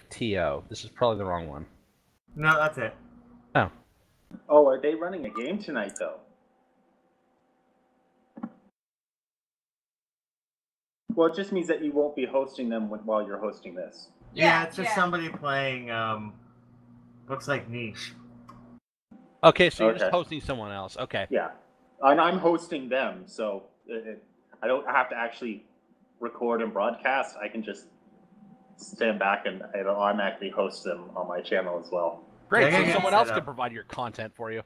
TO. This is probably the wrong one. No, that's it. Oh. Oh, are they running a game tonight, though? Well, it just means that you won't be hosting them while you're hosting this. Yeah, it's just somebody playing, looks like Niche. Okay, so you're just hosting someone else. Okay. Yeah. And I'm hosting them, so I don't have to actually record and broadcast. I can just stand back and it'll automatically host them on my channel as well. Great, so someone else can provide your content for you.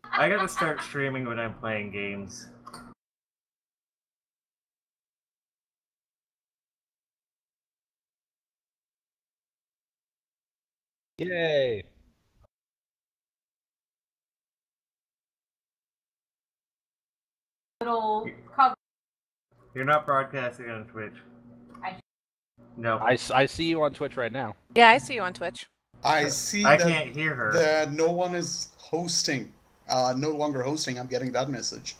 I gotta start streaming when I'm playing games. Yay! Little cover. You're not broadcasting on Twitch. No. I see you on Twitch right now. Yeah, I see you on Twitch. I see I that, can't hear her. That no one is hosting. No longer hosting. I'm getting that message.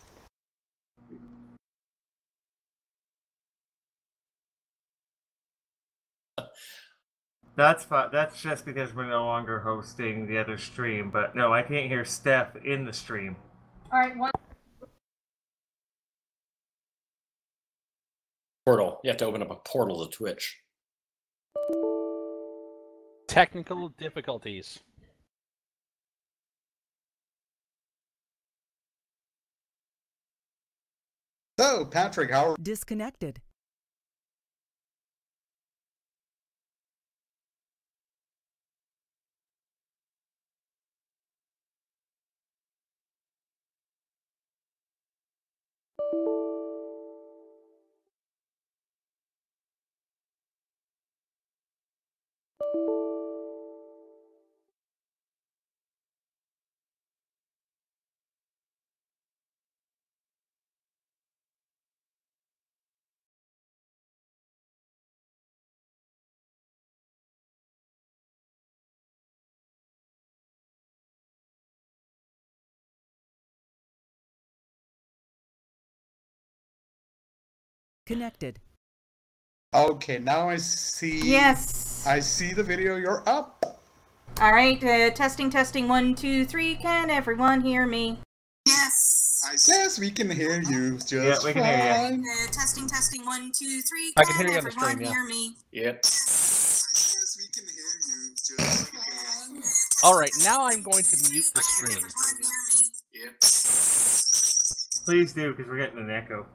That's fine. That's just because we're no longer hosting the other stream. But no, I can't hear Steph in the stream. All right, one. Portal. You have to open up a portal to Twitch. Technical difficulties. So, Patrick, how are... Disconnected. Connected. Okay, now I see... Yes. I see the video. You're up. All right, testing, 1, 2, 3. Can everyone hear me? Yes. Yes, we can hear you just yeah, we can hear fine. you. Testing, 1, 2, 3. I can hear you on the stream, yeah. Hear me? Yep. Yes, we can hear you just fine. Alright, now I'm going to mute the stream. Yep. Please do, because we're getting an echo.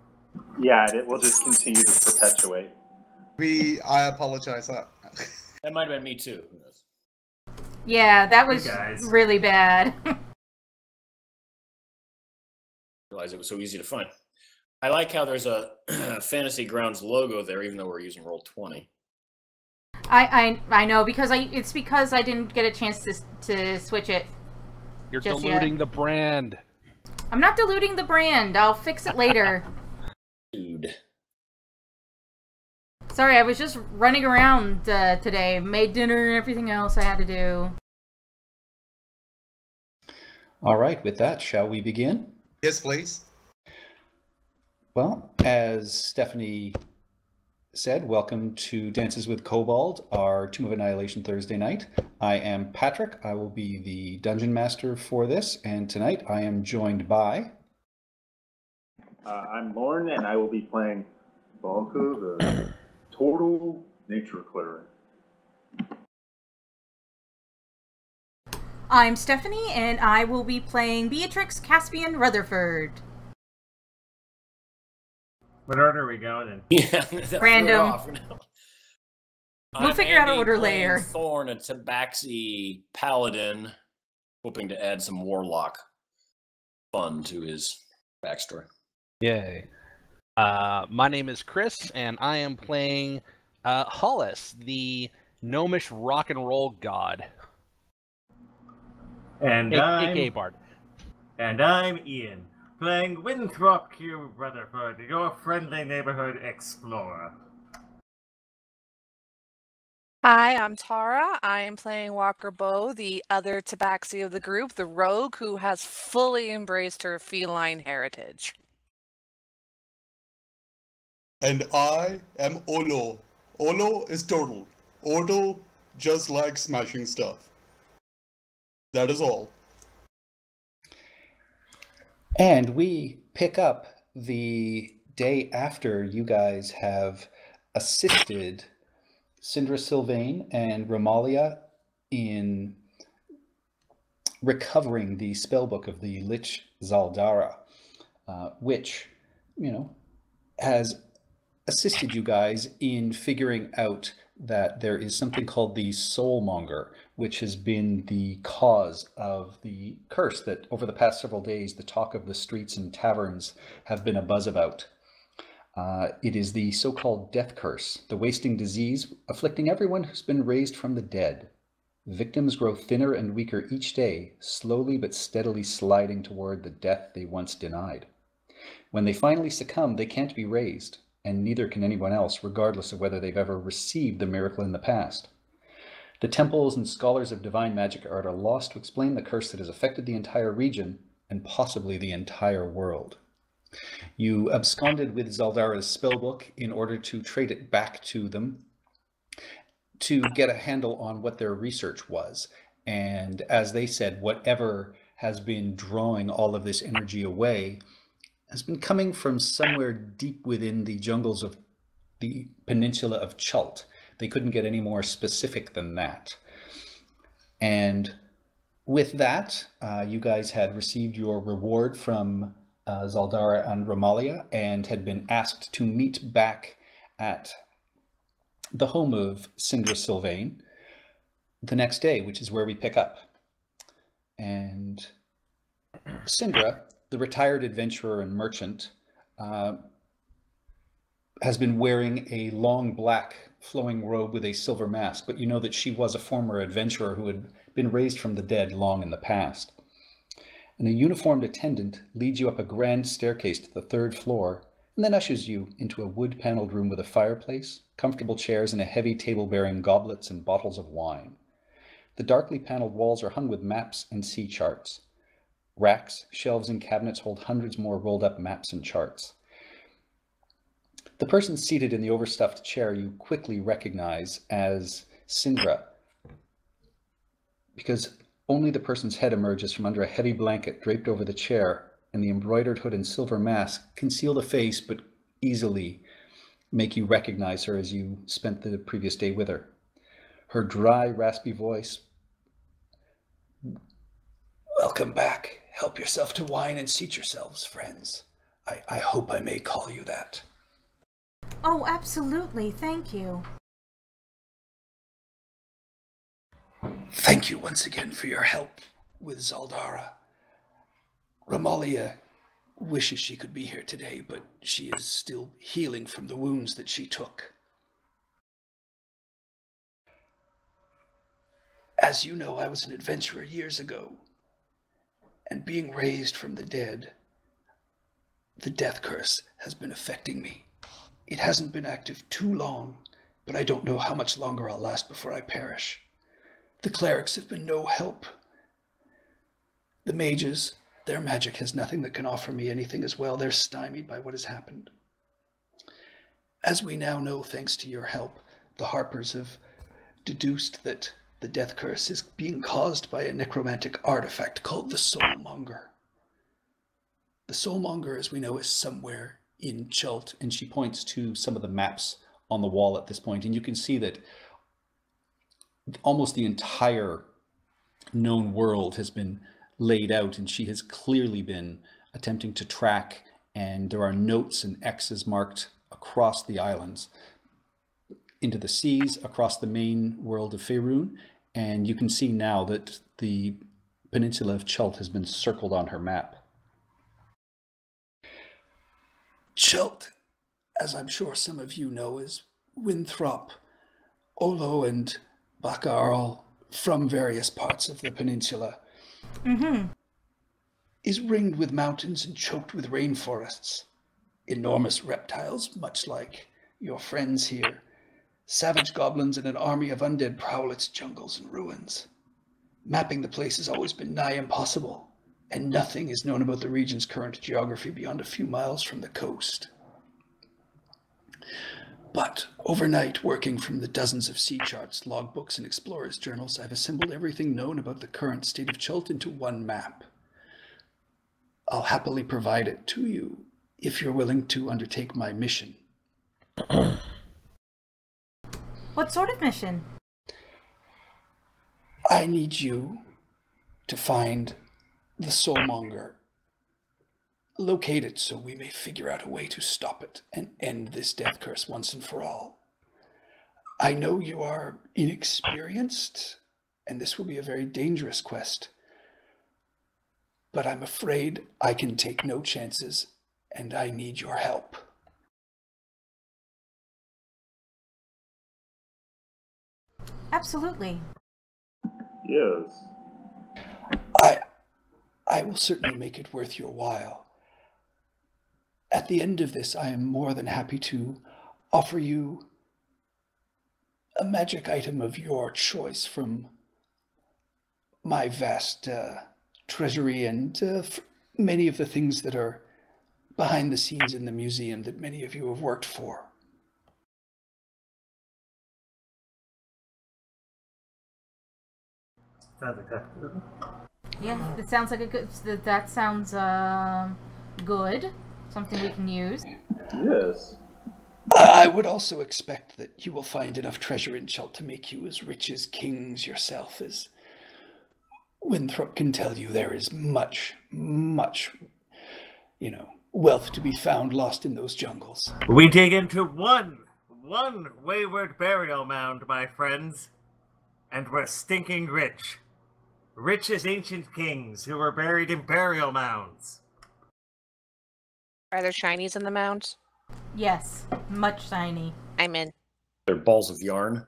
Yeah, it will just continue to perpetuate. I apologize. That might have been me too. Who knows? Yeah, that was really bad. Realize it was so easy to find. I like how there's a Fantasy Grounds logo there, even though we're using Roll20. I know because it's because I didn't get a chance to switch it. You're diluting the brand. I'm not diluting the brand. I'll fix it later. Dude. Sorry, I was just running around today. Made dinner and everything else I had to do. All right, with that, shall we begin? Yes, please. Well, as Stephanie said, welcome to Dances with Kobold, our Tomb of Annihilation Thursday night. I am Patrick. I will be the Dungeon Master for this, and tonight I am joined by... I'm Lorne, and I will be playing Balka, the Total Nature Cleric. I'm Stephanie, and I will be playing Beatrix Caspian Rutherford. What order are we going in? Yeah, random. We'll figure out an order playing later. Thorn, a Tabaxi paladin, hoping to add some warlock fun to his backstory. Yay. My name is Chris, and I am playing Hollis, the gnomish rock and roll god. And AKA Bard. And I'm Ian, playing Winthrop Q. Rutherford, your friendly neighborhood explorer. Hi, I'm Tara. I am playing Walker Bow, the other tabaxi of the group, the rogue who has fully embraced her feline heritage. And I am Olo. Olo is turtle. Olo just like smashing stuff. That is all. And we pick up the day after you guys have assisted Syndra Silvane and Romalia in recovering the spellbook of the Lich Zaldara, which, has assisted you guys in figuring out that there is something called the Soulmonger, which has been the cause of the curse that over the past several days the talk of the streets and taverns have been abuzz about. It is the so-called death curse, the wasting disease afflicting everyone who's been raised from the dead. Victims grow thinner and weaker each day, slowly but steadily sliding toward the death they once denied. When they finally succumb, they can't be raised, and neither can anyone else, regardless of whether they've ever received the miracle in the past. The temples and scholars of divine magic are at a loss to explain the curse that has affected the entire region, and possibly the entire world. You absconded with Zaldara's spellbook in order to trade it back to them to get a handle on what their research was. And as they said, whatever has been drawing all of this energy away has been coming from somewhere deep within the jungles of the peninsula of Chult. They couldn't get any more specific than that. And with that, you guys had received your reward from Zaldara and Romalia and had been asked to meet back at the home of Syndra Silvane the next day, which is where we pick up. And Syndra, the retired adventurer and merchant, has been wearing a long black flowing robe with a silver mask, but you know that she was a former adventurer who had been raised from the dead long in the past. And a uniformed attendant leads you up a grand staircase to the 3rd floor, and then ushers you into a wood-paneled room with a fireplace, comfortable chairs, and a heavy table bearing goblets and bottles of wine. The darkly paneled walls are hung with maps and sea charts. Racks, shelves, and cabinets hold hundreds more rolled-up maps and charts. The person seated in the overstuffed chair you quickly recognize as Syndra, because only the person's head emerges from under a heavy blanket draped over the chair, and the embroidered hood and silver mask conceal the face but easily make you recognize her as you spent the previous day with her. Her dry, raspy voice, "Welcome back. Help yourself to wine and seat yourselves, friends. I hope I may call you that." Oh, absolutely. Thank you. Thank you once again for your help with Zaldara. Romalia wishes she could be here today, but she is still healing from the wounds that she took. As you know, I was an adventurer years ago, and being raised from the dead, the death curse has been affecting me. It hasn't been active too long, but I don't know how much longer I'll last before I perish. The clerics have been no help. The mages, their magic has nothing that can offer me anything as well. They're stymied by what has happened. As we now know, thanks to your help, the Harpers have deduced that the death curse is being caused by a necromantic artifact called the Soulmonger. The Soulmonger, as we know, is somewhere in Chult, and she points to some of the maps on the wall at this point, and you can see that almost the entire known world has been laid out, and she has clearly been attempting to track, and there are notes and X's marked across the islands, into the seas, across the main world of Faerun, and you can see now that the peninsula of Chult has been circled on her map. Chult, as I'm sure some of you know, is Winthrop, Olo, and Bacarl from various parts of the peninsula. Is ringed with mountains and choked with rainforests. Enormous reptiles, much like your friends here. Savage goblins and an army of undead prowl its jungles and ruins. Mapping the place has always been nigh impossible, and nothing is known about the region's current geography beyond a few miles from the coast. But overnight, working from the dozens of sea charts, logbooks, and explorers' journals, I've assembled everything known about the current state of Chult into one map. I'll happily provide it to you if you're willing to undertake my mission. What sort of mission? I need you to find the Soulmonger. Locate it so we may figure out a way to stop it and end this death curse once and for all. I know you are inexperienced, and this will be a very dangerous quest. But I'm afraid I can take no chances, and I need your help. Absolutely. Yes. I will certainly make it worth your while. At the end of this, I am more than happy to offer you a magic item of your choice from my vast treasury and many of the things that are behind the scenes in the museum that many of you have worked for. Sounds acceptable. Yeah, it sounds like a good. That sounds good. Something we can use. Yes. I would also expect that you will find enough treasure in Chult to make you as rich as kings yourself. As Winthrop can tell you, there is much, wealth to be found lost in those jungles. We dig into one wayward burial mound, my friends, and we're stinking rich. Rich as ancient kings who were buried in burial mounds. Are there shinies in the mounds? Yes, much shiny. I'm in. They're balls of yarn.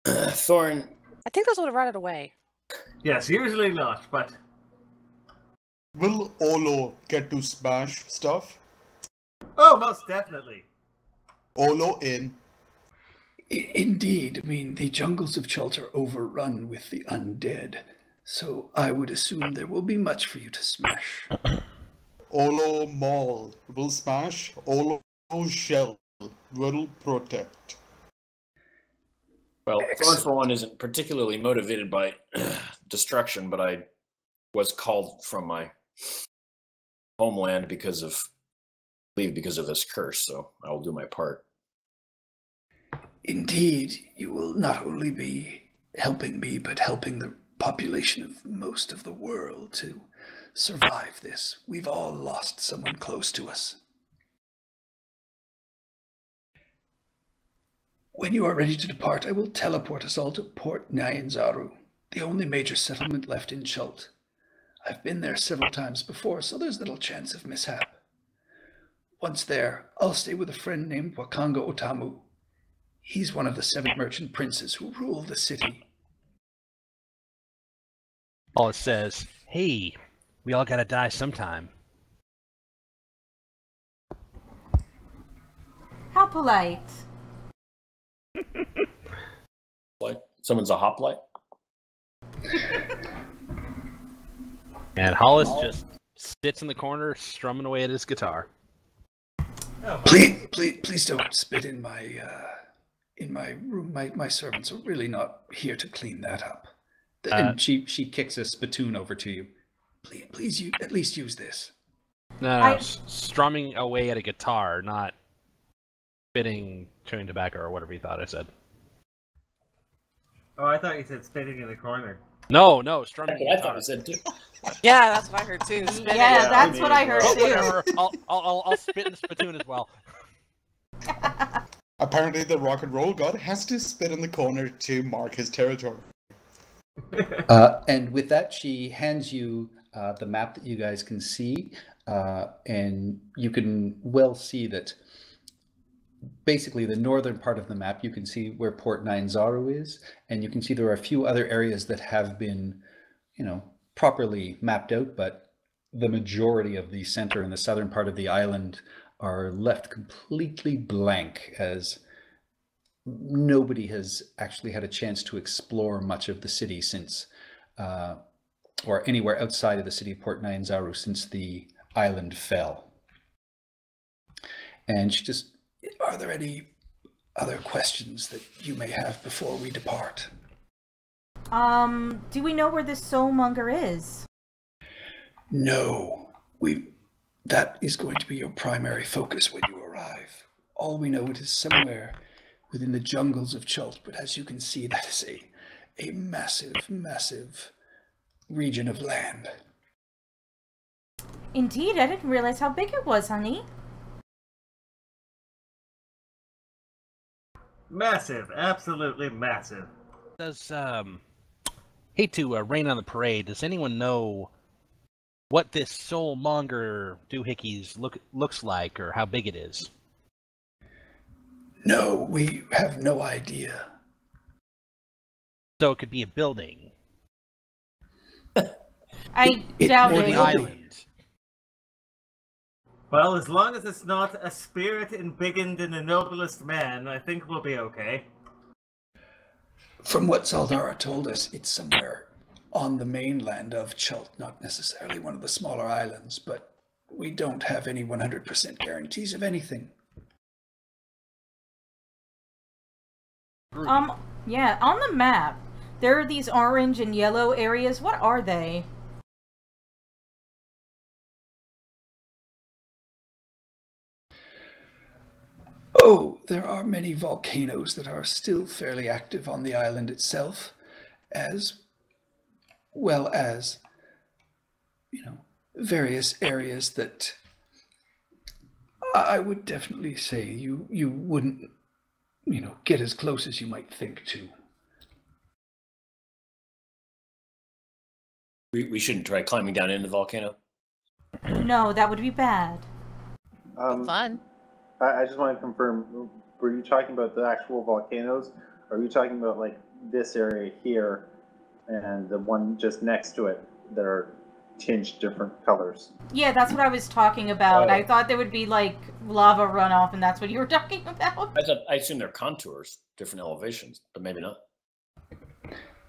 Thorn. I think those would have rotted away. Yes, usually not, but... Will Olo get to smash stuff? Oh, most definitely. Olo in. Indeed. I mean, the jungles of Chult are overrun with the undead, so I would assume there will be much for you to smash. Olo Maul will smash. Olo Shell will protect. Well, Thorn for one isn't particularly motivated by destruction, but I was called from my homeland because of this curse, so I will do my part. Indeed, you will not only be helping me, but helping the population of most of the world to survive this. We've all lost someone close to us. When you are ready to depart, I will teleport us all to Port Nyanzaru, the only major settlement left in Chult. I've been there several times before, so there's little chance of mishap. Once there, I'll stay with a friend named Wakanga Otamu. He's one of the 7 merchant princes who rule the city. All it says, hey, we all gotta die sometime. How polite. Like someone's a hoplite. And Hollis just sits in the corner, strumming away at his guitar. Oh, Please don't spit in my room. My servants are really not here to clean that up. And she kicks a spittoon over to you. Please, you at least use this. No, strumming away at a guitar, not spitting, chewing tobacco, or whatever you thought I said. Oh, I thought you said spitting in the corner. No, strumming. That's what I thought I said too. Yeah, that's what I heard too. Spinning. Yeah, that's what I heard too. Whatever. I'll spit in the spittoon as well. Apparently, the rock and roll god has to spit in the corner to mark his territory. And with that, she hands you the map that you guys can see, and you can well see that basically the northern part of the map, you can see where Port Nyanzaru is, and you can see there are a few other areas that have been, properly mapped out, but the majority of the center and the southern part of the island are left completely blank, as nobody has actually had a chance to explore much of the city since, or anywhere outside of the city of Port Nyanzaru since the island fell. And she just, are there any other questions that you may have before we depart? Do we know where this Soulmonger is? No. That is going to be your primary focus when you arrive. All we know, it is somewhere within the jungles of Chult, but as you can see, that is a massive, massive region of land. Indeed, I didn't realize how big it was, honey. Massive, absolutely massive. Does hate to rain on the parade. Does anyone know what this Soulmonger doohickeys looks like, or how big it is? No, we have no idea. So it could be a building. I doubt Or it. the island. Well, as long as it's not a spirit embiggened in the noblest man, I think we'll be okay. From what Saldara told us, it's somewhere on the mainland of Chult, not necessarily one of the smaller islands, but we don't have any 100% guarantees of anything. Yeah, on the map, there are these orange and yellow areas. What are they? Oh, there are many volcanoes that are still fairly active on the island itself, as well as, various areas that I would definitely say you wouldn't, get as close as you might think to. We shouldn't try climbing down into the volcano. No, that would be bad. Fun. I just want to confirm, were you talking about the actual volcanoes? Or are you talking about like this area here and the one just next to it that are tinged different colors? Yeah, that's what I was talking about. I thought there would be like lava runoff, and that's what you were talking about. I assume they're contours, different elevations, but maybe not.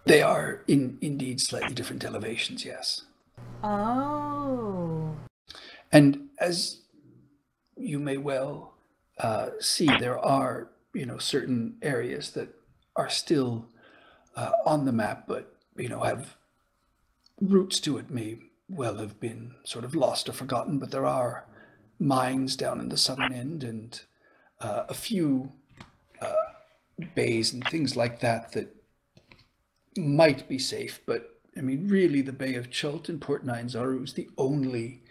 They are indeed slightly different elevations, yes. Oh. And as you may well see, there are, certain areas that are still on the map, but, have roots to it, may well have been sort of lost or forgotten, but there are mines down in the southern end and a few bays and things like that that might be safe, but I mean, really the Bay of Chult and Port Nyanzaru is the only,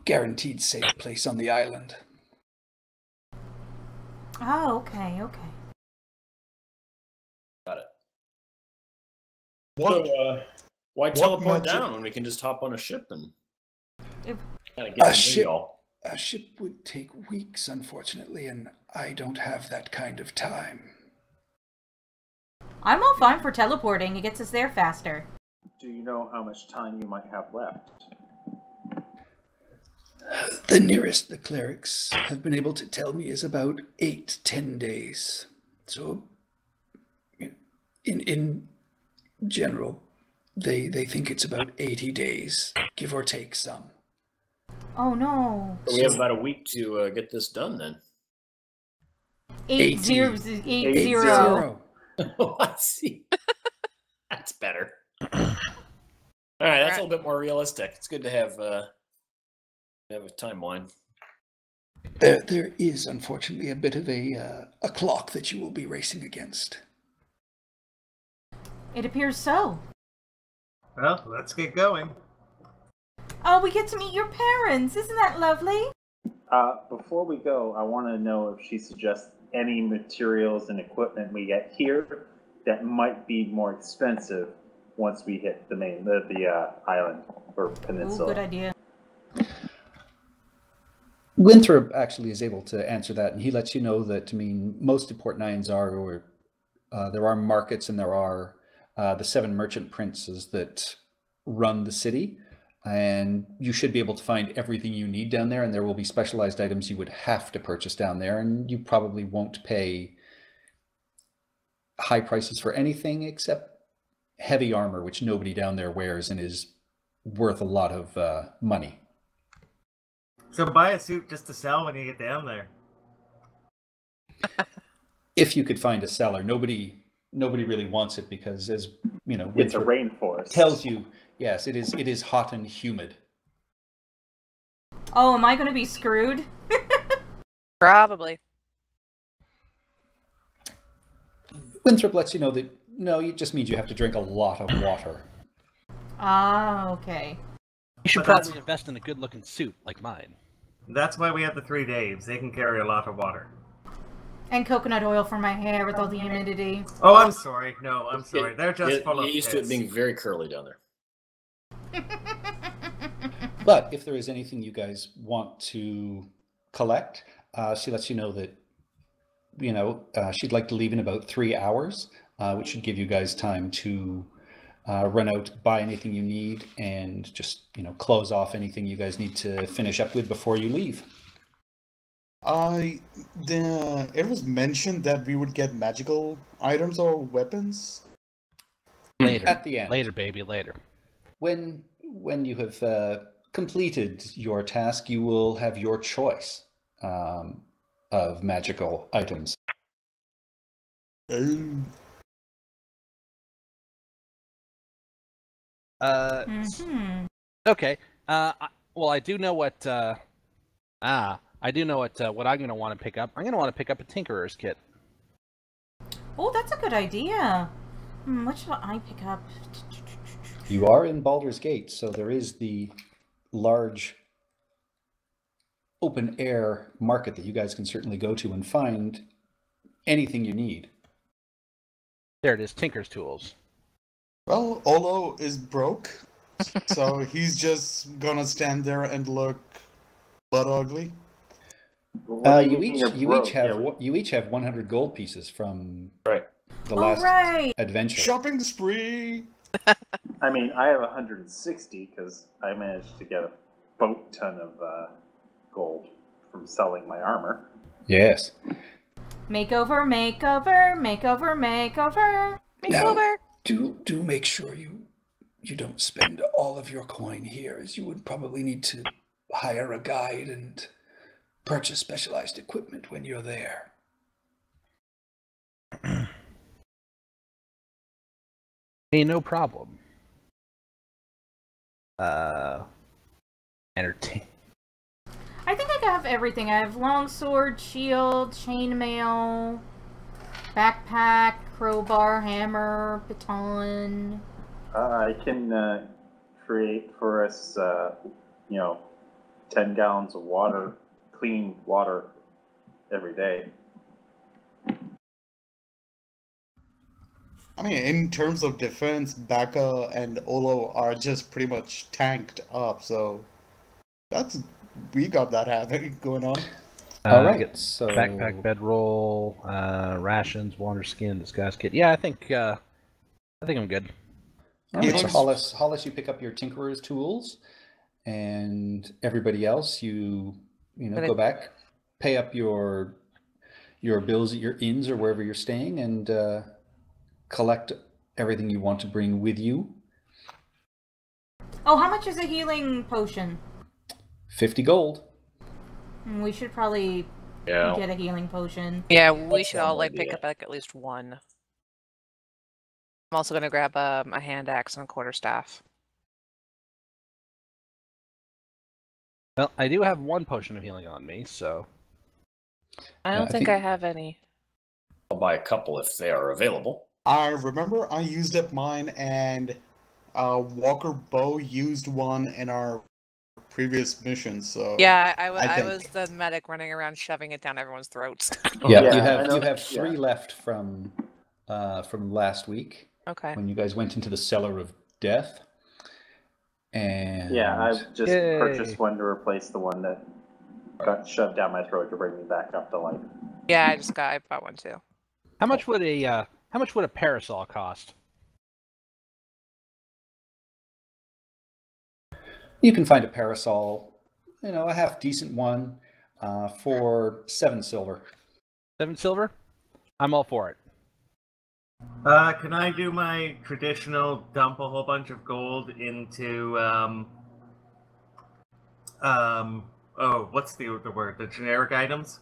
guaranteed safe place on the island. Oh, okay. Got it. What? So, why what teleport magic- down when we can just hop on a ship and If- kind of get to ship- y'all? A ship would take weeks, unfortunately, and I don't have that kind of time. I'm all fine for teleporting. It gets us there faster. Do you know how much time you might have left? The nearest the clerics have been able to tell me is about 8-10 days. So, in general, they think it's about 80 days, give or take some. Oh no. So we have about a week to get this done then. 80. Oh, I see. That's better. All right, that's a little bit more realistic. It's good to have a timeline. There is, unfortunately, a bit of a clock that you will be racing against. It appears so. Well, let's get going. Oh, we get to meet your parents. Isn't that lovely? Before we go, I want to know if she suggests any materials and equipment we get here that might be more expensive once we hit the island or peninsula. Ooh, good idea. Winthrop actually is able to answer that, and he lets you know that, most of Port Nyanzaru there are markets, and there are the 7 merchant princes that run the city, and you should be able to find everything you need down there, and there will be specialized items you would have to purchase down there, and you probably won't pay high prices for anything except heavy armor, which nobody down there wears and is worth a lot of money. So buy a suit just to sell when you get down there. if you could find a cellar. Nobody really wants it because, as you know, It's a Winthrop rainforest. tells you, yes, it is hot and humid. Oh, am I going to be screwed? Probably. Winthrop lets you know that, no, it just means you have to drink a lot of water. Ah, okay. You should But that's- probably invest in a good-looking suit like mine. That's why we have the 3 Daves. They can carry a lot of water. And coconut oil for my hair with all the humidity. Oh, I'm sorry. No, I'm sorry. They're just full of You're used to it piss. being very curly down there. But if there is anything you guys want to collect, she lets you know that, you know, she'd like to leave in about 3 hours, which should give you guys time to run out, buy anything you need, and just, you know, close off anything you guys need to finish up with before you leave. It was mentioned that we would get magical items or weapons. Later. At the end. Later, baby, later. When you have completed your task, you will have your choice of magical items. Okay. Well, I do know what. I do know what I'm going to want to pick up. I'm going to want to pick up a Tinkerer's kit. Oh, that's a good idea. What should I pick up? You are in Baldur's Gate, so there is the large open air market that you guys can certainly go to and find anything you need. There it is, Tinker's Tools. Well, Olo is broke, so he's just gonna stand there and look butt ugly. You each have 100 gold pieces from the last adventure. Shopping spree. I mean, I have 160 because I managed to get a boat ton of gold from selling my armor. Yes. Makeover, makeover, makeover, makeover. Now, do make sure you don't spend all of your coin here, as you would probably need to hire a guide and purchase specialized equipment when you're there. Hey, no problem. Entertain. I think I have everything. I have longsword, shield, chainmail, backpack, crowbar, hammer, baton. I can create for us, 10 gallons of water, clean water, every day. I mean, in terms of defense, Baka and Olo are just pretty much tanked up, so we got that happening going on. All right, Get so backpack, bedroll, rations, water skin, disguise kit. Yeah, I think I'm good. All right, so Hollis, you pick up your Tinkerer's tools, and everybody else, you go back, pay up your bills at your inns or wherever you're staying, and collect everything you want to bring with you. Oh, how much is a healing potion? 50 gold. We should probably get a healing potion. Yeah, we should all pick up at least one. I'm also gonna grab a hand axe and a quarterstaff. Well, I do have one potion of healing on me, so I don't think I have any. I'll buy a couple if they are available. I remember I used up mine, and Walker Bow used one in our previous mission. So yeah, I was the medic running around shoving it down everyone's throats. Yeah, you have 3 left from last week. Okay. When you guys went into the Cellar of Death. And yeah, I've just purchased one to replace the one that got shoved down my throat to bring me back up to life. Yeah, I bought one too. How much would a parasol cost? You can find a parasol, a half decent one, for 7 silver. 7 silver? I'm all for it. Can I do my traditional dump a whole bunch of gold into what's the word? The generic items?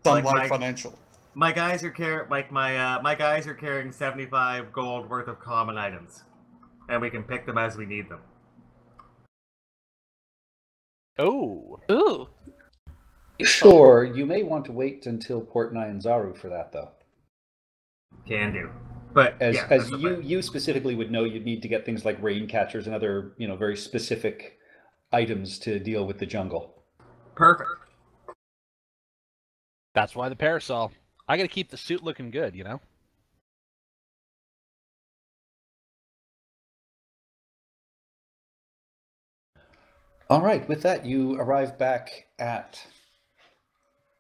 Sunlight Financial. My guys are my guys are carrying 75 gold worth of common items, and we can pick them as we need them. Oh. Ooh. Sure, you may want to wait until Port Nyanzaru for that, though. Can do. But As yeah, that's the you specifically would know, you'd need to get things like rain catchers and other, very specific items to deal with the jungle. Perfect. That's why the parasol. I got to keep the suit looking good, you know? All right, with that, you arrive back at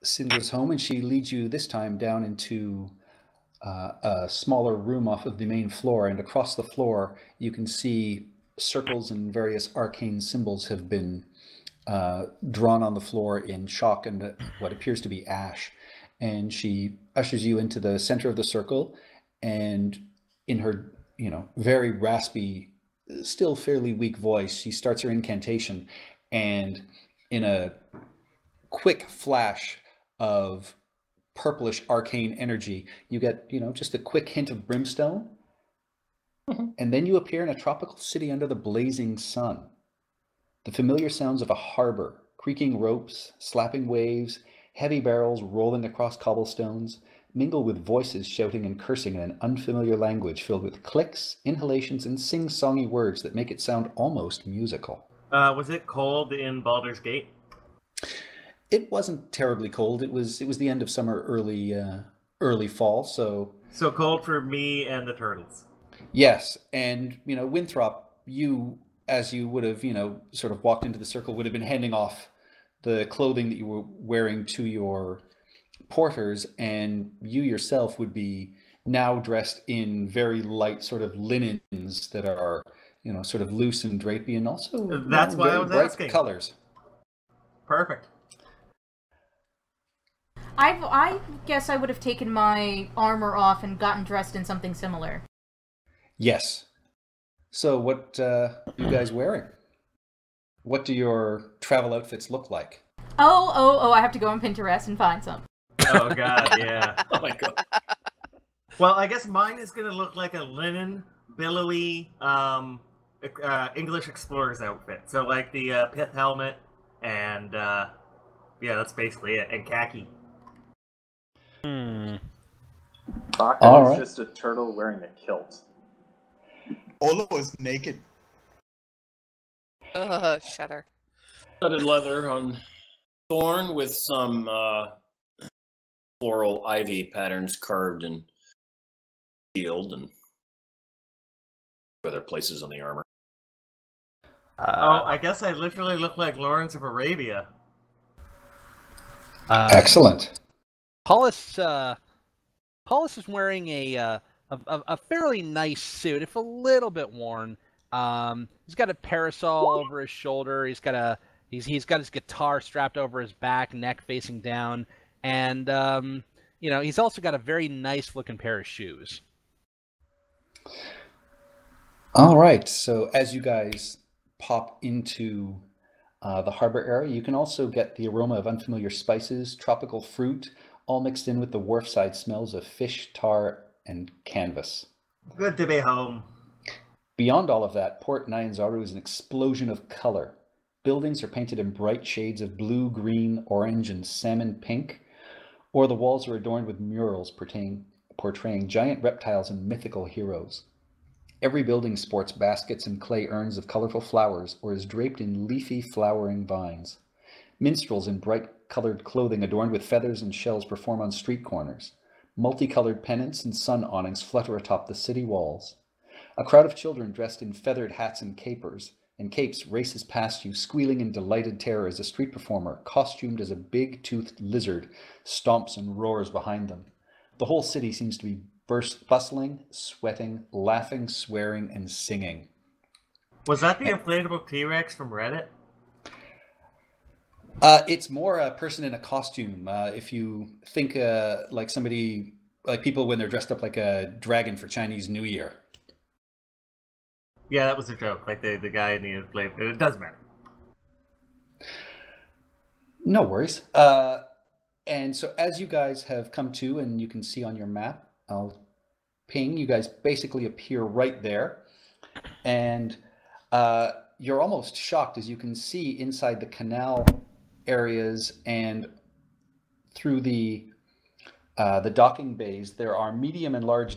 Syndra's home, and she leads you this time down into a smaller room off of the main floor, and across the floor you can see circles and various arcane symbols have been drawn on the floor in chalk and what appears to be ash. And she ushers you into the center of the circle, and in her, very raspy, still fairly weak voice, she starts her incantation, and in a quick flash of purplish arcane energy, you get, just a quick hint of brimstone, and then you appear in a tropical city under the blazing sun. The familiar sounds of a harbor, creaking ropes, slapping waves, heavy barrels rolling across cobblestones, mingle with voices shouting and cursing in an unfamiliar language filled with clicks, inhalations, and sing-songy words that make it sound almost musical. Was it cold in Baldur's Gate? It wasn't terribly cold. It was the end of summer, early fall, so... So cold for me and the turtles. Yes, and, Winthrop, you, as you would have, sort of walked into the circle, would have been handing off the clothing that you were wearing to your porters, and you yourself would be now dressed in very light sort of linens that are, sort of loose and drapey, and also that's why I was bright asking. Colors. Perfect. I guess I would have taken my armor off and gotten dressed in something similar. Yes. So what you guys wearing? What do your travel outfits look like? Oh, I have to go on Pinterest and find some. Oh god, yeah. Oh my god. Well, I guess mine is gonna look like a linen, billowy, English explorer's outfit. So like the pith helmet and yeah, that's basically it. And khaki. Baka is just a turtle wearing a kilt. Olo is naked. Shudder. Studded leather on thorn with some floral ivy patterns carved in shield and other places on the armor. I guess I literally look like Lawrence of Arabia. Excellent. Paulus is wearing a fairly nice suit. It's a little bit worn. He's got a parasol over his shoulder. He's got his guitar strapped over his back, neck facing down, and he's also got a very nice looking pair of shoes. All right. So as you guys pop into the harbor area, you can also get the aroma of unfamiliar spices, tropical fruit, all mixed in with the wharfside smells of fish, tar, and canvas. Good to be home. Beyond all of that, Port Nyanzaru is an explosion of color. Buildings are painted in bright shades of blue, green, orange, and salmon pink, or the walls are adorned with murals portraying giant reptiles and mythical heroes. Every building sports baskets and clay urns of colorful flowers or is draped in leafy, flowering vines. Minstrels in bright-colored clothing adorned with feathers and shells perform on street corners. Multicolored pennants and sun awnings flutter atop the city walls. A crowd of children dressed in feathered hats and capes races past you, squealing in delighted terror as a street performer, costumed as a big-toothed lizard, stomps and roars behind them. The whole city seems to be bustling, sweating, laughing, swearing, and singing. Was that the inflatable T-Rex from Reddit? It's more a person in a costume. If you think like somebody, like people when they're dressed up like a dragon for Chinese New Year. Yeah, that was a joke. Like the guy in the inflatable. It doesn't matter. No worries. And so as you guys have come to, and you can see on your map, I'll ping, you guys basically appear right there. And you're almost shocked as you can see inside the canal areas and through the docking bays, there are medium and large,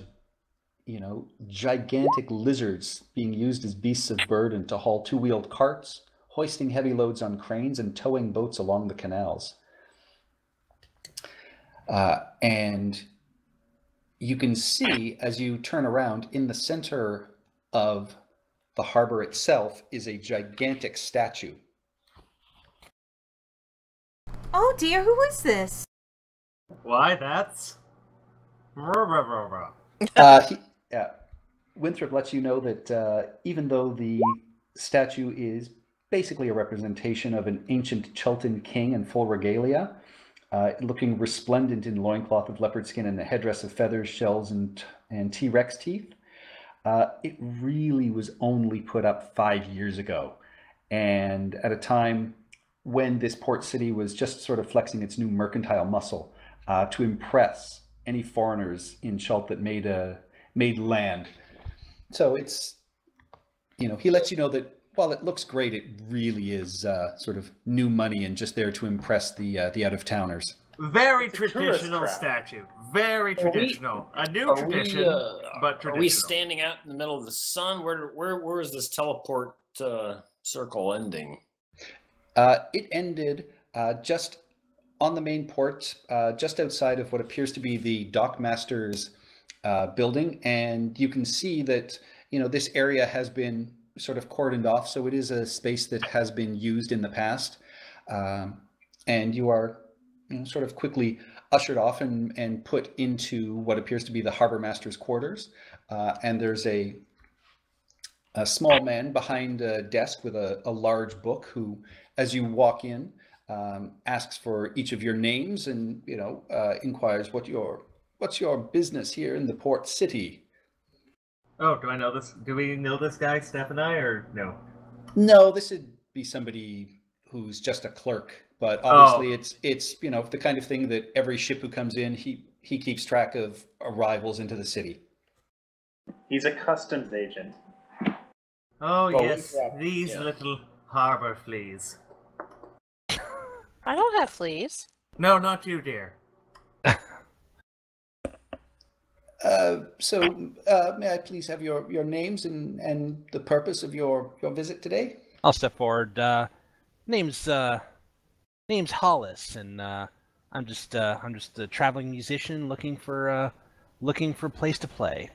gigantic lizards being used as beasts of burden to haul two-wheeled carts, hoisting heavy loads on cranes, and towing boats along the canals. And you can see, as you turn around, in the center of the harbor itself is a gigantic statue. Oh dear, who is this? Why, that's... Winthrop lets you know that even though the statue is basically a representation of an ancient Chultan king in full regalia, looking resplendent in loincloth of leopard skin and a headdress of feathers, shells, and T-Rex teeth, it really was only put up 5 years ago. And at a time when this port city was just sort of flexing its new mercantile muscle to impress any foreigners in Chult that made land. So it's, he lets you know that while it looks great, it really is sort of new money and just there to impress the out-of-towners. Very traditional statue. Very traditional. A new tradition, but traditional. Are we standing out in the middle of the sun? Where is this teleport circle ending? It ended just on the main port, just outside of what appears to be the dockmaster's building, and you can see that this area has been sort of cordoned off, so it is a space that has been used in the past, and you are sort of quickly ushered off and put into what appears to be the harbor master's quarters, and there's a small man behind a desk with a large book who, as you walk in, asks for each of your names and inquires what's your business here in the port city. Oh, do I know this? Do we know this guy, Steph and I, or no? No, this would be somebody who's just a clerk, but obviously it's the kind of thing that every ship who comes in, he keeps track of arrivals into the city. He's a customs agent. Oh yes, these little harbor fleas. I don't have fleas. No, not you, dear. May I please have your names and the purpose of your visit today? I'll step forward. Name's Hollis, and I'm just a traveling musician looking for a place to play.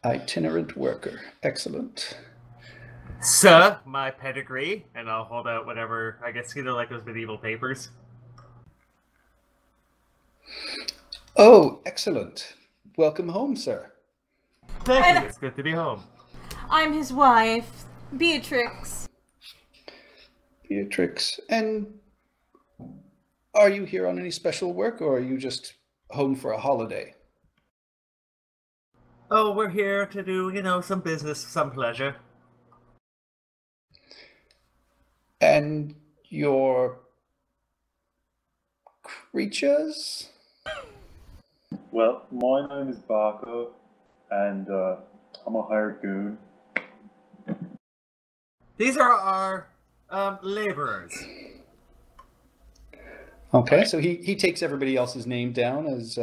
Itinerant worker, excellent. Sir, my pedigree, and I'll hold out whatever, I guess, like those medieval papers. Oh, excellent. Welcome home, sir. Thank you, it's good to be home. I'm his wife, Beatrix. Beatrix, and are you here on any special work, or are you just home for a holiday? Oh, we're here to do, some business, some pleasure. And your creatures? Well, my name is Barker, and I'm a hired goon. These are our laborers. Okay, so he takes everybody else's name down as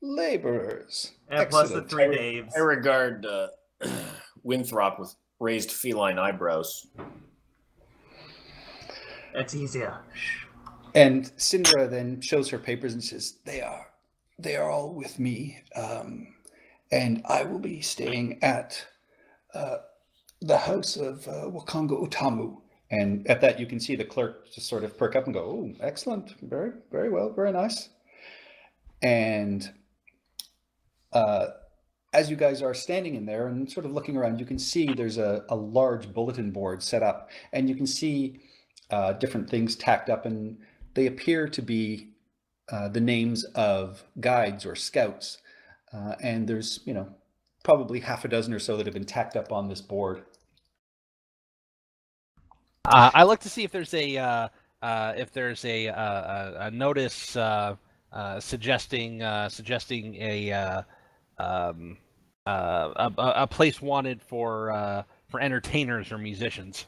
laborers. And plus the 3 names. I regard Winthrop with raised feline eyebrows. That's easier. And Syndra then shows her papers and says, They are all with me, and I will be staying at the house of Wakonga Utamu. And at that, you can see the clerk just sort of perk up and go, "Oh, excellent, very, very well, very nice." And as you guys are standing in there and sort of looking around, you can see there's a large bulletin board set up, and you can see different things tacked up, and they appear to be the names of guides or scouts, and there's probably half a dozen or so that have been tacked up on this board. I look to see if there's a if there's a notice suggesting a place wanted for entertainers or musicians.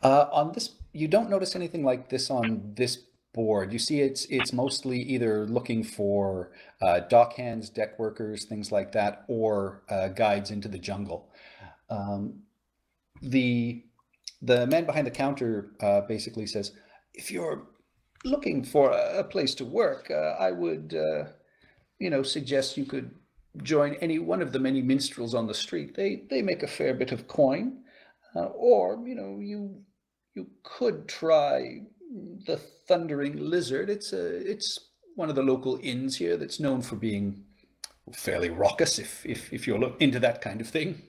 On this, you don't notice anything like this on this board. You see, it's mostly either looking for dockhands, deck workers, things like that, or guides into the jungle. The man behind the counter basically says, if you're looking for a place to work, I would, suggest you could join any one of the many minstrels on the street. They make a fair bit of coin. Or, you could try the Thundering Lizard. It's one of the local inns here that's known for being fairly raucous, if you're into that kind of thing.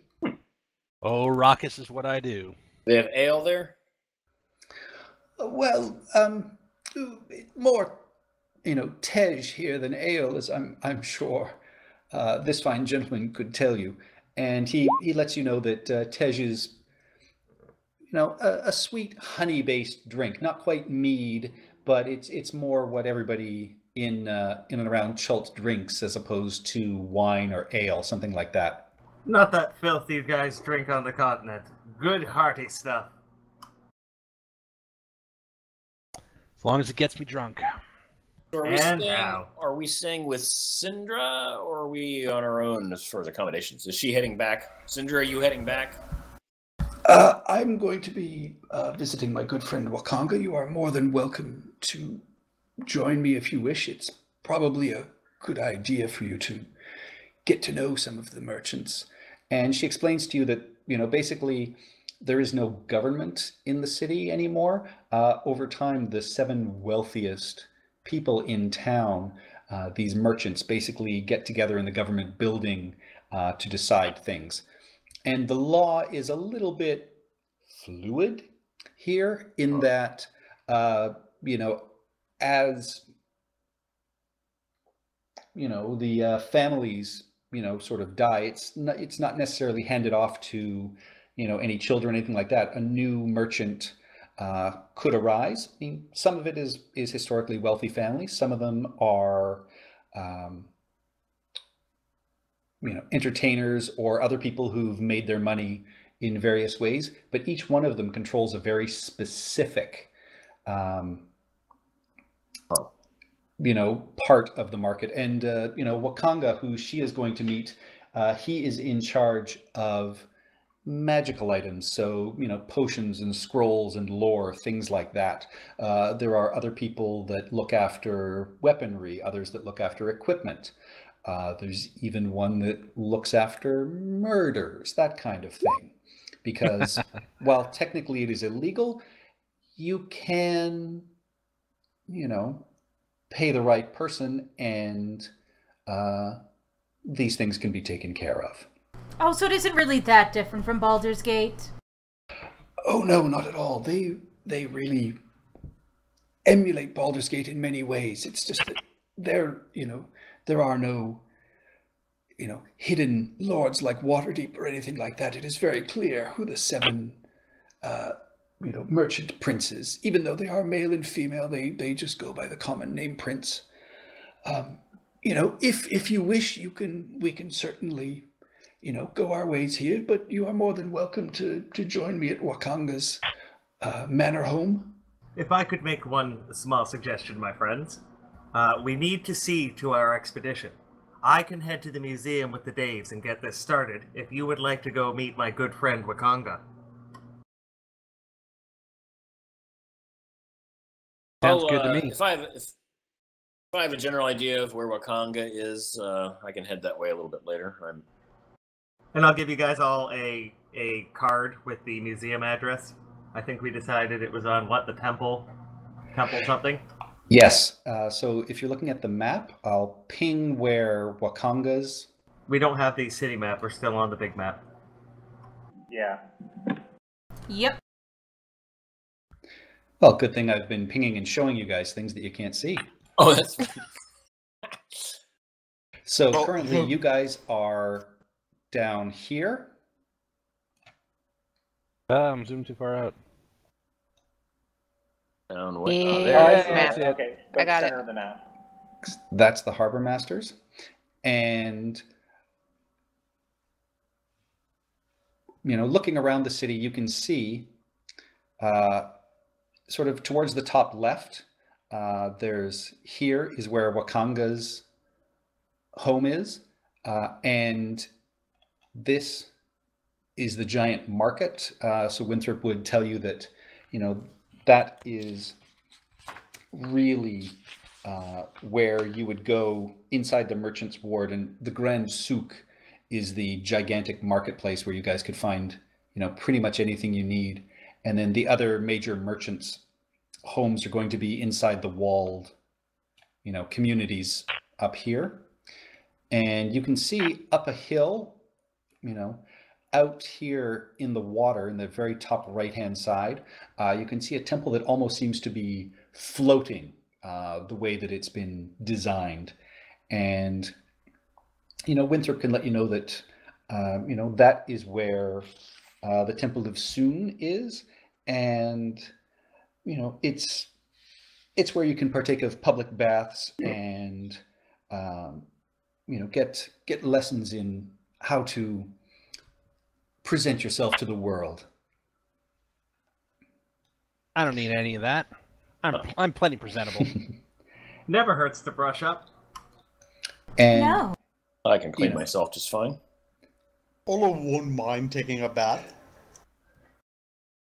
Oh, raucous is what I do. They have ale there? Well, more, tej here than ale, as I'm sure this fine gentleman could tell you. And he lets you know that tej is, a sweet honey-based drink, not quite mead, but it's more what everybody in and around Chult drinks as opposed to wine or ale, something like that. Not that filth you guys drink on the continent. Good hearty stuff. As long as it gets me drunk. So are we staying with Syndra, or are we on our own as far as accommodations? Is she heading back? Syndra, are you heading back? I'm going to be visiting my good friend Wakanga. You are more than welcome to join me if you wish. It's probably a good idea for you to get to know some of the merchants. And she explains to you that, basically there is no government in the city anymore. Over time, the 7 wealthiest people in town, these merchants, basically get together in the government building to decide things. And the law is a little bit fluid here in that, as, the families, sort of die, it's not necessarily handed off to, any children or anything like that. A new merchant could arise. I mean, some of it is historically wealthy families. Some of them are, entertainers or other people who've made their money in various ways, but each one of them controls a very specific, part of the market. And, Wakanga, who she is going to meet, he is in charge of magical items. So, potions and scrolls and lore, things like that. There are other people that look after weaponry, others that look after equipment. There's even one that looks after murders, that kind of thing. Because while technically it is illegal, you can, pay the right person and these things can be taken care of. Oh, so it isn't really that different from Baldur's Gate? Oh, no, not at all. They really emulate Baldur's Gate in many ways. It's just that there are no, hidden lords like Waterdeep or anything like that. It is very clear who the 7, merchant princes. Even though they are male and female, they just go by the common name prince. If you wish, we can certainly, go our ways here, but you are more than welcome to join me at Wakanga's manor home. If I could make one small suggestion, my friends. We need to see to our expedition. I can head to the museum with the Daves and get this started if you would like to go meet my good friend Wakanga. Sounds good to me. If I have a general idea of where Wakanga is, I can head that way a little bit later. And I'll give you guys all a card with the museum address. I think we decided it was on the temple something. Yes. So if you're looking at the map, I'll ping where Wakanga's. We don't have the city map. We're still on the big map. Yeah. Yep. Well, good thing I've been pinging and showing you guys things that you can't see. Oh, that's. So currently you guys are down here. I'm zooming too far out. Down what? Yeah. Oh, there. Oh, it I is. see Map. it. Okay, go I got center it. of the map. That's the harbor masters. And, looking around the city, you can see sort of towards the top left, here is where Wakanga's home is. And this is the giant market. So Winthrop would tell you that, that is really where you would go inside the merchant's ward, and the Grand Souk is the gigantic marketplace where you guys could find, pretty much anything you need. And then the other major merchants' homes are going to be inside the walled, communities up here. And you can see up a hill, out here in the water, in the very top right-hand side, you can see a temple that almost seems to be floating the way that it's been designed. And, Winthrop can let you know that, that is where the Temple of Soon is. And, it's where you can partake of public baths and, get lessons in how to present yourself to the world. I don't need any of that. I'm plenty presentable. Never hurts to brush up. And No. I can clean Yeah. myself just fine. Olo won't mind taking a bath.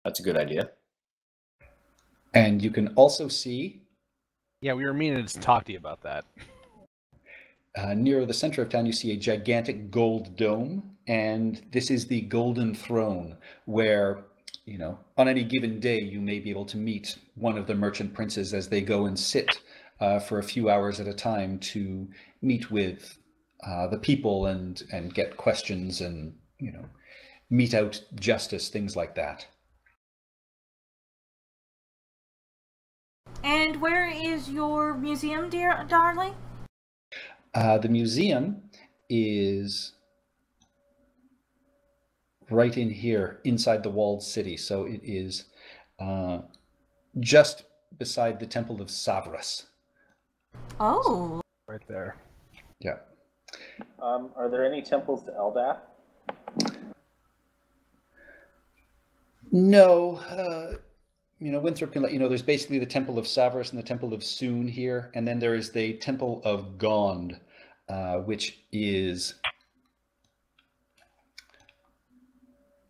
That's a good idea. And you can also see Yeah, we were meaning to talk to you about that. near the center of town, you see a gigantic gold dome, and this is the Golden Throne, where, on any given day, you may be able to meet one of the merchant princes as they go and sit for a few hours at a time to meet with the people and get questions and, mete out justice, things like that. And where is your museum, dear darling? The museum is right in here, inside the walled city. So it is just beside the Temple of Savras. Oh. Right there. Yeah. Are there any temples to Eldath? No. Winthrop can let you know there's basically the Temple of Savras and the Temple of Soon here, and then there is the Temple of Gond, which is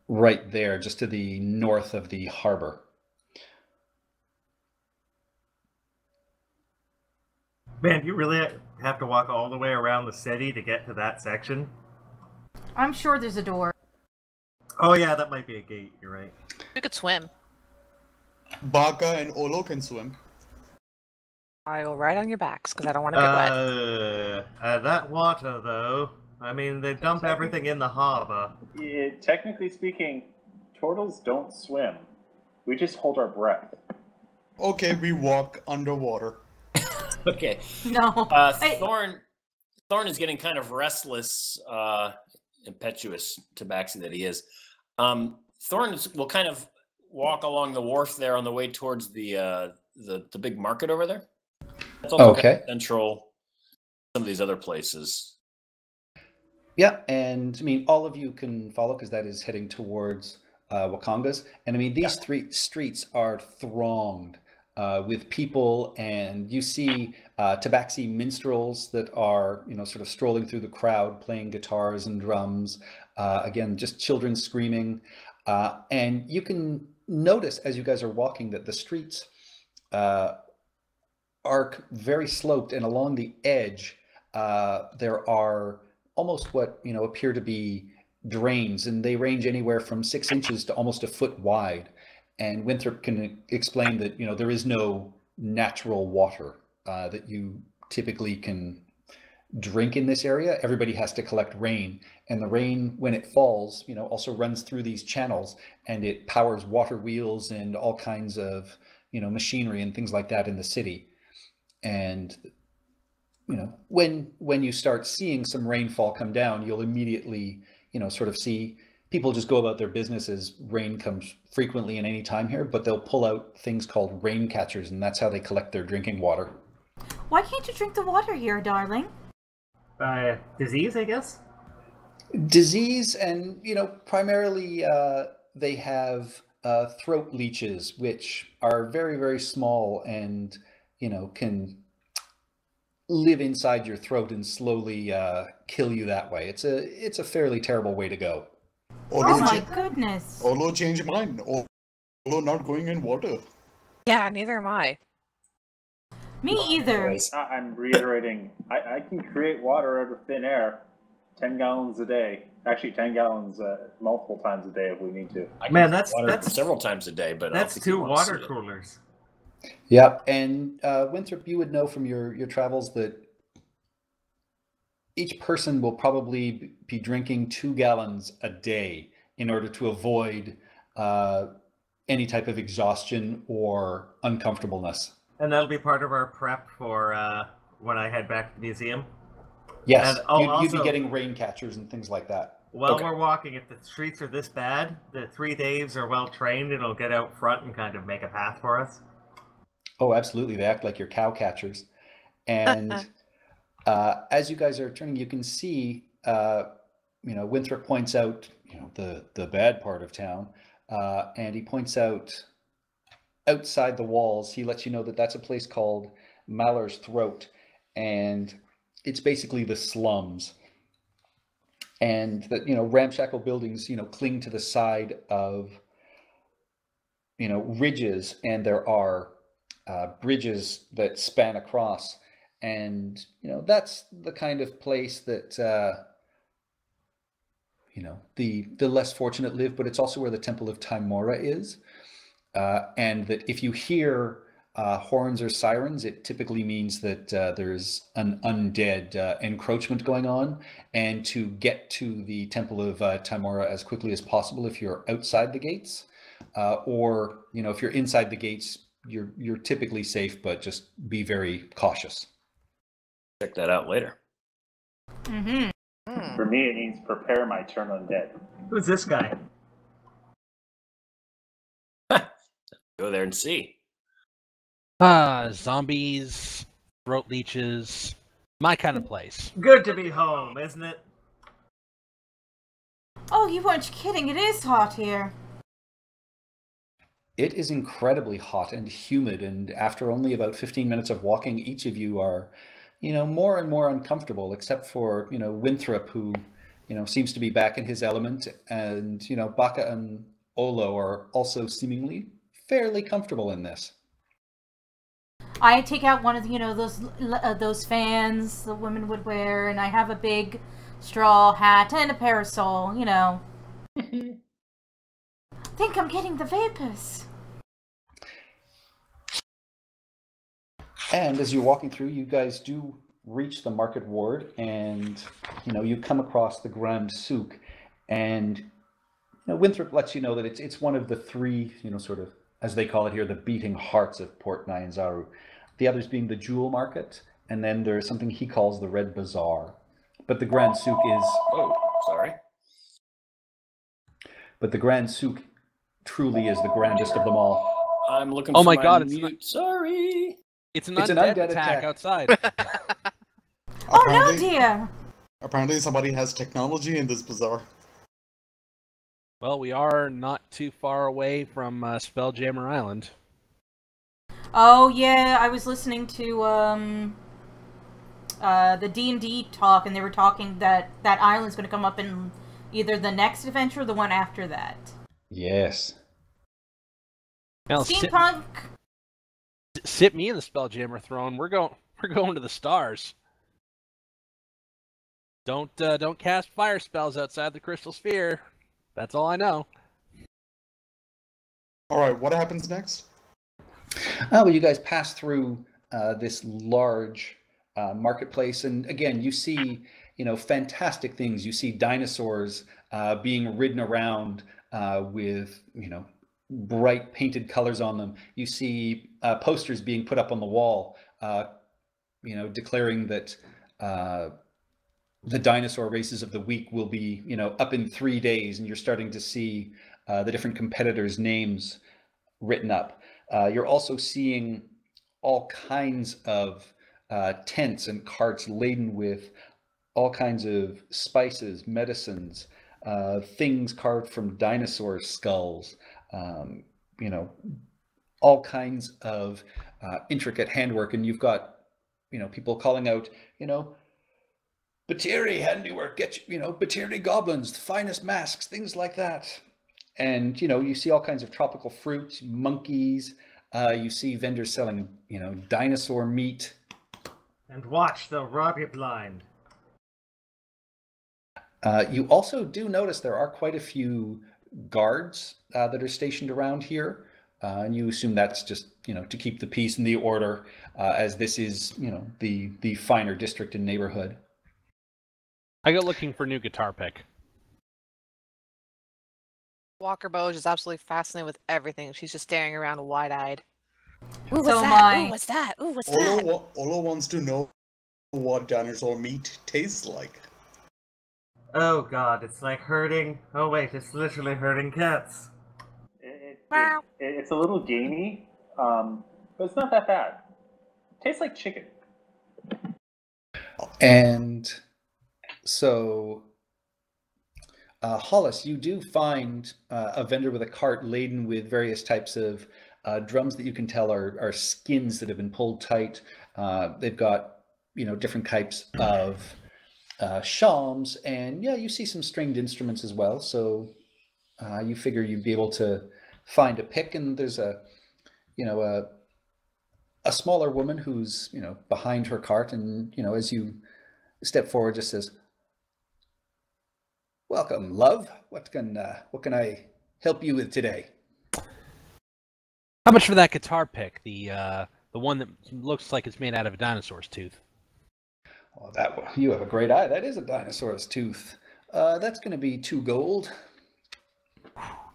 right there, just to the north of the harbor. Man, you really have to walk all the way around the city to get to that section? I'm sure there's a door. Oh yeah, that might be a gate, you're right. You could swim. Baka and Olo can swim. I go right on your backs because I don't want to get wet. That water though, I mean, they dump everything in the harbor. Yeah, technically speaking, turtles don't swim. We just hold our breath. Okay, we walk underwater. Okay. No. Thorn is getting kind of restless, impetuous tabaxi that he is. Thorn will kind of walk along the wharf there on the way towards the big market over there. That's also Okay. kind of central. Some of these other places. Yeah, and I mean, all of you can follow because that is heading towards Wakanga's. And I mean, these three streets are thronged with people, and you see tabaxi minstrels that are, sort of strolling through the crowd, playing guitars and drums. Again, just children screaming. And you can notice as you guys are walking that the streets are very sloped, and along the edge there are almost what appear to be drains, and they range anywhere from 6 inches to almost a foot wide. And Winthrop can explain that there is no natural water that you typically can drink in this area. Everybody has to collect rain, and the rain, when it falls, also runs through these channels, and it powers water wheels and all kinds of machinery and things like that in the city. And when you start seeing some rainfall come down, you'll immediately sort of see people just go about their business as rain comes frequently and any time here, but they'll pull out things called rain catchers, and that's how they collect their drinking water. Why can't you drink the water here, darling? Disease, I guess? Disease, and, primarily they have throat leeches, which are very, very small and, can live inside your throat and slowly kill you that way. It's a fairly terrible way to go. Oh my goodness. Olo changed mine. Olo not going in water. Yeah, neither am I. Me either. I'm reiterating, I can create water out of thin air, 10 gallons a day. Actually, 10 gallons multiple times a day if we need to. Man, that's several times a day, but that's 2 water coolers. Yeah, and Winthrop, you would know from your travels that each person will probably be drinking 2 gallons a day in order to avoid any type of exhaustion or uncomfortableness. And that'll be part of our prep for when I head back to the museum? Yes, and you'd be getting rain catchers and things like that. While we're walking, if the streets are this bad, the 3 Daves are well trained and will get out front and kind of make a path for us. Oh, absolutely. They act like your cow catchers. And as you guys are turning, you can see, Winthrop points out, the bad part of town. And he points out outside the walls, he lets you know that that's a place called Maller's Throat. And it's basically the slums. And that, ramshackle buildings, cling to the side of, ridges, and there are bridges that span across. And, that's the kind of place that, the less fortunate live, but it's also where the Temple of Timora is. And that if you hear horns or sirens, it typically means that there's an undead encroachment going on. And to get to the Temple of Timora as quickly as possible if you're outside the gates, or, if you're inside the gates, you're typically safe, but just be very cautious. Check that out later. Mm-hmm. For me, it means prepare my turn undead. Who's this guy? Go there and see. Zombies, throat leeches, my kind of place. Good to be home, isn't it? Oh, you weren't kidding. It is hot here. It is incredibly hot and humid, and after only about 15 minutes of walking, each of you are, more and more uncomfortable, except for, Winthrop, who, seems to be back in his element, and, Baka and Olo are also seemingly fairly comfortable in this. I take out one of those fans the women would wear, and I have a big straw hat and a parasol. Think I'm getting the vapors. And as you're walking through, you guys do reach the market ward, and you come across the Grand Souk, and Winthrop lets you know that it's one of the 3, sort of, as they call it here, the beating hearts of Port Nyanzaru. The others being the Jewel Market, and then there's something he calls the Red Bazaar. But the Grand Souk is... Oh, sorry. But the Grand Souk truly is the grandest of them all. I'm looking Oh for my God, it's mute. Sorry. It's an undead attack outside. Oh no, dear! Apparently somebody has technology in this bazaar. Well, we are not too far away from Spelljammer Island. Oh yeah, I was listening to the D&D talk, and they were talking that island's going to come up in either the next adventure or the one after that. Yes. Now, Steampunk. Sit me in the Spelljammer throne. We're going to the stars. Don't cast fire spells outside the crystal sphere. That's all I know. All right, what happens next? Well, you guys pass through this large marketplace, and again, you see, fantastic things. You see dinosaurs being ridden around with, bright painted colors on them. You see posters being put up on the wall, declaring that the dinosaur races of the week will be, up in 3 days, and you're starting to see the different competitors' names written up. You're also seeing all kinds of tents and carts laden with all kinds of spices, medicines, things carved from dinosaur skulls, all kinds of intricate handwork. And you've got, people calling out, Batiri handiwork, Batiri goblins, the finest masks, things like that. And, you see all kinds of tropical fruits, monkeys. You see vendors selling, dinosaur meat. And watch, they'll rob you blind. You also do notice there are quite a few guards that are stationed around here. And you assume that's just, to keep the peace and the order, as this is, the finer district and neighborhood. I go looking for new guitar pick. Walker Bow is just absolutely fascinated with everything. She's just staring around wide-eyed. Ooh, what's So that? am Ooh, I. what's that? Ooh, what's that? Olo wants to know what dinosaur meat tastes like. Oh god, it's like herding. Oh wait, it's literally herding cats. It's a little gamey, but it's not that bad. It tastes like chicken. And so, Hollis, you do find a vendor with a cart laden with various types of drums that you can tell are skins that have been pulled tight. They've got, different types of shawms, and yeah, you see some stringed instruments as well. So you figure you'd be able to find a pick, and there's a smaller woman who's, behind her cart, and, as you step forward, just says, "Welcome, love. What can I help you with today?" How much for that guitar pick? The one that looks like it's made out of a dinosaur's tooth. Oh, you have a great eye. That is a dinosaur's tooth. That's going to be 2 gold.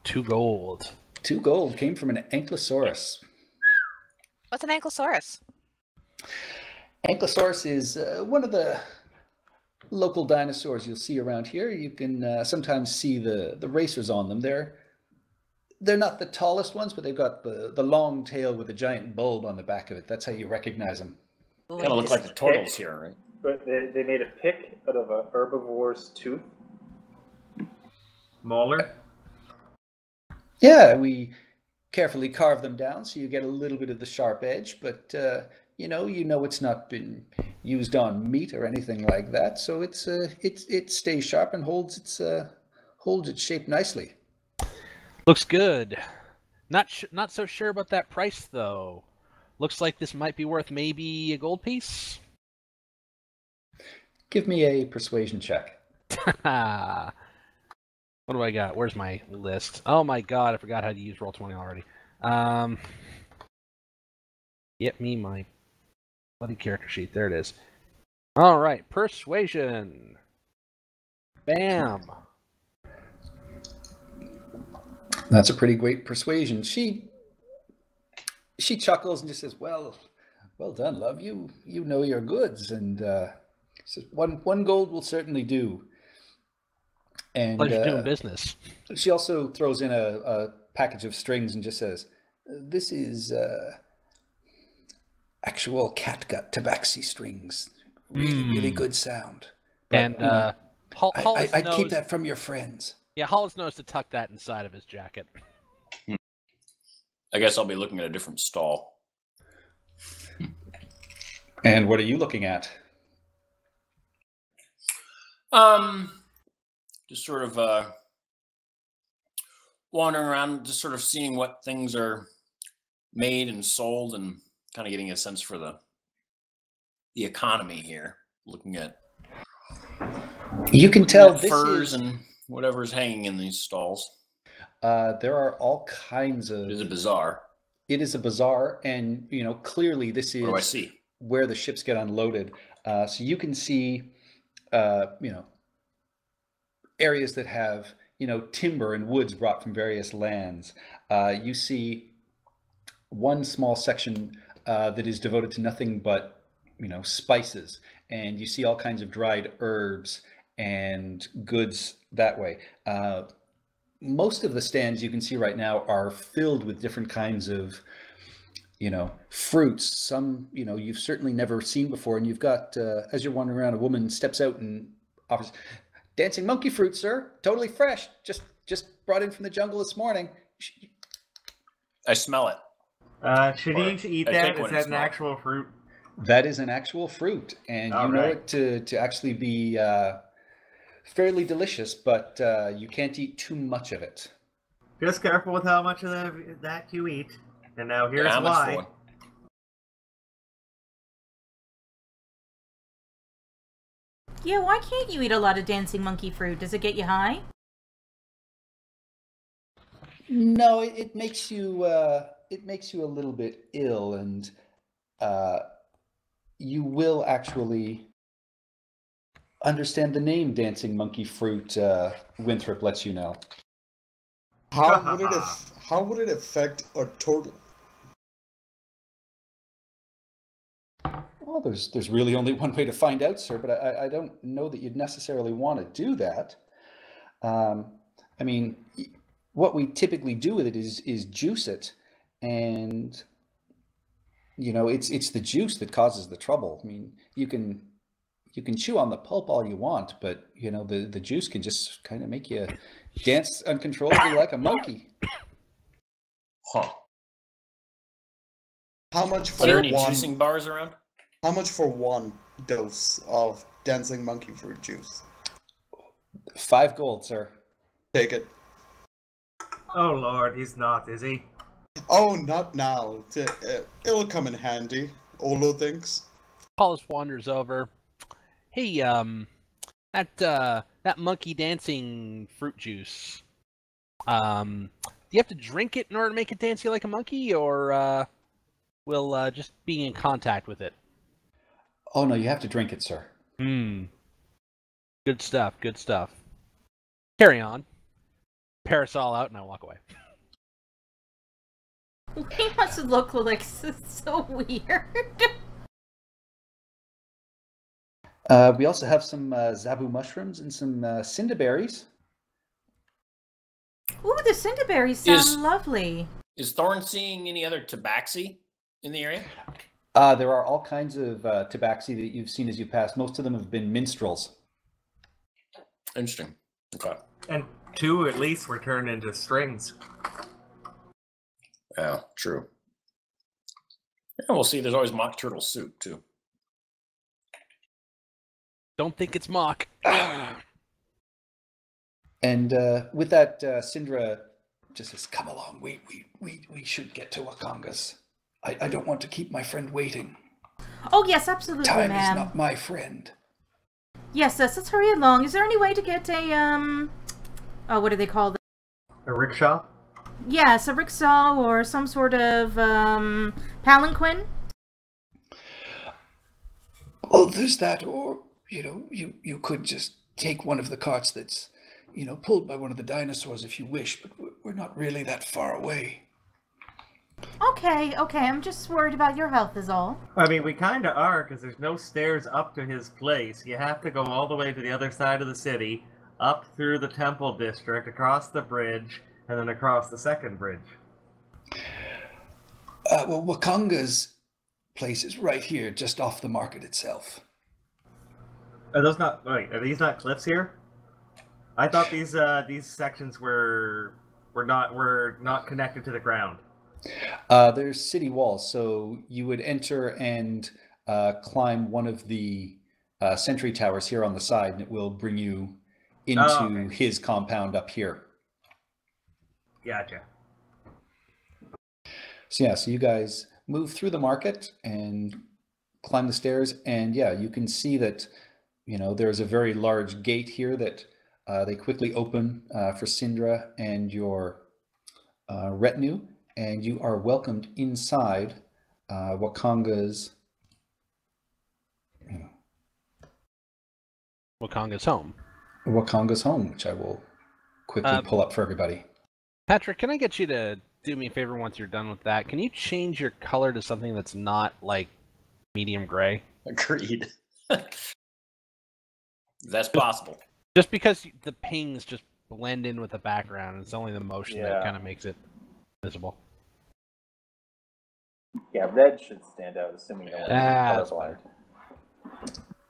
2 gold. 2 gold came from an ankylosaurus. What's an ankylosaurus? Ankylosaurus is one of the local dinosaurs you'll see around here. You can sometimes see the racers on them. They're not the tallest ones, but they've got the long tail with a giant bulb on the back of it. That's how you recognize them. Kind of look like the turtles here, right? But they made a pick out of a herbivore's tooth. Molar? Yeah, we carefully carve them down so you get a little bit of the sharp edge, but you know it's not been used on meat or anything like that, so it stays sharp and holds its shape nicely. Looks good. Not so sure about that price though. Looks like this might be worth maybe a gold piece. Give me a persuasion check. What do I got? Where's my list? Oh my god, I forgot how to use Roll20 already. Get me my bloody character sheet. There it is. Alright, persuasion. Bam. That's a pretty great persuasion. She chuckles and just says, well done, love. You know your goods. And says, one gold will certainly do. And Pleasure doing business. She also throws in a package of strings and just says, "This is actual catgut tabaxi strings. Really good sound." But, And I'd keep that from your friends. Yeah, Hollis knows to tuck that inside of his jacket. I guess I'll be looking at a different stall. And what are you looking at? Just sort of wandering around, just sort of seeing what things are made and sold, and kind of getting a sense for the economy here. Looking at you can tell this furs and whatever's hanging in these stalls. There are all kinds of. It is a bazaar. It is a bazaar, and clearly this is what do I see? Where the ships get unloaded. So you can see, areas that have timber and woods brought from various lands. You see one small section that is devoted to nothing but spices, and you see all kinds of dried herbs and goods that way. Most of the stands you can see right now are filled with different kinds of, fruits. Some, you've certainly never seen before. And you've got, as you're wandering around, a woman steps out and offers, "Dancing monkey fruit, sir. Totally fresh. Just brought in from the jungle this morning." I smell it. Should he eat I that? take one Is and that an smell it. actual fruit? That is an actual fruit, and All you know right. it to actually be fairly delicious, but you can't eat too much of it. Just careful with how much of that you eat. And now here's Yeah, how much for why. one? Yeah, why can't you eat a lot of dancing monkey fruit? Does it get you high? No, it makes you a little bit ill, and you will actually understand the name dancing monkey fruit. Winthrop lets you know. How would it affect a turtle? Well, there's really only one way to find out, sir, but I don't know that you'd necessarily want to do that. I mean, what we typically do with it is juice it, and it's the juice that causes the trouble. I mean, you can chew on the pulp all you want, but the juice can just kind of make you dance uncontrollably like a monkey. Huh. How much Are for there any one? juicing bars around? How much for one dose of dancing monkey fruit juice? 5 gold, sir. Take it. Oh Lord, he's not, is he? Oh, not now. It'll come in handy. Olo thinks. Paulus wanders over. Hey, that monkey dancing fruit juice. Do you have to drink it in order to make it dance you like a monkey, or will just being in contact with it? Oh no, you have to drink it, sir. Good stuff. Good stuff. Carry on. Parasol out, and I walk away. He must look like so weird. We also have some zabu mushrooms and some cinderberries. Ooh, the cinderberries sound lovely. Is Thorn seeing any other tabaxi in the area? There are all kinds of tabaxi that you've seen as you pass. Most of them have been minstrels. Interesting. Okay. And 2 at least were turned into strings. Yeah, true. Yeah, we'll see. There's always mock turtle soup, too. Don't think it's mock. And with that, Syndra just says, "Come along. We should get to Wakanga's. I don't want to keep my friend waiting. Oh yes, absolutely, Time ma'am. is not my friend." Yes, let's hurry along. Is there any way to get a oh, what do they call them? A rickshaw? Yes, a rickshaw or some sort of palanquin. Well, there's that, or you could just take one of the carts that's pulled by one of the dinosaurs if you wish, but we're not really that far away. Okay, I'm just worried about your health is all. I mean, we kind of are, because there's no stairs up to his place. You have to go all the way to the other side of the city, up through the temple district, across the bridge, and then across the second bridge. Well, Wakanga's place is right here, just off the market itself. Are these not cliffs here? I thought these sections were not connected to the ground. There's city walls, so you would enter and climb one of the sentry towers here on the side, and it will bring you into his compound up here. Gotcha. So yeah, so you guys move through the market and climb the stairs, and yeah, you can see that there's a very large gate here that they quickly open for Syndra and your retinue, and you are welcomed inside Wakanga's home. Wakanga's home, which I will quickly pull up for everybody. Patrick, can I get you to do me a favor once you're done with that? Can you change your color to something that's not like medium gray? Agreed. That's possible. Just because the pings just blend in with the background, it's only the motion that Yeah. kind of makes it visible. Yeah, red should stand out, assuming no one's That's colorblind.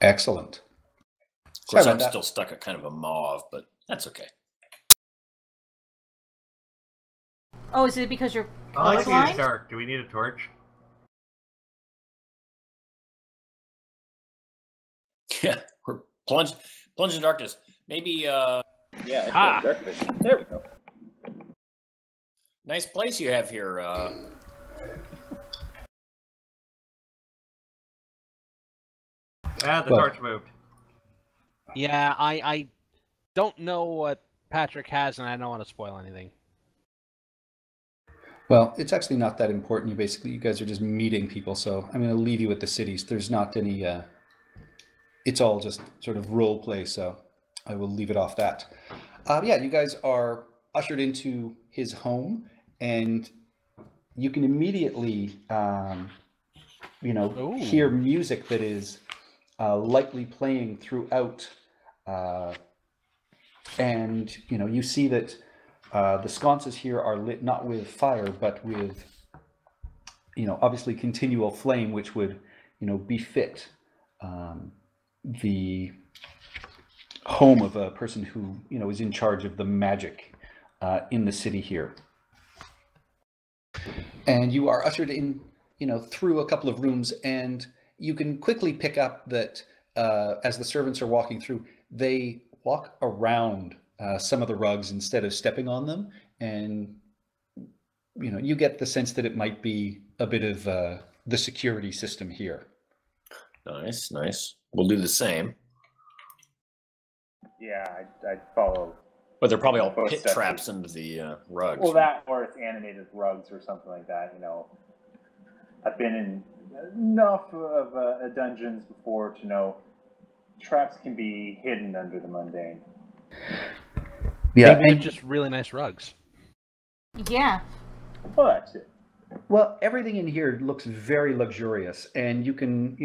Excellent. Of course, Sorry I'm about that. still stuck at kind of a mauve, but that's okay. Oh, is it because you're All I see is colorblind? dark. Do we need a torch? Yeah, we're plunge in darkness. Maybe Yeah, it's Ah. dark vision. There we go. nice place you have here. Ah, the Well- torch moved. Yeah, I don't know what Patrick has, and I don't want to spoil anything. Well, it's actually not that important. You guys are just meeting people, so I'm going to leave you with the cities. There's not any, it's all just sort of role play, so I will leave it off that. Yeah, you guys are ushered into his home, and you can immediately, Ooh. hear music that is likely playing throughout, and you see that the sconces here are lit not with fire, but with, obviously continual flame, which would, befit the home of a person who, is in charge of the magic in the city here. And you are ushered in, through a couple of rooms, and you can quickly pick up that as the servants are walking through, they walk around some of the rugs instead of stepping on them, and you get the sense that it might be a bit of the security system here. Nice. We'll do the same. Yeah, I'd follow. But they're probably all pit Footsteps. traps into the rugs. Well, that or it's animated rugs or something like that. I've been in enough of dungeons before to know traps can be hidden under the mundane. Yeah, Maybe they're and just really nice rugs. Yeah. Well, that's it. well, everything in here looks very luxurious, and you can,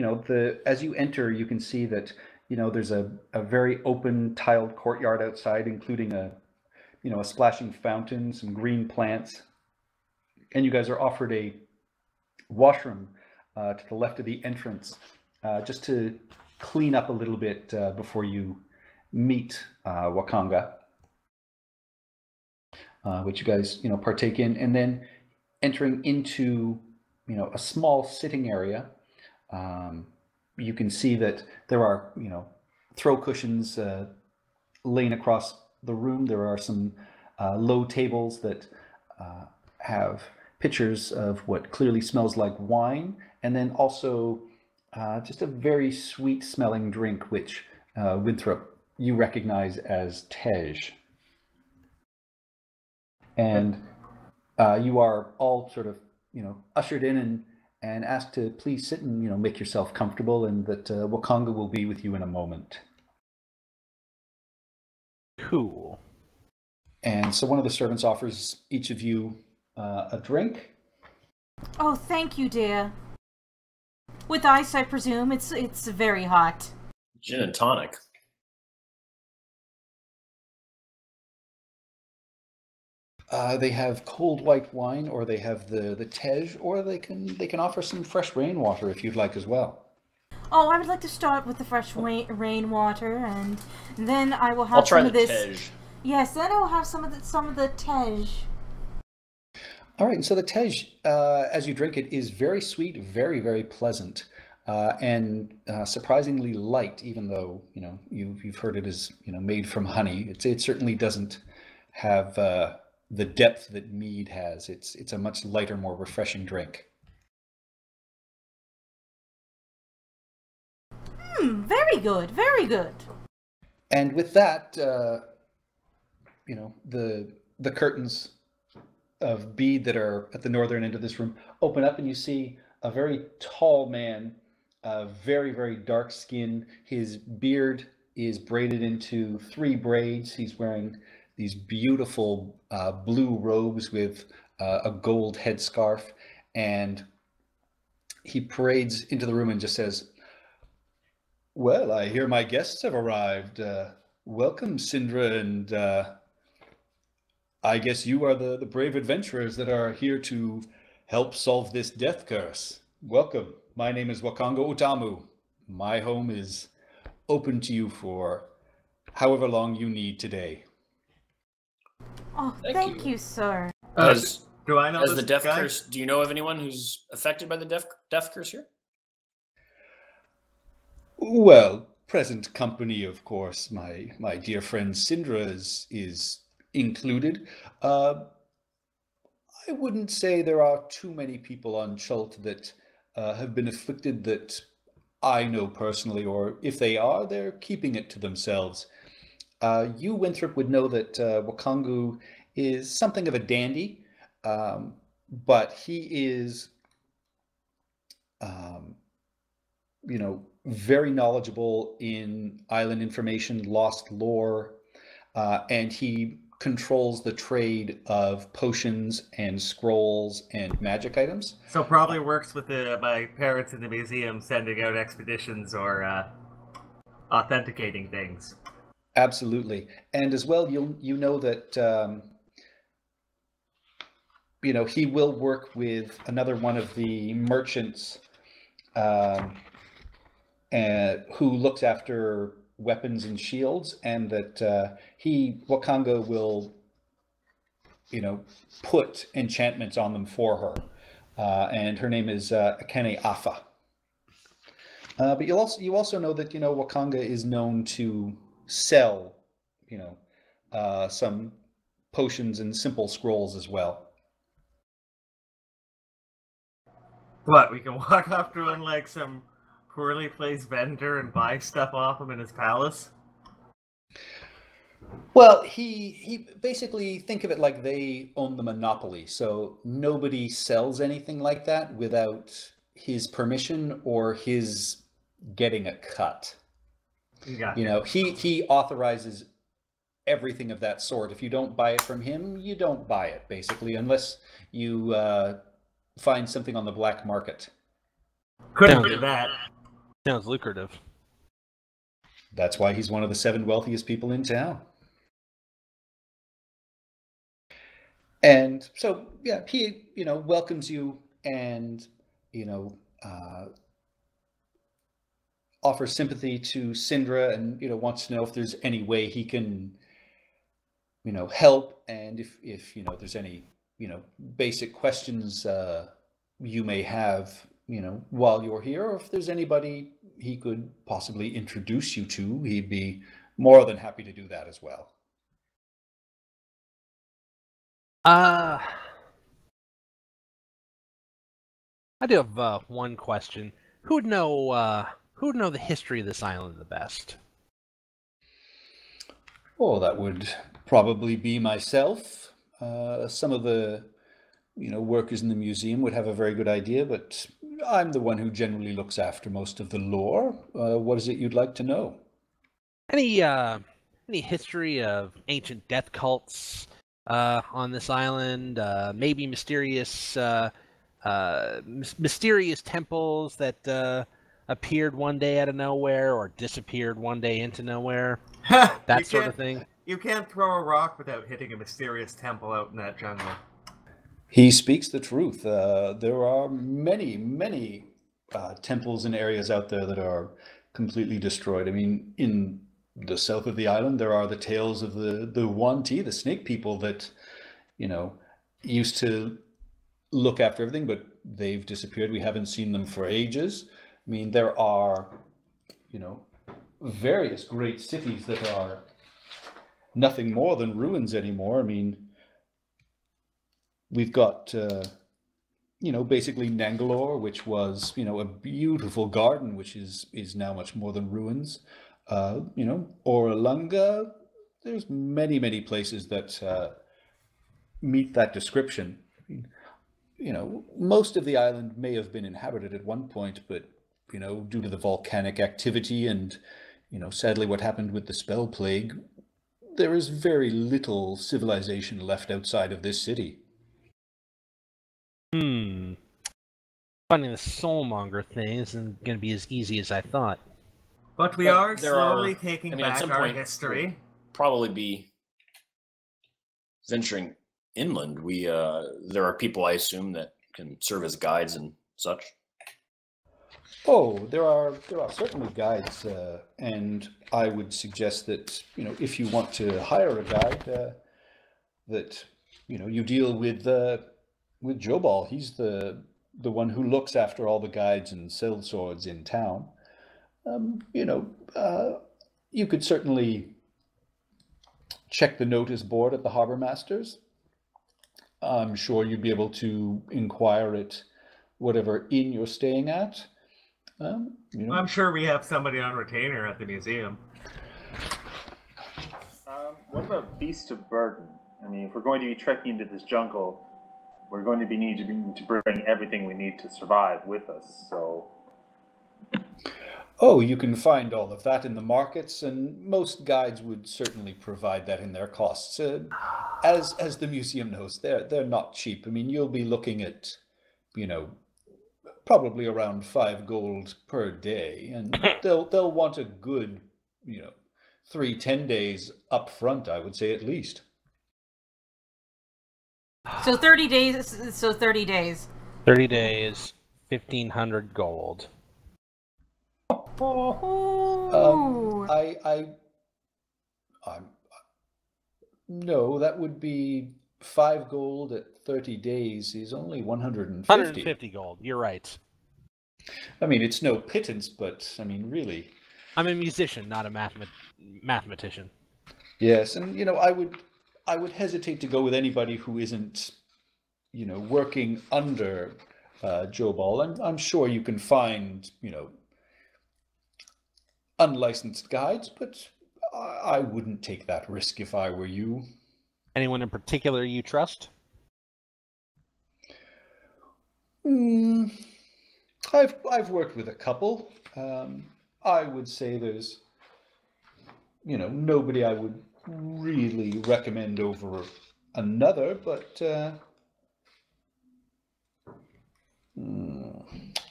as you enter, you can see that, there's a very open tiled courtyard outside, including a splashing fountain, some green plants, and you guys are offered a washroom to the left of the entrance, just to clean up a little bit before you meet Wakanga, which you guys partake in, and then entering into a small sitting area. You can see that there are throw cushions laying across the room. There are some low tables that have pitchers of what clearly smells like wine, and then also just a very sweet smelling drink, which Winthrop, you recognize as Tej. And you are all sort of ushered in and asked to please sit and make yourself comfortable, and that Wakanga will be with you in a moment. Cool. And so one of the servants offers each of you a drink. Oh, thank you, dear. With ice, I presume. It's very hot. Gin and tonic. They have cold white wine, or they have the Tej, or they can offer some fresh rainwater if you'd like as well. Oh, I would like to start with the fresh rainwater, and then I will have I'll try some the of this. Tej. Yes, then I will have some of the Tej. All right, and so the Tej, as you drink it, is very sweet, very, very pleasant, and surprisingly light. Even though you've heard it is made from honey, it certainly doesn't have the depth that mead has. It's a much lighter, more refreshing drink. Very good, very good. And with that, the curtains of bead that are at the northern end of this room open up, and you see a very tall man, very, very dark skin. His beard is braided into 3 braids. He's wearing these beautiful blue robes with a gold headscarf, and he parades into the room and just says, Well, I hear my guests have arrived. Welcome, Syndra, and I guess you are the brave adventurers that are here to help solve this death curse. Welcome. My name is Wakongo Utamu. My home is open to you for however long you need today. Oh, thank you, sir. Do I know as this the death guy? curse? Do you know of anyone who's affected by the death curse here? Well, present company, of course. My dear friend Syndra is included. I wouldn't say there are too many people on Chult that have been afflicted that I know personally, or if they are, they're keeping it to themselves. You, Winthrop, would know that Wakongu is something of a dandy, but he is, very knowledgeable in island information, lost lore, and he controls the trade of potions and scrolls and magic items. So probably works with my parents in the museum sending out expeditions or authenticating things. Absolutely. And as well, you know that he will work with another one of the merchants who looks after weapons and shields, and that Wakanga will put enchantments on them for her, and her name is Akane Afa. But you also know that Wakanga is known to sell some potions and simple scrolls as well. What, we can walk up to him like some poorly placed vendor and buy stuff off him in his palace? Well, he basically, think of it like they own the monopoly, so nobody sells anything like that without his permission or his getting a cut. Gotcha. He authorizes everything of that sort. If you don't buy it from him, you don't buy it, basically, unless you find something on the black market. Couldn't do that. Sounds lucrative. That's why he's one of the 7 wealthiest people in town. And so, yeah, he, welcomes you and, offers sympathy to Syndra and, wants to know if there's any way he can, help. And if there's any, basic questions you may have, while you're here, or if there's anybody he could possibly introduce you to, he'd be more than happy to do that as well. I do have one question. Who'd know the history of this island the best? Oh, that would probably be myself. Some of the workers in the museum would have a very good idea, but I'm the one who generally looks after most of the lore. What is it you'd like to know? Any history of ancient death cults on this island? Maybe mysterious temples that appeared one day out of nowhere or disappeared one day into nowhere? That sort of thing. You can't throw a rock without hitting a mysterious temple out in that jungle. He speaks the truth. There are many, many temples and areas out there that are completely destroyed. I mean, in the south of the island, there are the tales of the Wanti, the snake people that, used to look after everything, but they've disappeared. We haven't seen them for ages. I mean, there are, various great cities that are nothing more than ruins anymore. I mean, we've got, basically Nangalore, which was, a beautiful garden, which is now much more than ruins. Oralunga, there's many, many places that meet that description. Most of the island may have been inhabited at one point, but, due to the volcanic activity and, sadly what happened with the spell plague, there is very little civilization left outside of this city. Finding the Soulmonger thing isn't going to be as easy as I thought. But we But are there slowly are- taking I mean, at back some our point, history. Probably be venturing inland. There are people, I assume, that can serve as guides and such. Oh, there are certainly guides, and I would suggest that if you want to hire a guide, that you deal with Jobal. He's the one who looks after all the guides and sellswords in town. You could certainly check the notice board at the Harbor Masters. I'm sure you'd be able to inquire at whatever inn you're staying at. I'm sure we have somebody on retainer at the museum. What about beast of burden? I mean, if we're going to be trekking into this jungle, we're going to need to bring everything we need to survive with us. So. Oh, you can find all of that in the markets, and most guides would certainly provide that in their costs. As the museum knows, they're not cheap. I mean, you'll be looking at, probably around 5 gold per day, and they'll want a good, 3-10 days up front, I would say, at least. So 30 days. 30 days. 30 days, 1,500 gold. No, that would be 5 gold at 30 days is only 150. 150 gold. You're right. I mean, it's no pittance, but I mean, really. I'm a musician, not a mathematician. Yes, and I would hesitate to go with anybody who isn't, working under Jobal. I'm sure you can find, unlicensed guides, but I wouldn't take that risk if I were you. Anyone in particular you trust? I've worked with a couple. I would say there's, nobody I would really recommend over another, but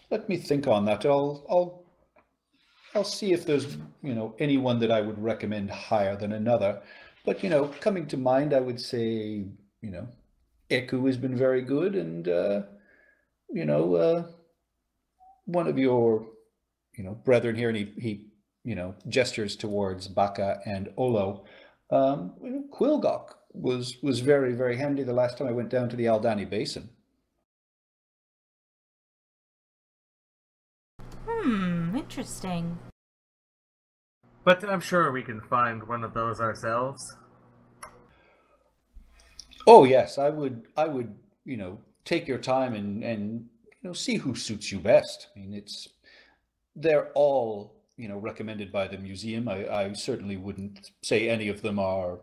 let me think on that. I'll see if there's, anyone that I would recommend higher than another. But, coming to mind, I would say, Eku has been very good, and, one of your, brethren here, and he gestures towards Baka and Olo. Quilgok was very, very handy the last time I went down to the Aldani Basin. Interesting. But I'm sure we can find one of those ourselves. Oh yes, I would, take your time and see who suits you best. I mean, they're all, recommended by the museum. I certainly wouldn't say any of them are,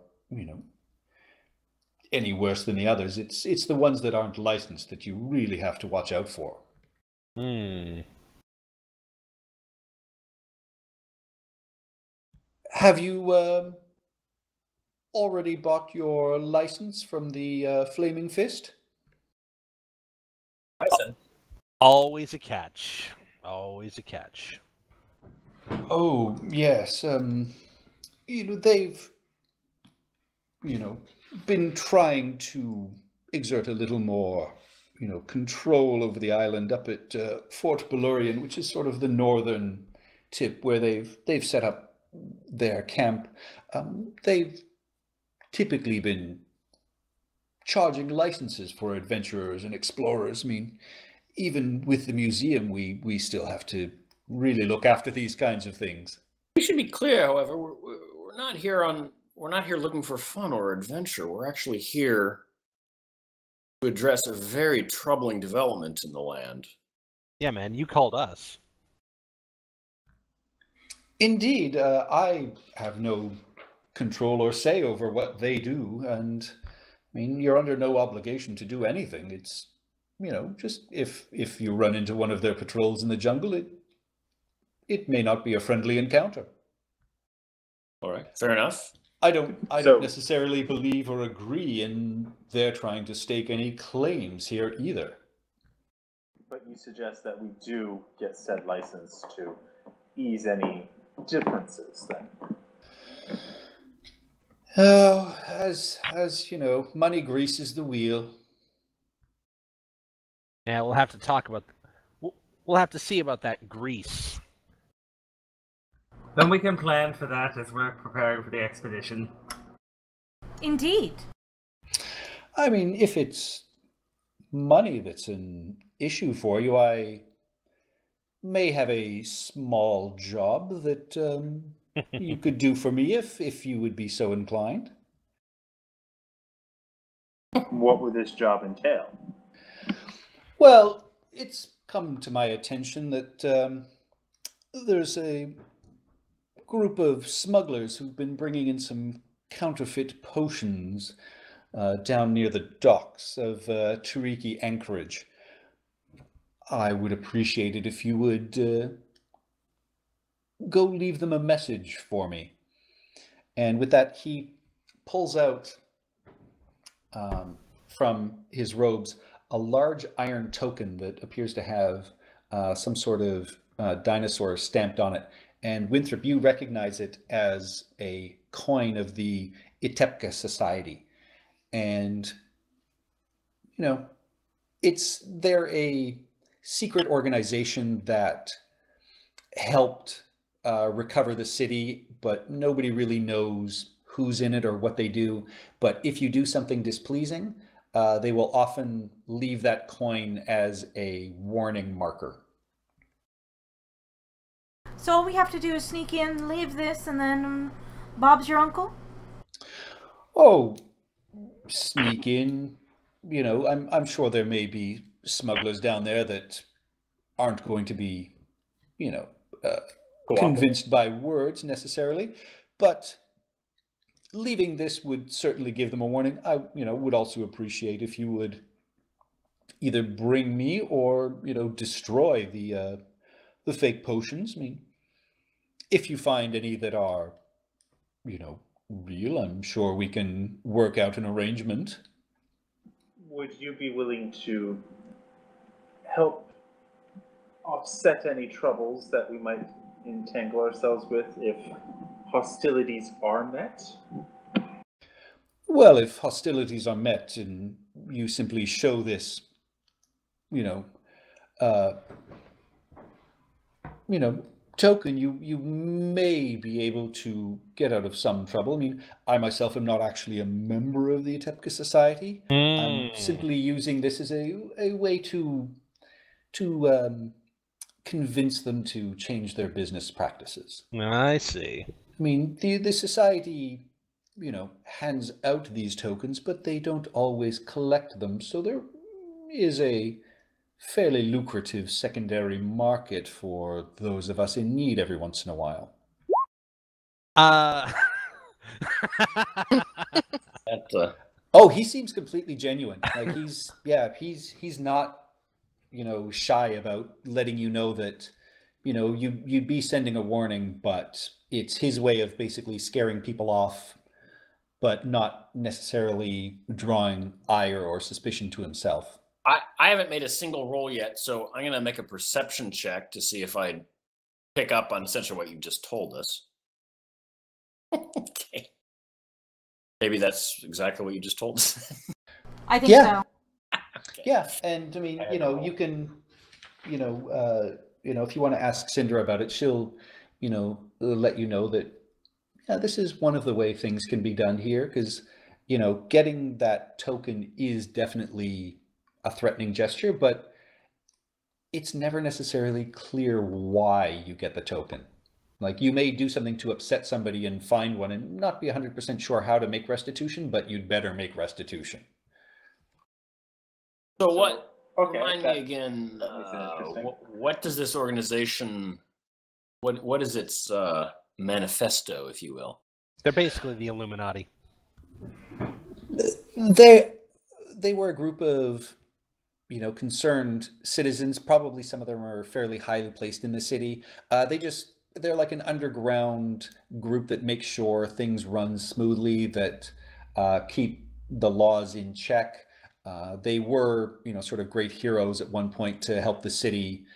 any worse than the others. It's the ones that aren't licensed that you really have to watch out for. Have you already bought your license from the Flaming Fist? Always a catch. Always a catch. Oh, yes. They've, been trying to exert a little more, control over the island up at Fort Belurian, which is sort of the northern tip where they've set up their camp. They've typically been charging licenses for adventurers and explorers. I mean, even with the museum, we still have to really look after these kinds of things. We should be clear, however, we're not here looking for fun or adventure. We're actually here to address a very troubling development in the land. Yeah, man, you called us. Indeed, I have no control or say over what they do, and I mean, you're under no obligation to do anything. It's, just if you run into one of their patrols in the jungle, it may not be a friendly encounter. All right, fair enough. I don't necessarily believe or agree in their trying to stake any claims here either. But you suggest that we do get said license to ease any differences then? Oh, as you know, money greases the wheel. Yeah, we'll have to talk about. We'll have to see about that grease. Then we can plan for that as we're preparing for the expedition. Indeed. I mean, if it's money that's an issue for you, I may have a small job that you could do for me if you would be so inclined. What would this job entail? Well, it's come to my attention that there's a group of smugglers who've been bringing in some counterfeit potions down near the docks of Tariki Anchorage. I would appreciate it if you would go leave them a message for me. And with that, he pulls out from his robes a large iron token that appears to have some sort of dinosaur stamped on it. And Winthrop, you recognize it as a coin of the Itepka Society. And, you know, they're a secret organization that helped recover the city, but nobody really knows who's in it or what they do. But if you do something displeasing, they will often leave that coin as a warning marker. So all we have to do is sneak in, leave this, and then Bob's your uncle? Oh, sneak in. You know, I'm sure there may be smugglers down there that aren't going to be, you know, convinced by words necessarily, but leaving this would certainly give them a warning. I, you know, would also appreciate if you would either bring me or, you know, destroy the fake potions. I mean, if you find any that are, you know, real, I'm sure we can work out an arrangement. Would you be willing to help offset any troubles that we might entangle ourselves with if hostilities are met? Well, if hostilities are met and you simply show this, you know, token, you may be able to get out of some trouble. I mean, I myself am not actually a member of the Itepka Society. I'm simply using this as a way to convince them to change their business practices. I see. I mean, the society, you know, hands out these tokens, but they don't always collect them. So there is a fairly lucrative secondary market for those of us in need every once in a while. Oh, he seems completely genuine. Like he's not, you know, shy about letting you know that, you know, you'd be sending a warning, but it's his way of basically scaring people off, but not necessarily drawing ire or suspicion to himself. I haven't made a single roll yet, so I'm going to make a perception check to see if I pick up on essentially what you just told us. Okay. Maybe that's exactly what you just told us. I think so. Okay. Yeah, and I mean, you know, you can, you know, if you want to ask Syndra about it, she'll, you know, let you know that, yeah, this is one of the way things can be done here, because, you know, getting that token is definitely a threatening gesture, but it's never necessarily clear why you get the token. Like, you may do something to upset somebody and find one and not be 100% sure how to make restitution, but you'd better make restitution. So what, okay, remind me again, what does this organization, what is its manifesto, if you will? They're basically the Illuminati. They were a group of, you know, concerned citizens. Probably some of them are fairly highly placed in the city. They're like an underground group that makes sure things run smoothly, that keep the laws in check. They were, you know, sort of great heroes at one point to help the city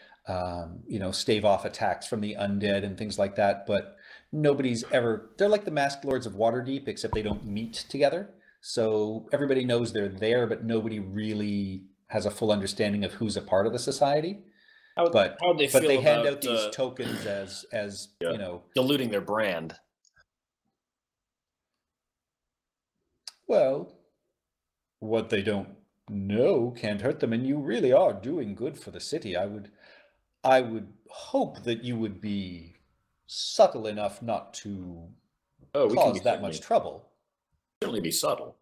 stave off attacks from the undead and things like that. But nobody's ever, they're like the Masked Lords of Waterdeep, except they don't meet together. So everybody knows they're there, but nobody really has a full understanding of who's a part of the society. But they hand out these tokens as diluting their brand. Well, what they don't know can't hurt them, and you really are doing good for the city. I would hope that you would be subtle enough not to cause that much trouble. Certainly be subtle.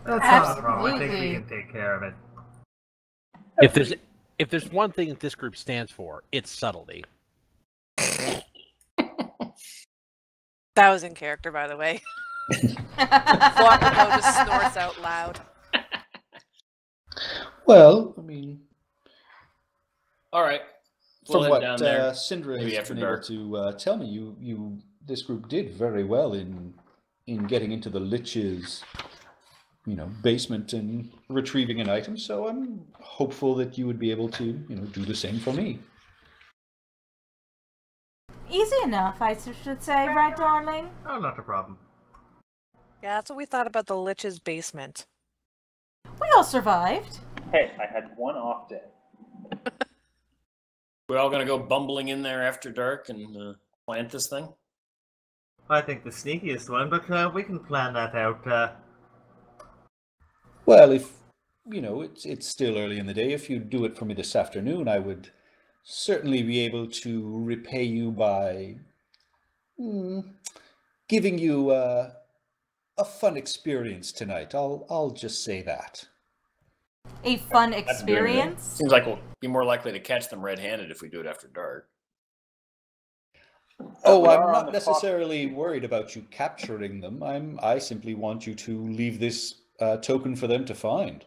That's not a problem. I think we can take care of it. If there's one thing that this group stands for, it's subtlety. That was in character, by the way. Walker just snorts out loud. Well, I mean, all right. From what Syndra has been able to tell me, this group did very well in getting into the Lich's, basement and retrieving an item. So I'm hopeful that you would be able to, do the same for me. Easy enough, I should say, right, darling? Oh, not a problem. Yeah, that's what we thought about the Lich's basement. We all survived. Hey, I had one off day. We're all gonna go bumbling in there after dark and plant this thing? I think the sneakiest one, but we can plan that out. Well, if, it's still early in the day, if you do it for me this afternoon, I would certainly be able to repay you by giving you a fun experience tonight. I'll just say that. A fun experience? Seems like we'll be more likely to catch them red-handed if we do it after dark. Oh, I'm not necessarily worried about you capturing them. I simply want you to leave this token for them to find.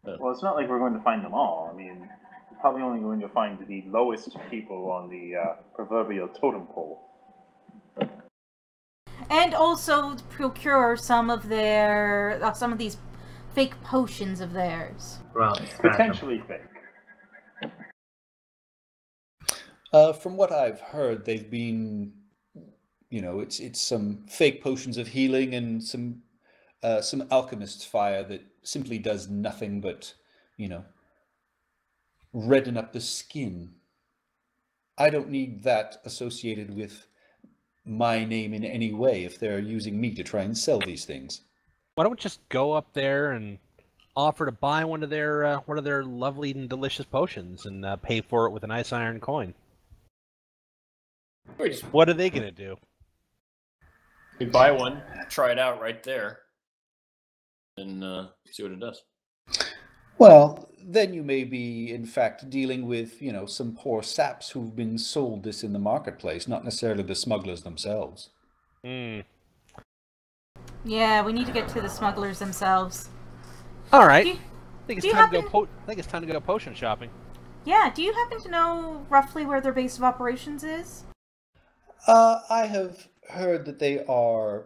Well, it's not like we're going to find them all. I mean, we're probably only going to find the lowest people on the proverbial totem pole. And also procure some of these fake potions of theirs. Well, potentially fake. From what I've heard, they've been, it's some fake potions of healing and some alchemist's fire that simply does nothing but, redden up the skin. I don't need that associated with my name in any way if they're using me to try and sell these things. Why don't we just go up there and offer to buy one of their lovely and delicious potions and pay for it with a nice iron coin? What are they going to do? We buy one, try it out right there, and see what it does. Well, then you may be, in fact, dealing with, some poor saps who've been sold this in the marketplace, not necessarily the smugglers themselves. Yeah, we need to get to the smugglers themselves. All right. I think it's time to go potion shopping. Yeah, do you happen to know roughly where their base of operations is? I have heard that they are,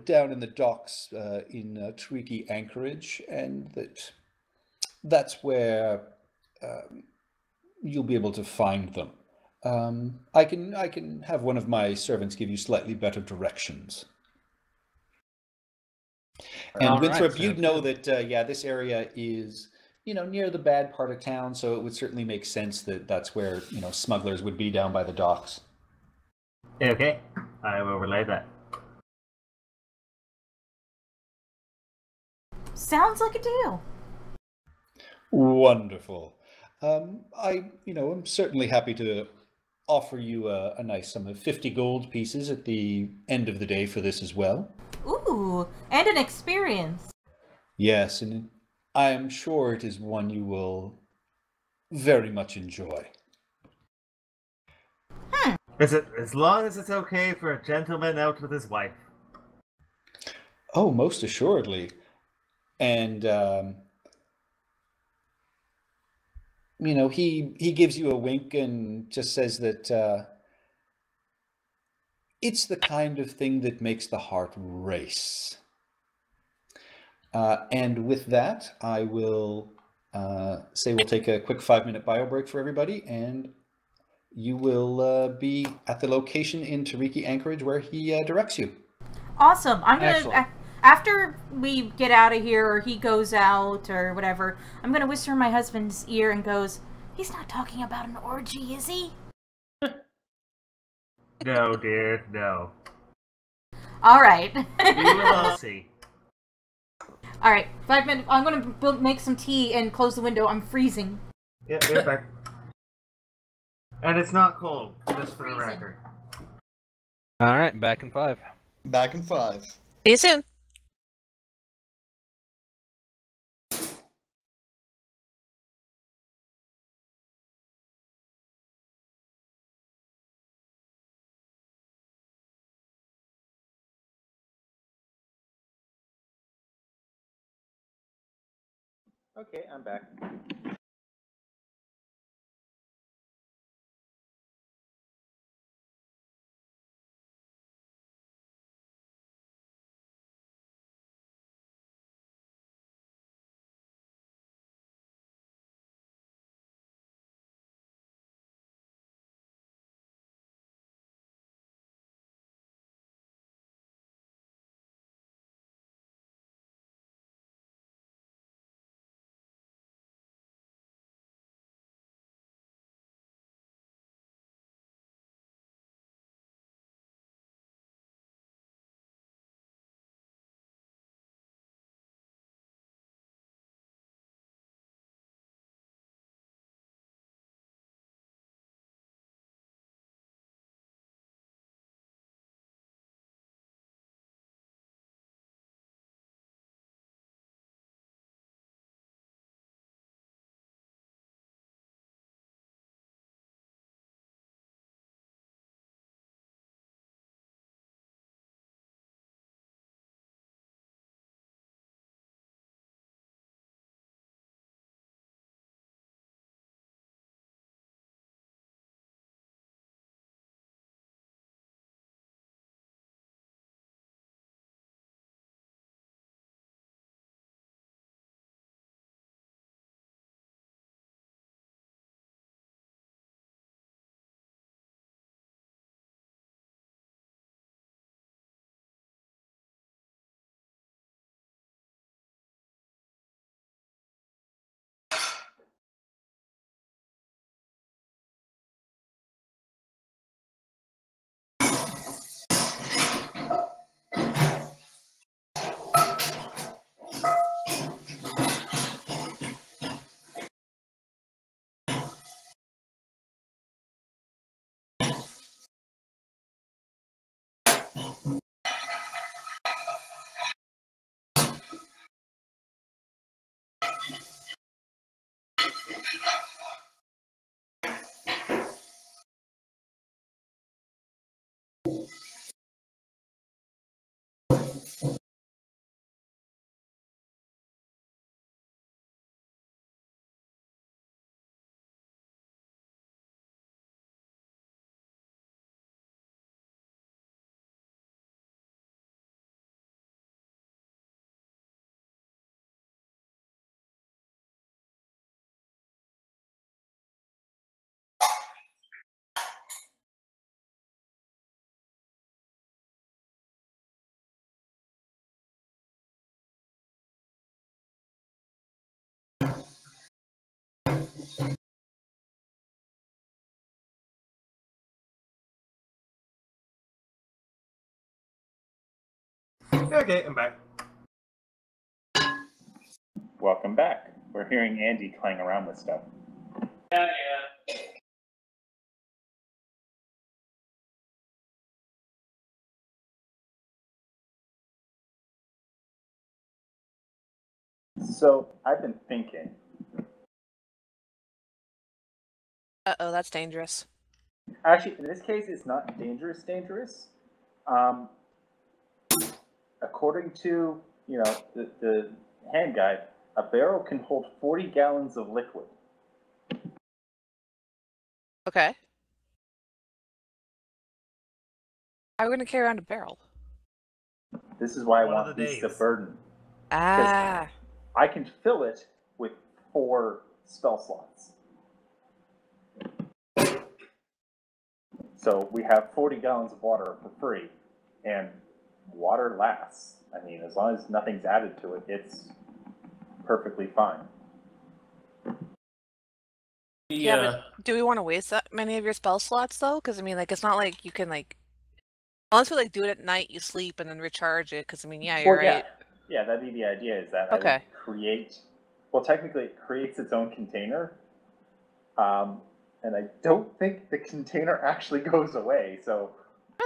down in the docks in Tweaky Anchorage, and that's where you'll be able to find them. I can have one of my servants give you slightly better directions. And Winthrop, you'd know that, this area is, near the bad part of town, so it would certainly make sense that that's where, smugglers would be down by the docks. Okay, I will relay that. Sounds like a deal. Wonderful. I'm certainly happy to offer you a nice sum of 50 gold pieces at the end of the day for this as well. Ooh, and an experience. Yes, and I am sure it is one you will very much enjoy. Is it as long as it's okay for a gentleman out with his wife? Oh, most assuredly. And he gives you a wink and just says that it's the kind of thing that makes the heart race. And with that, I will say we'll take a quick 5-minute bio break for everybody, and you will be at the location in Tariki Anchorage where he directs you. Awesome. I'm gonna Excellent. after we get out of here, or he goes out, or whatever. I'm gonna whisper in my husband's ear and goes, "He's not talking about an orgy, is he?" No, dear, no. All right. We will all see. All right. 5 minutes. I'm gonna make some tea and close the window. I'm freezing. Yeah, we're back. And it's not cold, just for the record. All right, back in 5. Back in 5. See you soon. Okay, I'm back. Okay, I'm back. Welcome back. We're hearing Andy playing around with stuff. Yeah. So I've been thinking. Uh-oh, that's dangerous. Actually, in this case, it's not dangerous. According to the hand guide, a barrel can hold 40 gallons of liquid. Okay. How are we going to carry around a barrel? This is why I One of want the beast of days. burden. Ah. I can fill it with 4 spell slots. So we have 40 gallons of water for free, and water lasts. I mean, as long as nothing's added to it, it's perfectly fine. Yeah, but do we want to waste that many of your spell slots though? Because I mean, like, it's not like you can like, unless we like do it at night, you sleep and then recharge it. Because I mean, yeah, you're right. Yeah, that'd be the idea. Is that Okay. I would create? Well, technically, it creates its own container, and I don't think the container actually goes away. So,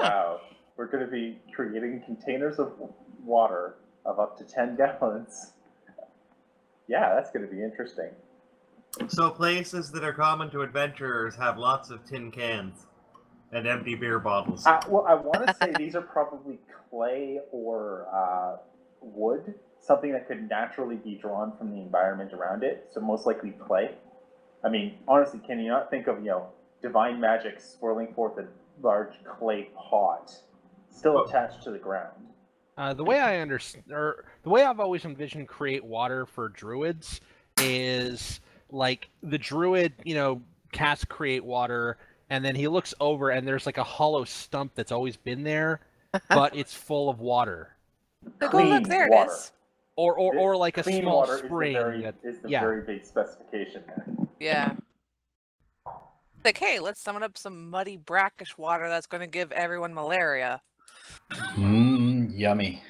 wow, we're going to be creating containers of water of up to 10 gallons. Yeah, that's going to be interesting. So places that are common to adventurers have lots of tin cans and empty beer bottles. Well, I want to say these are probably clay or wood, something that could naturally be drawn from the environment around it. So most likely clay. I mean, honestly, can you not think of, divine magic swirling forth a large clay pot still attached to the ground? The way I understand, or the way I've always envisioned create water for druids is like the druid, casts create water, and then he looks over and there's like a hollow stump that's always been there, but it's full of water. Oh, look, there water. it is. Or like a Clean small water spring. is the very big specification there. Yeah. Like, hey, let's summon up some muddy, brackish water that's going to give everyone malaria. Yummy.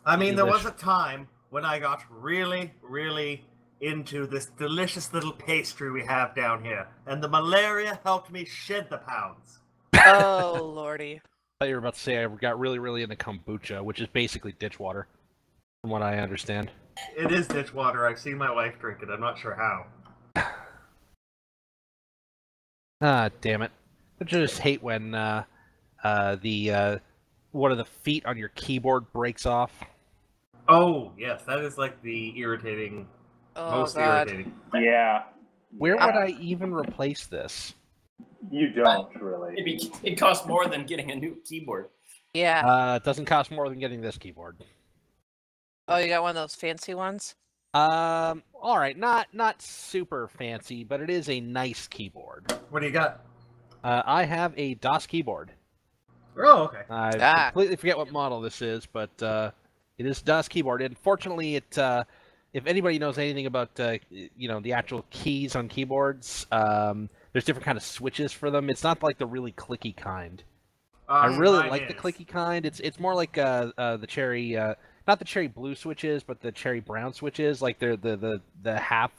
I mean, there was a time when I got really, really into this delicious little pastry we have down here, and the malaria helped me shed the pounds. Oh, lordy. I thought you were about to say I got really, really into kombucha, which is basically ditch water, from what I understand. It is ditch water. I've seen my wife drink it. I'm not sure how. Ah, damn it. I just hate when one of the feet on your keyboard breaks off. Oh, yes, that is like the irritating, most irritating. Yeah. Where would I even replace this? You don't, really. It costs more than getting a new keyboard. Yeah. It doesn't cost more than getting this keyboard. Oh, you got one of those fancy ones? All right, not super fancy, but it is a nice keyboard. What do you got? I have a DOS keyboard. Oh, okay. I completely forget what model this is, but it is DOS keyboard. And fortunately, if anybody knows anything about the actual keys on keyboards, there's different kind of switches for them. It's not like the really clicky kind. I really like the clicky kind. It's more like the cherry, not the cherry blue switches, but the cherry brown switches, like they're the half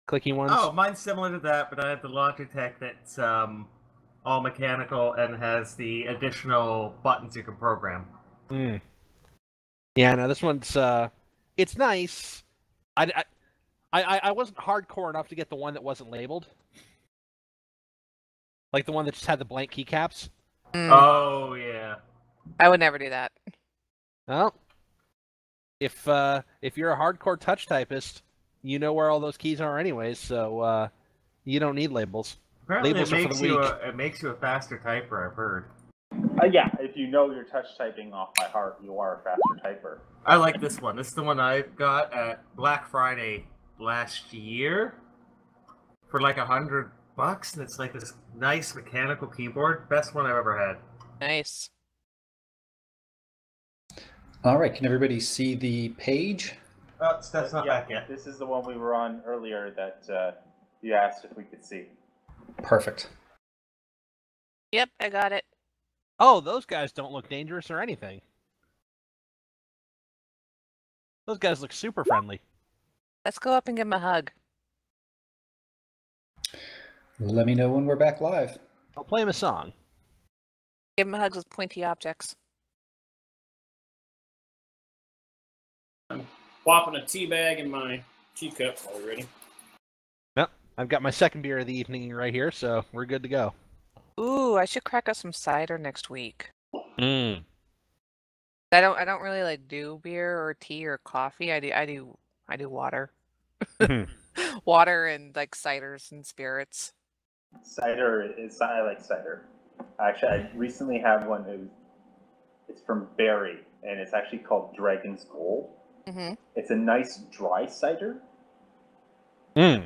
clicky ones. Oh, mine's similar to that, but I have the Logitech that's all mechanical and has the additional buttons you can program. Yeah, no, this one's it's nice. I wasn't hardcore enough to get the one that wasn't labeled, like the one that just had the blank keycaps. Oh yeah, I would never do that. Well, if you're a hardcore touch typist, you know where all those keys are anyways, so you don't need labels. Apparently labels it are for makes the weak. it makes you a faster typer. I've heard. Yeah, if you know your touch typing off by heart, you are a faster typer. I like this one. This is the one I got at Black Friday last year for like $100, and it's like this nice mechanical keyboard. Best one I've ever had. Nice. All right, can everybody see the page? Steph's not back yet. This is the one we were on earlier that you asked if we could see. Perfect. Yep, I got it. Oh, those guys don't look dangerous or anything. Those guys look super friendly. Let's go up and give him a hug. Let me know when we're back live. I'll play him a song. Give him hugs with pointy objects. I'm whopping a tea bag in my teacup already. Yep, I've got my second beer of the evening right here, so we're good to go. Ooh, I should crack up some cider next week. Mm. I don't really like do beer or tea or coffee. I do water. Water and like ciders and spirits. I like cider. Actually, I recently had one. It's from Berry, and it's actually called Dragon's Gold. Mm-hmm. It's a nice dry cider,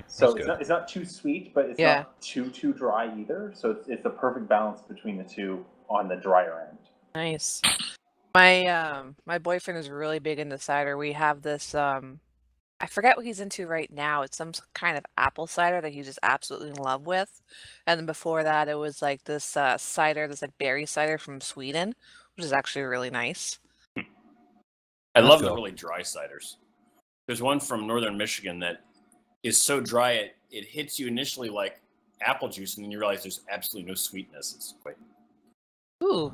So that's it's not too sweet, but it's not too dry either. So it's the perfect balance between the two on the drier end. Nice. My my boyfriend is really big into cider. We have this I forget what he's into right now. It's some kind of apple cider that he's just absolutely in love with. And then before that, it was like this cider, this like berry cider from Sweden, which is actually really nice. I love the really dry ciders. There's one from northern Michigan that is so dry it hits you initially like apple juice, and then you realize there's absolutely no sweetness. It's quite. Ooh.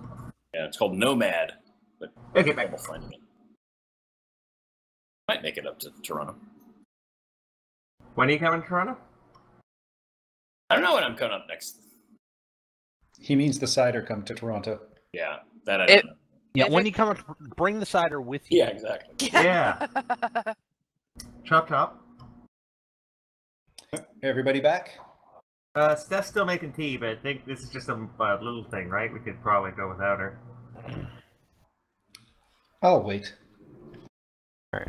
Yeah, it's called Nomad, but Okay, trouble finding it. Might make it up to Toronto. When are you coming to Toronto? I don't know when I'm coming up next. He means the cider come to Toronto. Yeah, that I don't know. Yeah, when you come up, bring the cider with you. Yeah, exactly. Yeah. Chop. Everybody back? Steph's still making tea, but I think this is just a little thing, right? We could probably go without her. I'll wait. All right.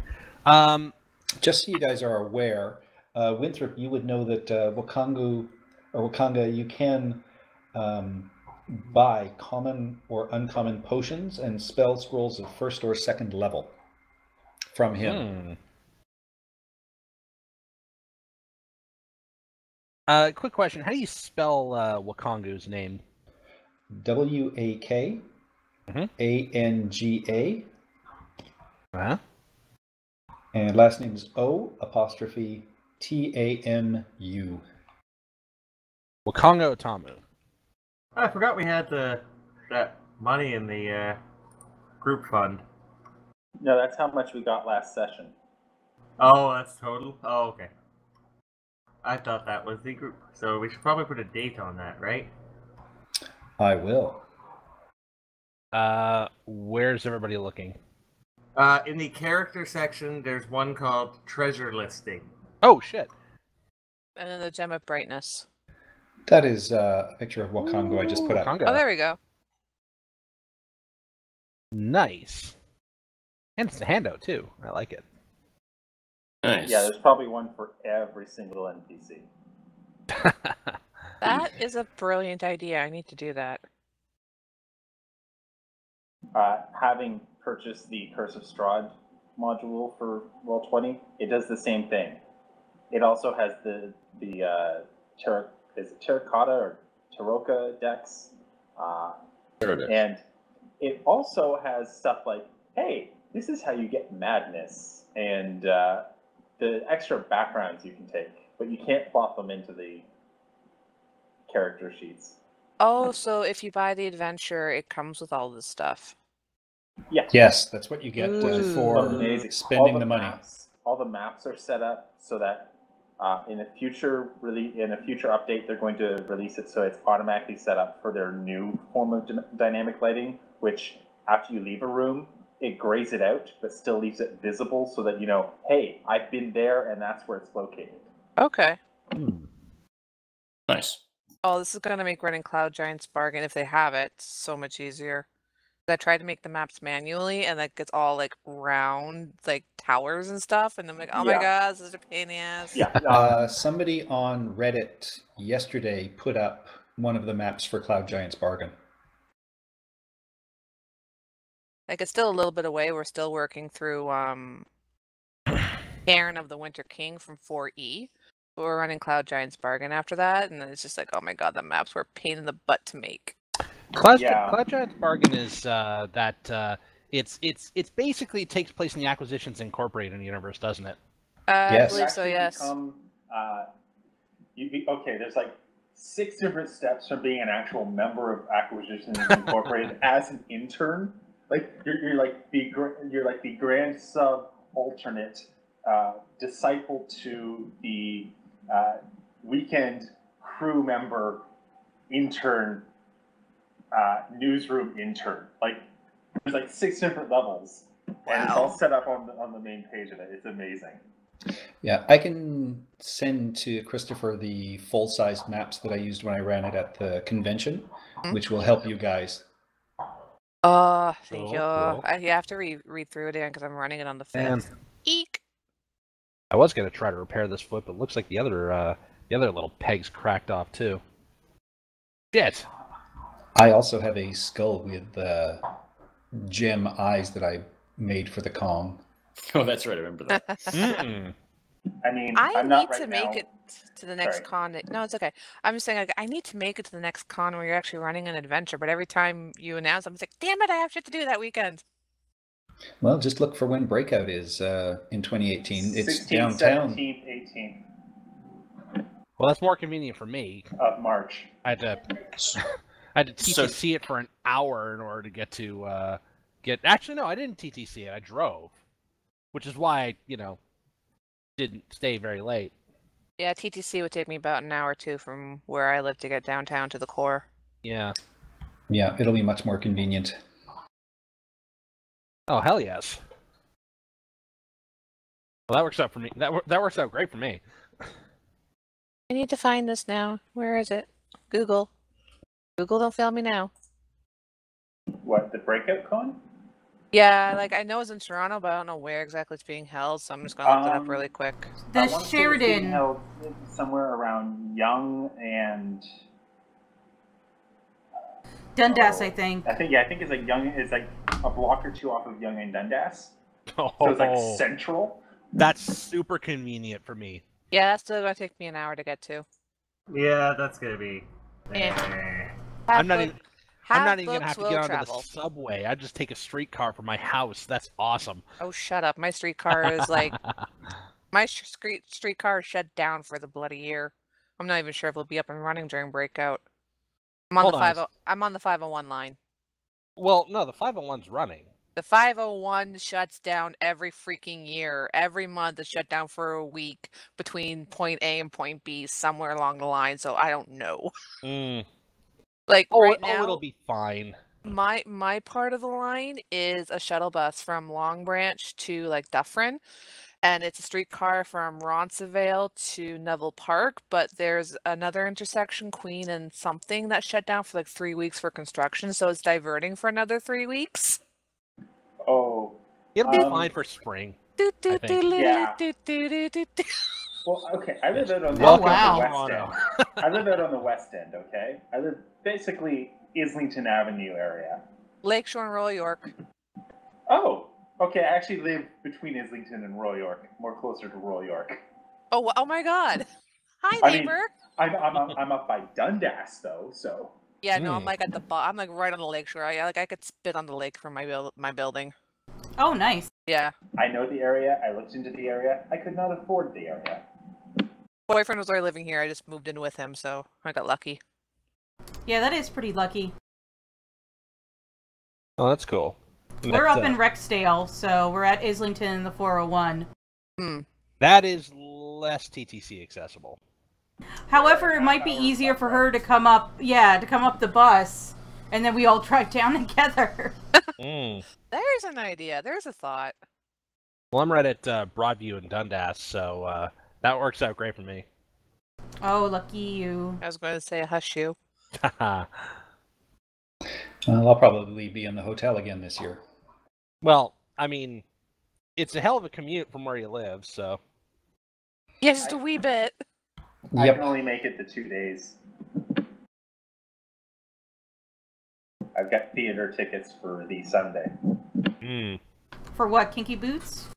Just so you guys are aware, Winthrop, you would know that Wakanga, you can buy common or uncommon potions and spell scrolls of first or second level from him. Quick question. How do you spell Wakangu's name? Wakanga. Uh-huh. And last name is O''Tamu. Wakango Otamu. I forgot we had that money in the group fund. No, that's how much we got last session. Oh, that's total? Oh, okay. I thought that was the group. So we should probably put a date on that, right? I will. Where's everybody looking? In the character section, there's one called Treasure Listing. Oh, shit. And then the Gem of Brightness. That is a picture of Wakango I just put up. Oh, there we go. Nice. And it's a handout, too. I like it. Nice. Yeah, there's probably one for every single NPC. That is a brilliant idea. I need to do that. Having purchased the Curse of Strahd module for Roll20, it does the same thing. It also has the terracotta or Taroka decks, and it also has stuff like, hey, this is how you get madness, and the extra backgrounds you can take, but you can't plot them into the character sheets. Oh, so if you buy the adventure, it comes with all this stuff. Yeah. Yes, that's what you get for amazing. spending the money. All the maps are set up so that in a future update, they're going to release it so it's automatically set up for their new form of dynamic lighting, which after you leave a room, it grays it out, but still leaves it visible so that you know, hey, I've been there and that's where it's located. Okay. Nice. Oh, this is going to make running Cloud Giant's Bargain, if they have it, so much easier. I tried to make the maps manually, and that gets all like round, like towers and stuff, and I'm like, oh my god, this is a pain in the ass. Yeah. Somebody on Reddit yesterday put up one of the maps for Cloud Giant's Bargain. Like, it's still a little bit away. We're still working through Cairn of the Winter King from 4E. But we're running Cloud Giant's Bargain after that, and then it's just like, oh my god, the maps were a pain in the butt to make. Cloud Giant's Bargain is it's basically takes place in the Acquisitions Incorporated universe, doesn't it? Yes. I believe so, yes. There's like 6 different steps from being an actual member of Acquisitions Incorporated as an intern. Like you're like the grand sub alternate disciple to the weekend crew member intern. Newsroom intern. Like there's like 6 different levels, and it's all set up on the main page of it. It's amazing. Yeah, I can send to Christopher the full-sized maps that I used when I ran it at the convention, which will help you guys. Oh, thank you. Cool. I have to read through it again because I'm running it on the 5th. Eek. I was going to try to repair this foot, but it looks like the other little peg's cracked off too. Shit. I also have a skull with gem eyes that I made for the Kong. Oh, that's right. I remember that. Mm-mm. I mean, I I'm need not right to make now. it to the next Sorry. con. No, it's okay. I'm just saying, like, I need to make it to the next con where you're actually running an adventure. But every time you announce, I'm just like, damn it, I have shit to do that weekend. Well, just look for when Breakout is in 2018. It's 16th, downtown. 17th, 18th Well, that's more convenient for me. of March. I had to TTC it for an hour in order to get to get. Actually, no, I didn't TTC it. I drove, which is why I, didn't stay very late. Yeah, TTC would take me about an hour or two from where I live to get downtown to the core. Yeah. Yeah, it'll be much more convenient. Oh, hell yes. Well, that works out for me. That works out great for me. I need to find this now. Where is it? Google. Google, don't fail me now. What, the Breakout Con? Yeah, like, I know it's in Toronto, but I don't know where exactly it's being held, so I'm just gonna look it up really quick. The I wanna say it's being Sheridan. held somewhere around Yonge and Dundas, I think. I think it's like Yonge. It's like a block or two off of Yonge and Dundas. Oh, So it's like central. That's super convenient for me. Yeah, that's still gonna take me an hour to get to. Yeah, that's gonna be. Yeah. I'm not even gonna have to get onto travel. the subway. I just take a streetcar from my house. That's awesome. Oh, shut up! My streetcar is like my streetcar is shut down for the bloody year. I'm not even sure if it'll be up and running during breakout. I'm on the 501 line. Well, no, the 501's running. The 501 shuts down every freaking year. Every month it's shut down for a week between point A and point B, somewhere along the line. So I don't know. Like right now, it'll be fine. My part of the line is a shuttle bus from Long Branch to like Dufferin, and it's a streetcar from Roncesvalles to Neville Park. But there's another intersection, Queen and something, that shut down for like 3 weeks for construction, so it's diverting for another 3 weeks. Oh, it'll be fine for spring. I think. Yeah. Well, okay. I live out on the west end. I live out on the west end. Okay, I live basically Islington Avenue area. Lakeshore and Royal York. Oh, okay. I actually live between Islington and Royal York, more closer to Royal York. Oh my God! Hi, neighbor. I mean, I'm up by Dundas though, so. Yeah, no, I'm like at the I'm like right on the lakeshore. I could spit on the lake from my building. Oh, nice. Yeah. I know the area. I looked into the area. I could not afford the area. Boyfriend was already living here. I just moved in with him, so I got lucky. Yeah, that is pretty lucky. Oh, that's cool. We're up in Rexdale, so we're at Islington in the 401. That is less TTC accessible. However, it might be easier for her to come up, the bus, and then we all drive down together. There's an idea. There's a thought. Well, I'm right at Broadview and Dundas, so that works out great for me. Oh, lucky you. I was going to say hush you. I'll probably be in the hotel again this year. Well, I mean, it's a hell of a commute from where you live, so. Yeah, just a wee bit. I can only make it the 2 days. I've got theater tickets for the Sunday. For what, Kinky Boots?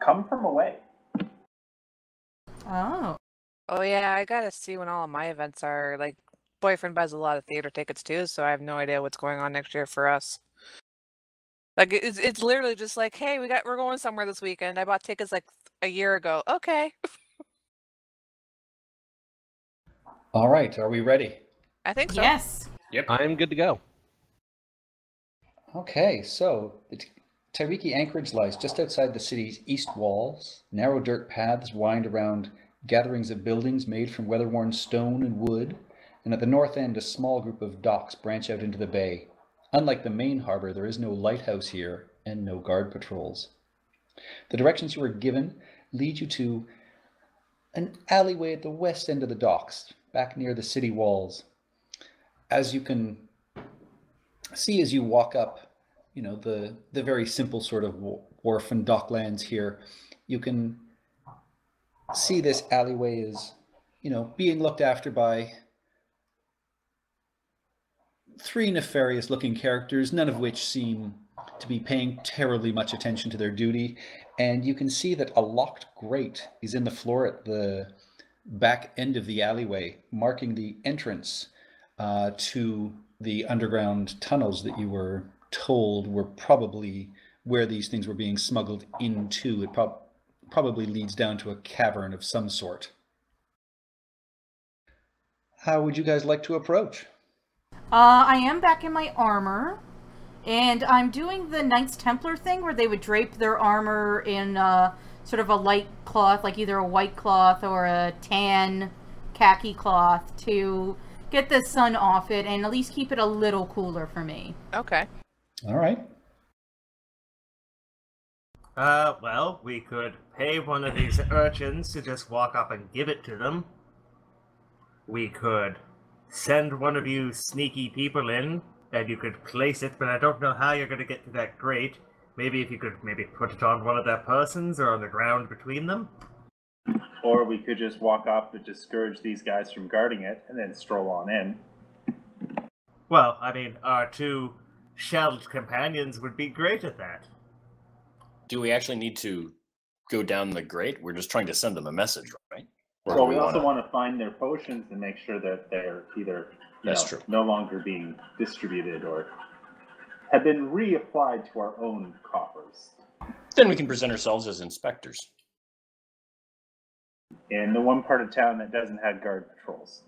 Come from away. Oh. Oh yeah, I gotta see when all of my events are. Like, boyfriend buys a lot of theater tickets too, so I have no idea what's going on next year for us. Like, it's literally just like, hey, we're going somewhere this weekend. I bought tickets like a year ago. Okay. All right, are we ready? I think so. Yes. Yep. I'm good to go. Okay, so the Tairiki anchorage lies just outside the city's east walls. Narrow dirt paths wind around gatherings of buildings made from weather-worn stone and wood, and at the north end a small group of docks branch out into the bay. Unlike the main harbor, there is no lighthouse here and no guard patrols. The directions you were given lead you to an alleyway at the west end of the docks, back near the city walls. As you can see as you walk up, the very simple sort of wharf and docklands here, you can see this alleyway as, being looked after by 3 nefarious-looking characters, none of which seem to be paying terribly much attention to their duty. And you can see that a locked grate is in the floor at the back end of the alleyway, marking the entrance to the underground tunnels that you were told were probably where these things were being smuggled into. It probably leads down to a cavern of some sort. How would you guys like to approach? I am back in my armor, and I'm doing the Knights Templar thing where they would drape their armor in sort of a light cloth, like either a white cloth or a tan khaki cloth, to get the sun off it and at least keep it a little cooler for me. Okay. All right. Well, we could pay one of these urchins to just walk up and give it to them. We could send one of you sneaky people in, and you could place it, but I don't know how you're going to get to that grate. Maybe if you could put it on one of their persons or on the ground between them. Or we could just walk up to discourage these guys from guarding it, and then stroll on in. Well, our 2 shelled companions would be great at that. Do we actually need to go down the grate? We're just trying to send them a message, right? Or Well, we also want to find their potions and make sure that they're either true. no longer being distributed or have been reapplied to our own coffers. Then we can present ourselves as inspectors. In the one part of town that doesn't have guard patrols.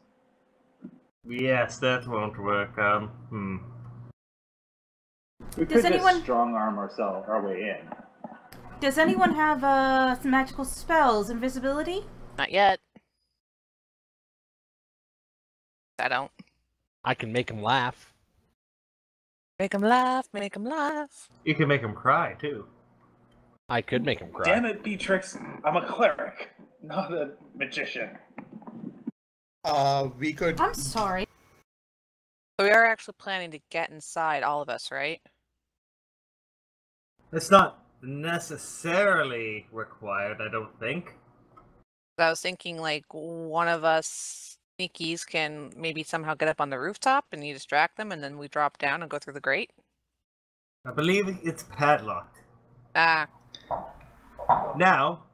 Yes, that won't work. We could just strong arm our way in. Does anyone have some magical spells? Invisibility? Not yet. I don't. I can make him laugh. Make him laugh, make him laugh. You can make him cry, too. I could make him cry. Damn it, Beatrix. I'm a cleric, not a magician. We could... I'm sorry. So we are actually planning to get inside, all of us, right? It's not necessarily required, I don't think. I was thinking, like, one of us sneakies can maybe somehow get up on the rooftop and you distract them, and then we drop down and go through the grate. I believe it's padlocked. Ah. Now,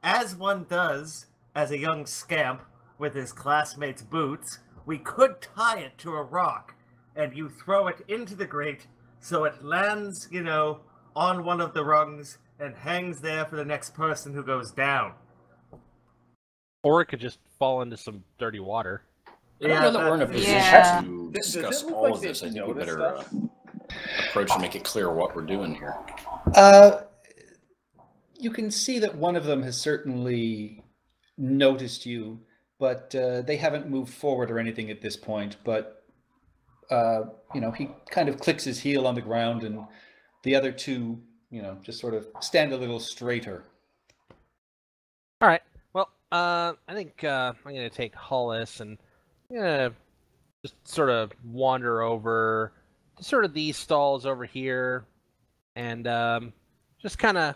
as one does, as a young scamp with his classmates' boots, we could tie it to a rock, and you throw it into the grate so it lands, on one of the rungs and hangs there for the next person who goes down. Or it could just fall into some dirty water. I don't know that we're in a position to discuss all of this. I think we better approach and make it clear what we're doing here. You can see that one of them has certainly noticed you, but they haven't moved forward or anything at this point. But, he kind of clicks his heel on the ground, and the other 2, just sort of stand a little straighter. All right. Well, I think I'm going to take Hollis and I'm going to just sort of wander over to sort of these stalls over here and just kind of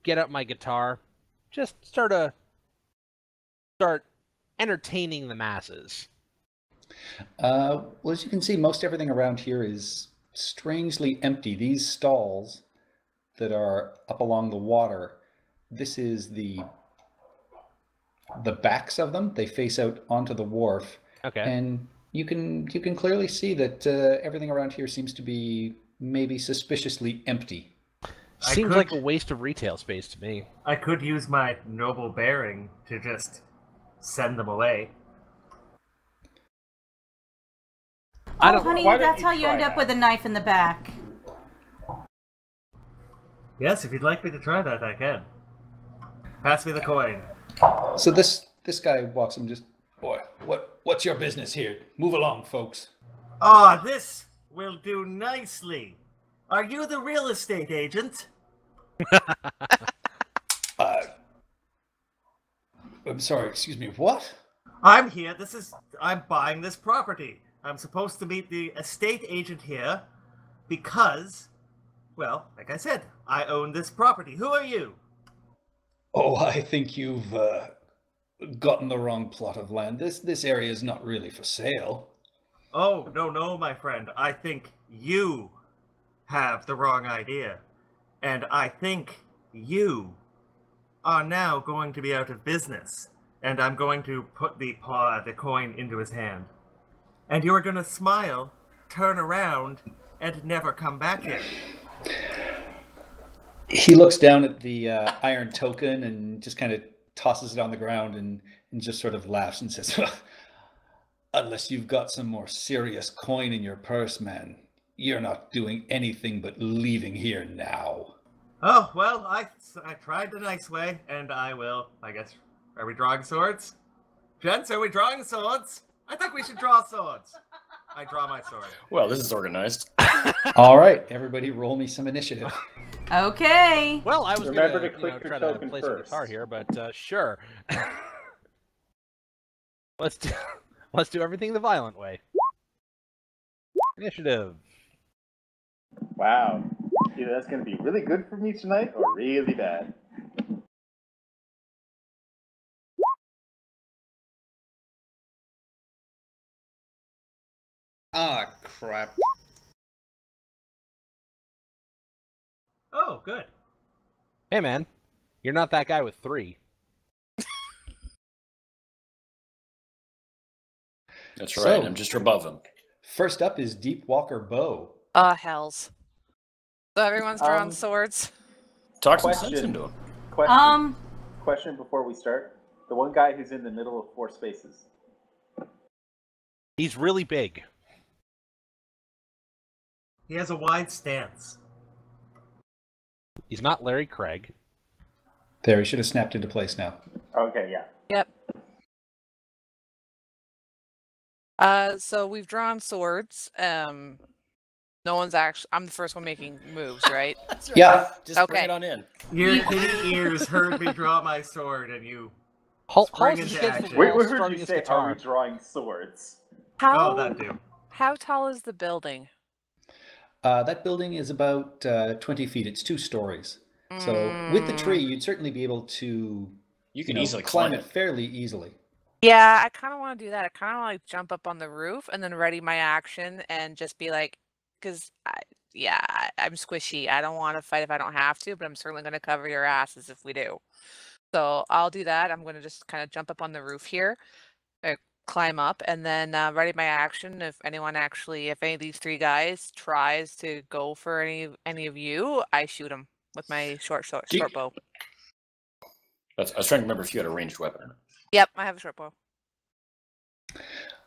get out my guitar. Just start entertaining the masses. Well, as you can see, most everything around here is strangely empty. These stalls that are up along the water, this is the backs of them. They face out onto the wharf. Okay. And you can clearly see that everything around here seems to be maybe suspiciously empty. Seems like a waste of retail space to me. I could use my noble bearing to just send them away. Honey, that's how you end up with a knife in the back. Yes, if you'd like me to try that, I can. Pass me the coin. So this guy walks and just, boy, what's your business here? Move along, folks. Ah, this will do nicely. Are you the real estate agent? I'm sorry, excuse me, what? I'm here. I'm buying this property. I'm supposed to meet the estate agent here because, well, like I said, I own this property. Who are you? Oh, I think you've gotten the wrong plot of land. This area is not really for sale. Oh, no, my friend. I think you have the wrong idea. And I think you are now going to be out of business. And I'm going to put the coin into his hand. And you are going to smile, turn around, and never come back here. He looks down at the iron token and just kind of tosses it on the ground and just sort of laughs and says, well, unless you've got some more serious coin in your purse, man, you're not doing anything but leaving here now. Oh, well, I tried the nice way, and I will, I guess. Are we drawing swords? Gents, are we drawing swords? I think we should draw swords. I draw my sword. Well, this is organized. All right, everybody roll me some initiative. Okay. Well, I was Remember gonna, to click your try token to play first. some guitar here, but sure. Let's do everything the violent way. Initiative. Wow. Either that's going to be really good for me tonight or really bad. Ah, crap. Oh, good. Hey, man, you're not that guy with 3. That's So- right. I'm just above him. First up is Deep Walker Bow. Hells. So everyone's drawing Um, swords. Talk some Question. sense into him. Question before we start. The one guy who's in the middle of 4 spaces. He's really big. He has a wide stance. He's not Larry Craig. There, he should have snapped into place now. Okay, yeah. Yep. So we've drawn swords. No one's actually. I'm the first one making moves, right? That's right. Yeah. Just bring Okay. it on in. Your kitty ears heard me draw my sword, and you Hollis spring is into against the action. We wall, heard strumming you his say, guitar. are we drawing swords? How Oh, that do. how tall is the building? That building is about 20 feet. It's 2 stories. So with the tree, you'd certainly be able to You can know, easily climb climb it it. fairly easily. Yeah, I kind of want to do that. I kind of want to jump up on the roof and then ready my action and just be like, because I'm squishy. I don't want to fight if I don't have to, but I'm certainly going to cover your asses if we do. So I'll do that. I'm going to just kind of jump up on the roof here, climb up, and then ready my action. If any of these 3 guys tries to go for any of you, I shoot him with my short bow. I was trying to remember if you had a ranged weapon or not. Yep, I have a short bow.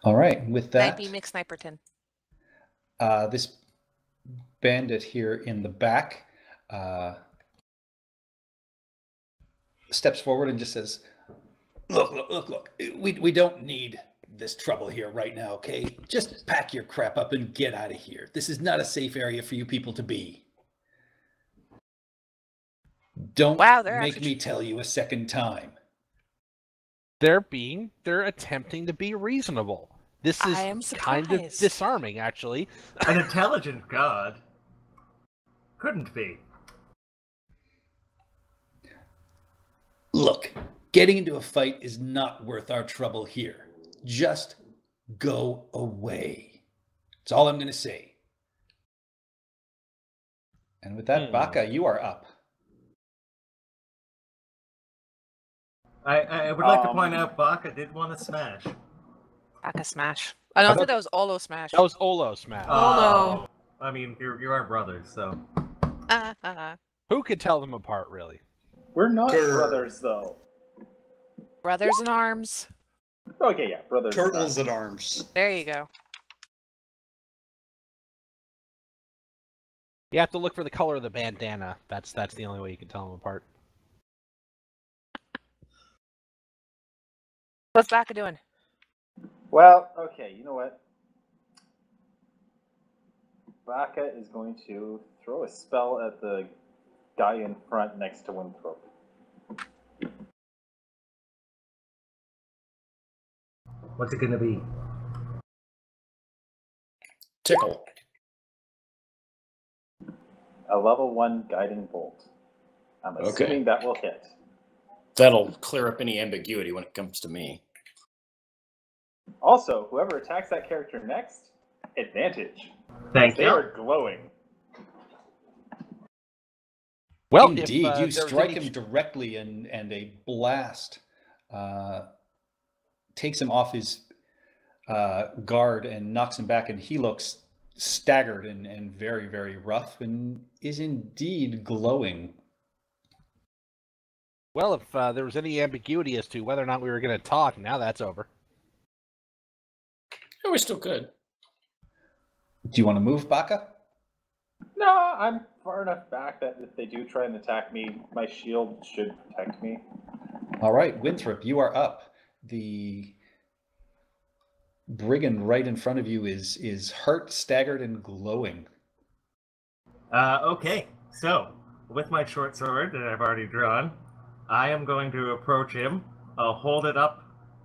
All right, with that, Snipey McSniperton. this bandit here in the back steps forward and just says, look, we don't need this trouble here right now, okay? Just pack your crap up and get out of here. This is not a safe area for you people to be. Don't make me tell you a second time. They're attempting to be reasonable. This is I am kind of surprised. disarming, actually. An intelligent god couldn't be. Look, getting into a fight is not worth our trouble here. Just go away. That's all I'm going to say. And with that, Baka, you are up. I would like to point out Baka did want to smash. Baka smash. I don't think that was Olo smash. That was Olo smash. Olo. I mean, you are brothers, so. Who could tell them apart, really? We're not brothers, though. Brothers in arms. Okay, yeah, brothers. Turtles at arms. There you go. You have to look for the color of the bandana. That's the only way you can tell them apart. What's Baka doing? Well, okay, you know what? Baka is going to throw a spell at the guy in front next to Winthrop. What's it gonna be? Tickle. A level 1 guiding bolt. I'm assuming that will hit. That'll clear up any ambiguity when it comes to me. Also, whoever attacks that character next, advantage. Thank They you. are glowing. Well, Indeed, if, you there was strike any him directly, and a blast takes him off his guard and knocks him back, and he looks staggered and very, very rough, and is indeed glowing. Well, if there was any ambiguity as to whether or not we were going to talk, now that's over. Yeah, we still could. Do you want to move, Baka? No, I'm far enough back that if they do try and attack me, my shield should protect me. All right, Winthrop, you are up. The brigand right in front of you is hurt, staggered, and glowing. Okay, so with my short sword that I've already drawn, I am going to approach him. I'll hold it up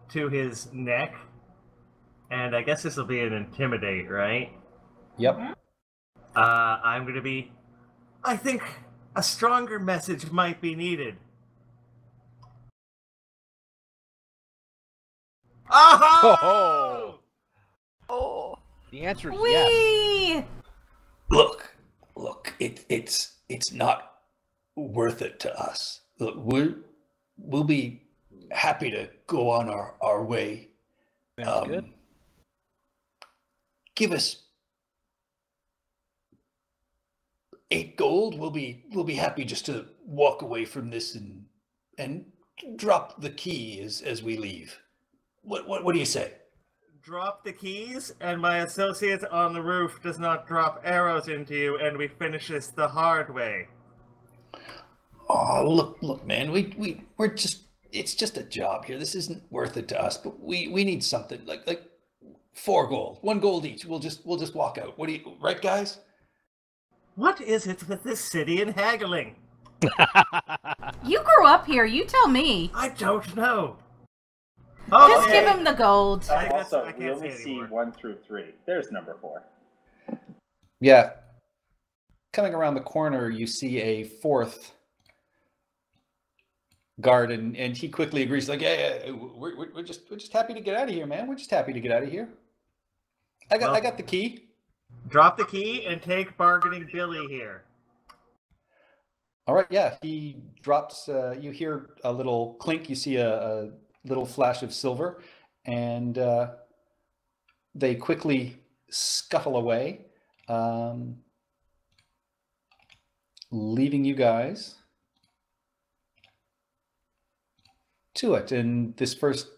to his neck, and I guess this will be an intimidate, right? Yep. I'm going to be... I think a stronger message might be needed. Oh! Oh. The answer is yes. Whee! Look, it's not worth it to us. Look, we'll be happy to go on our way. Sounds good. Give us 8 gold. We'll be happy just to walk away from this and drop the key as we leave. What do you say? Drop the keys, and my associate on the roof does not drop arrows into you, and we finish this the hard way. Oh, look, man, we're just, it's just a job here. This isn't worth it to us, but we need something like 4 gold, 1 gold each. We'll just walk out. What do you, right, guys? What is it with this city and haggling? You grew up here. You tell me. I don't know. Just give him the gold. Also, I we can't only say see anymore. 1 through 3. There's number 4. Yeah. Coming around the corner, you see a 4th guard, and he quickly agrees, like, yeah, we're just happy to get out of here, man. We're just happy to get out of here. I got the key. Drop the key and take bargaining Billy here. All right, yeah. He drops. You hear a little clink. You see a little flash of silver, and they quickly scuffle away, leaving you guys to it. And this first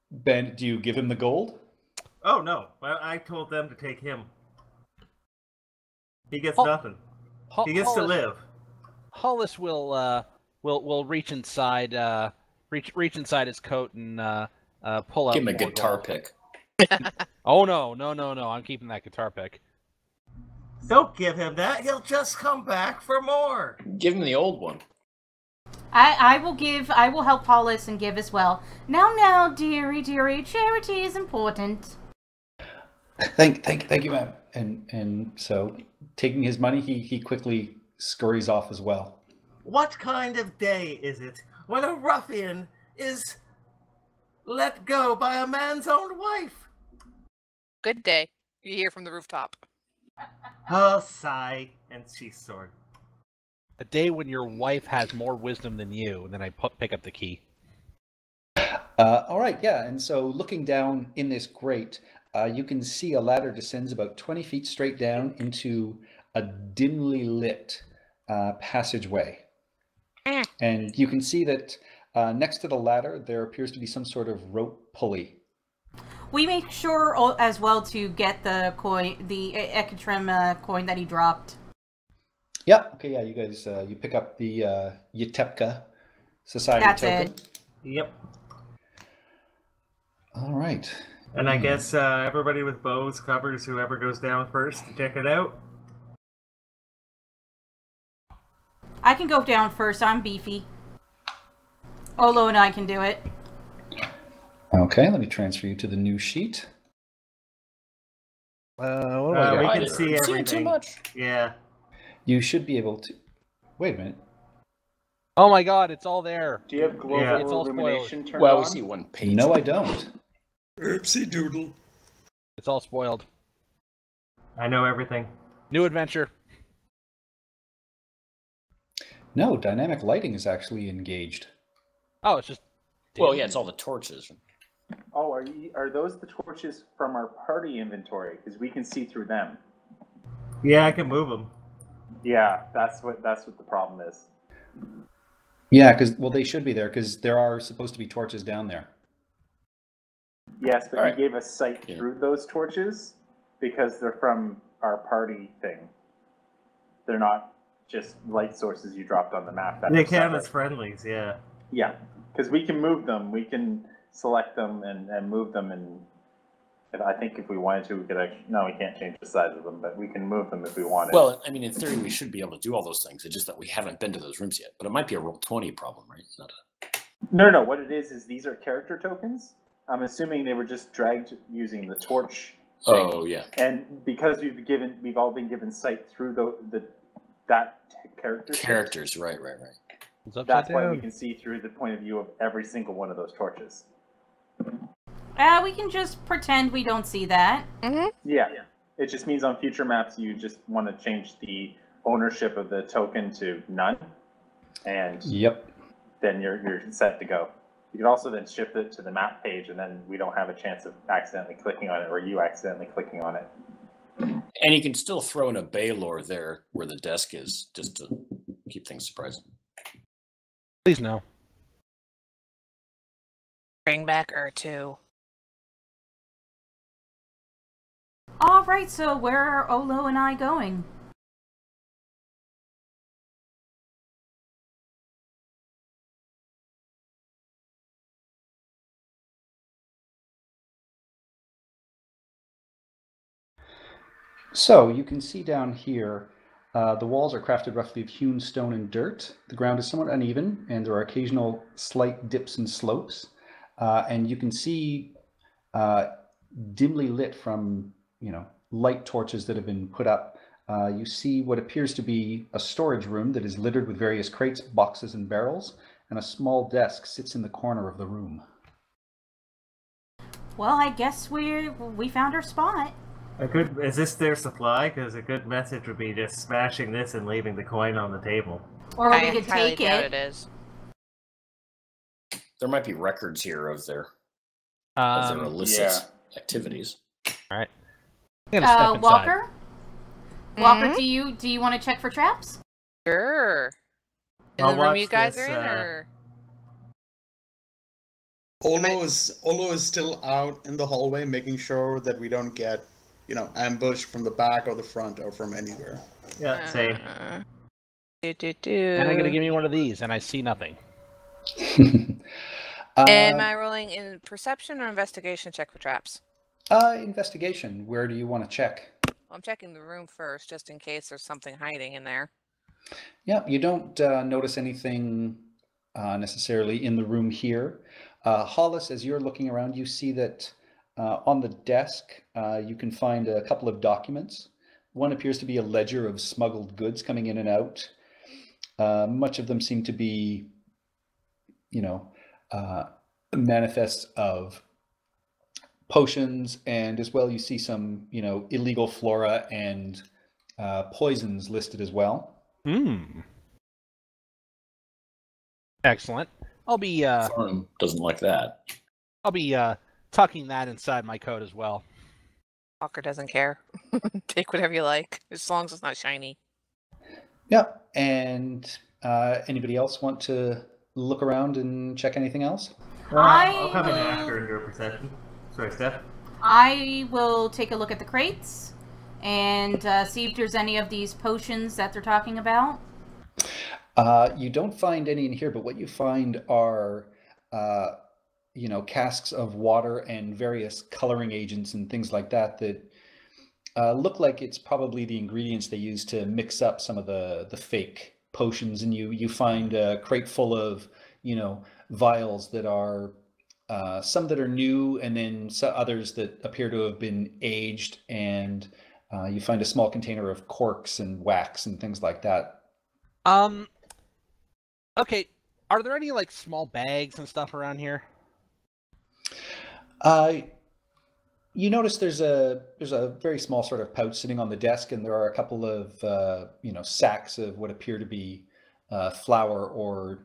bandit, do you give him the gold? Oh no, I told them to take him. He gets Hol- nothing. He gets to live. Hollis will reach inside reach inside his coat and pull out. Give him a more guitar gold. pick. Oh no! I'm keeping that guitar pick. Don't give him that. He'll just come back for more. Give him the old one. I will help Hollis and give as well. Now, dearie, charity is important. Thank you, ma'am. And so, taking his money, he quickly scurries off as well. What kind of day is it when a ruffian is let go by a man's own wife? Good day. You hear from the rooftop. Oh, sigh, and sheath sword. A day when your wife has more wisdom than you, and then I pick up the key. All right, yeah. And so, looking down in this grate, you can see a ladder descends about 20 feet straight down into a dimly lit passageway. And you can see that next to the ladder, there appears to be some sort of rope pulley. We make sure as well to get the coin, the Ekatrim coin that he dropped. Yeah. Okay. Yeah. You guys, you pick up the Yatepka Society That's token. it. Yep. All right. And I guess everybody with bows covers whoever goes down first to check it out. I can go down first. I'm beefy. Olo and I can do it. Okay. Let me transfer you to the new sheet. We can see Seeing everything. too much. Yeah. You should be able to. Wait a minute. Oh my god, it's all there. Do you have global Yeah. It's all illumination turned Well, on? we see one page. No, I don't. Oopsie doodle. It's all spoiled. I know everything. New adventure. No, dynamic lighting is actually engaged. Oh, it's just. Well, yeah, it's all the torches. Oh, are those the torches from our party inventory? Because we can see through them. Yeah, I can move them. Yeah, that's what the problem is. Yeah, because they should be there because there are supposed to be torches down there. Yes, but Alright. you gave us sight through those torches because they're from our party thing. They're not just light sources you dropped on the map. They count as friendlies, yeah. Yeah, because we can move them. We can select them and move them. And I think if we wanted to, we could actually... No, we can't change the size of them, but we can move them if we wanted. Well, I mean, in theory, we should be able to do all those things. It's just that we haven't been to those rooms yet. But it might be a Roll20 problem, right? It's not a... No. What it is these are character tokens. I'm assuming they were just dragged using the torch thing. Oh, yeah. And because we've all been given sight through that character. Characters, right. That's why we can see through the point of view of every single one of those torches. We can just pretend we don't see that. Mm-hmm. Yeah. It just means on future maps you just want to change the ownership of the token to none, and Yep. then you're set to go. You can also then shift it to the map page, and then we don't have a chance of accidentally clicking on it, or you accidentally clicking on it. And you can still throw in a Baylor there where the desk is, just to keep things surprising. Please no. Bring back R2. Alright, so where are Olo and I going? So you can see down here, the walls are crafted roughly of hewn stone and dirt. The ground is somewhat uneven, and there are occasional slight dips and slopes. And you can see dimly lit from, light torches that have been put up. You see what appears to be a storage room that is littered with various crates, boxes, and barrels, and a small desk sits in the corner of the room. Well, I guess we found our spot. Is this their supply? Because a good message would be just smashing this and leaving the coin on the table. Or we I could highly take doubt it. it is. There might be records here of their illicit activities. All right. I'm gonna step inside. Walker? Walker, Mhm. do you want to check for traps? Sure. In I'll the room watch you guys this, are in, or Olo is still out in the hallway, making sure that we don't get, ambushed from the back or the front or from anywhere. Yeah, same. And I'm gonna give me one of these, and I see nothing. Am I rolling in perception or investigation check for traps? Investigation. Where do you want to check? Well, I'm checking the room first, just in case there's something hiding in there. Yeah, you don't notice anything necessarily in the room here. Hollis, as you're looking around, you see that on the desk you can find a couple of documents. One appears to be a ledger of smuggled goods coming in and out. Much of them seem to be, manifests of potions, and as well you see some, illegal flora and poisons listed as well. Excellent. I'll be Thorn doesn't like that. I'll be tucking that inside my coat as well. Walker doesn't care. Take whatever you like, as long as it's not shiny. Yeah, and anybody else want to look around and check anything else? I'll come in after and do a perception. Sorry, Steph. I will take a look at the crates and see if there's any of these potions that they're talking about. You don't find any in here, but what you find are, casks of water and various coloring agents and things like that that look like it's probably the ingredients they use to mix up some of the fake potions. And you find a crate full of, vials that are some that are new, and then others that appear to have been aged. And you find a small container of corks and wax and things like that. Okay, are there any like small bags and stuff around here? You notice there's a very small sort of pouch sitting on the desk, and there are a couple of sacks of what appear to be flour or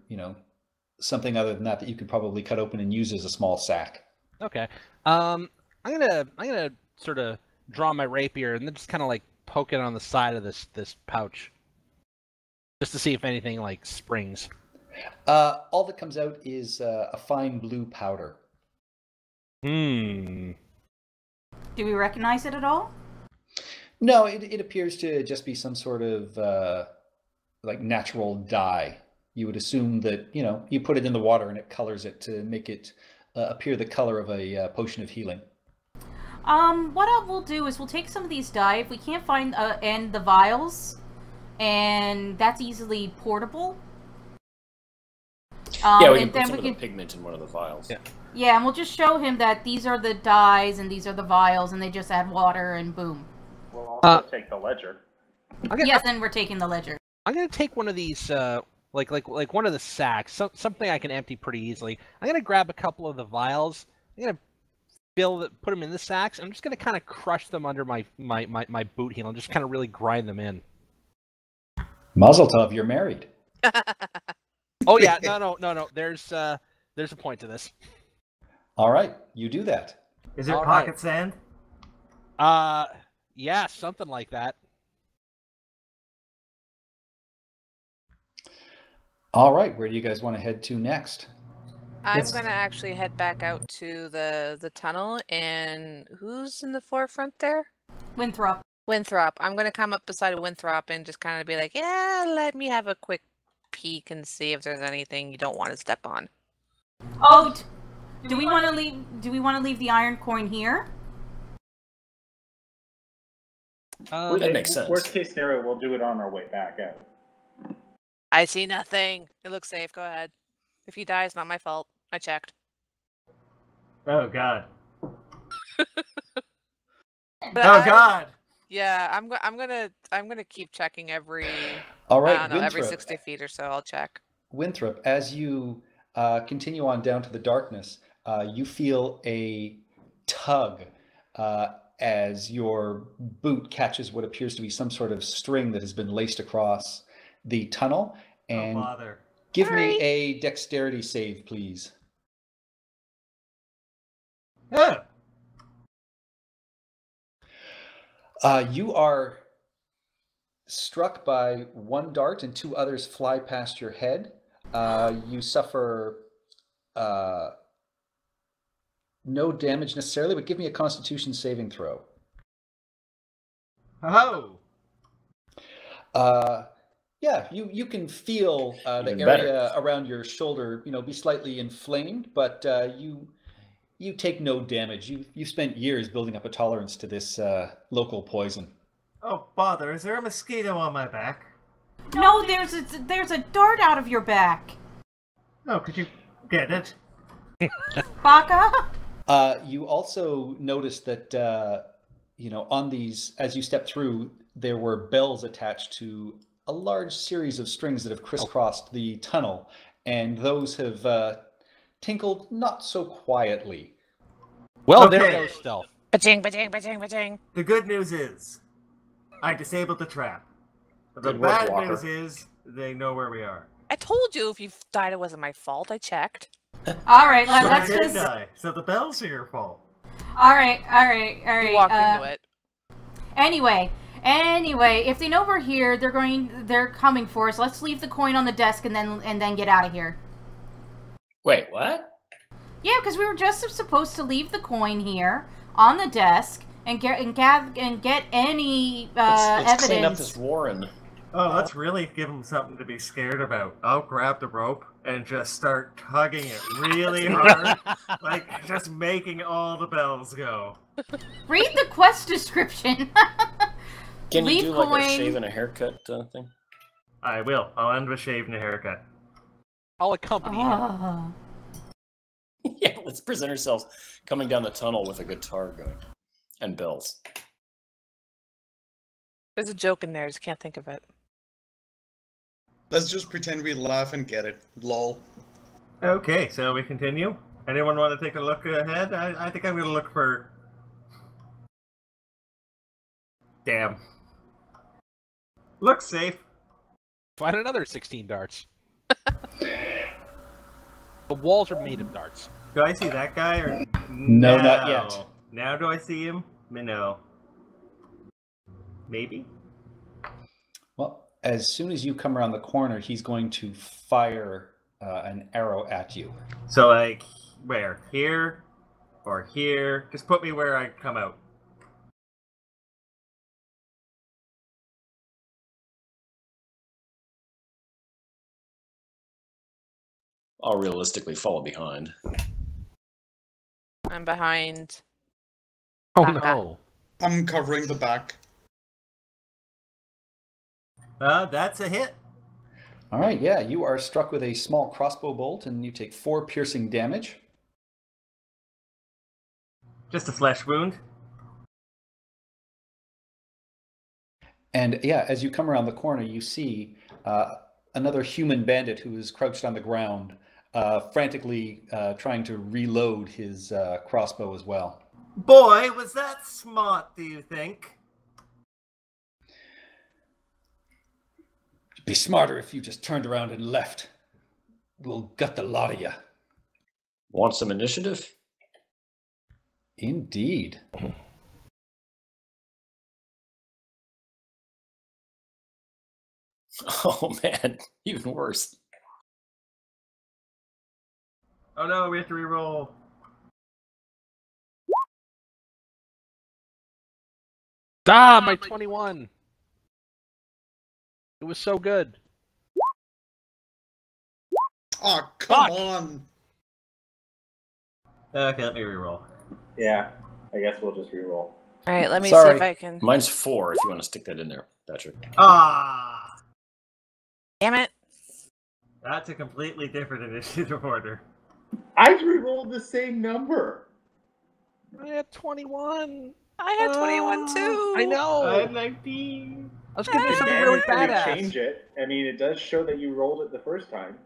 something other than that that you could probably cut open and use as a small sack. Okay. I'm gonna sort of draw my rapier and then just kind of like poke it on the side of this pouch, just to see if anything like springs. All that comes out is a fine blue powder. Hmm. Do we recognize it at all? No, it appears to just be some sort of like natural dye. You would assume that, you put it in the water and it colors it to make it appear the color of a potion of healing. What we'll do is we'll take some of these dye. If we can't find and the vials, and that's easily portable. Yeah, we can and put then some we of can the pigment in one of the vials. Yeah. Yeah, and we'll just show him that these are the dyes and these are the vials, and they just add water and boom. We'll also take the ledger. Yes, then we're taking the ledger. I'm gonna take one of these, like one of the sacks, something I can empty pretty easily. I'm gonna grab a couple of the vials. I'm gonna put them in the sacks. I'm just gonna kind of crush them under my boot heel and just kind of really grind them in. Mazel tov, you're married. Oh yeah, no. There's a point to this. All right, you do that. Is it pocket sand? Yeah, something like that. All right, where do you guys want to head to next? I'm gonna actually head back out to the tunnel, and who's in the forefront there? Winthrop. Winthrop. I'm gonna come up beside Winthrop and just kind of be like, yeah, let me have a quick peek and see if there's anything you don't want to step on. Oh, do we want to leave? Do we want to leave the iron coin here? That makes sense. Worst case scenario, we'll do it on our way back out. I see nothing. It looks safe. Go ahead. If he dies, not my fault. I checked. Oh God. God. Yeah, I'm gonna keep checking every. All right, I don't know, every Winthrop. 60 feet or so. I'll check. Winthrop, as you continue on down to the darkness, you feel a tug as your boot catches what appears to be some sort of string that has been laced across the tunnel. And bother. give me a dexterity save, please. Yeah. You are struck by one dart and two others fly past your head. You suffer no damage necessarily, but give me a Constitution saving throw. Oh. Yeah, you can feel the Even area better. around your shoulder, be slightly inflamed, but you take no damage. You spent years building up a tolerance to this local poison. Oh bother! Is there a mosquito on my back? No, there's a dart out of your back. Oh, could you get it? Baka? You also notice that on these, as you step through, there were bells attached to a large series of strings that have crisscrossed the tunnel, and those have tinkled not so quietly. Well, there goes stealth. Ba-ching, ba-ching, ba-ching, ba-ching. The good news is, I disabled the trap. The Good work, bad Walker. news is, they know where we are. I told you if you died, it wasn't my fault. I checked. All right, So I let's did just. die. So the bells are your fault. All right. You walked into it. Anyway, if they know we're here, they're coming for us. Let's leave the coin on the desk and then get out of here. Wait, what? Yeah, because we were just supposed to leave the coin here on the desk and get any Let's clean up evidence. this warren. Oh, let's really give them something to be scared about. I'll grab the rope and just start tugging it really hard, like just making all the bells go. Read the quest description. Can Leave you do like a coin. shave and a haircut thing? I will. I'll end with shave and a haircut. I'll accompany him. Ah. Yeah, let's present ourselves coming down the tunnel with a guitar going. And bells. There's a joke in there. I just can't think of it. Let's just pretend we laugh and get it. Lol. Okay, so we continue. Anyone want to take a look ahead? I think I'm going to look for... Damn. Looks safe. Find another 16 darts. The walls are made of darts. Do I see that guy or... No, not yet. Now do I see him? No. Maybe? Well, as soon as you come around the corner, he's going to fire an arrow at you. So, like, where? Here? Or here? Just put me where I come out. I'll realistically follow behind. I'm behind. Oh Baka. no. I'm covering the back. That's a hit. All right, yeah, you are struck with a small crossbow bolt, and you take 4 piercing damage. Just a flesh wound. And yeah, as you come around the corner, you see another human bandit who is crouched on the ground, frantically trying to reload his crossbow as well. Boy, was that smart, do you think? It'd be smarter if you just turned around and left. We'll gut the lot of you. Want some initiative? Indeed. Oh man, even worse. Oh no, we have to reroll. Ah, my 21. It was so good. Oh, come on! Okay, let me reroll. Yeah, I guess we'll just reroll. All right, let me Sorry. see if I can. Mine's 4 if you want to stick that in there, Patrick. Ah! Damn it! That's a completely different initiative order. I rerolled the same number. I had 21. I had 21 too. I know. I had 19. I was gonna do something And really if we badass. change it, I mean, it does show that you rolled it the first time.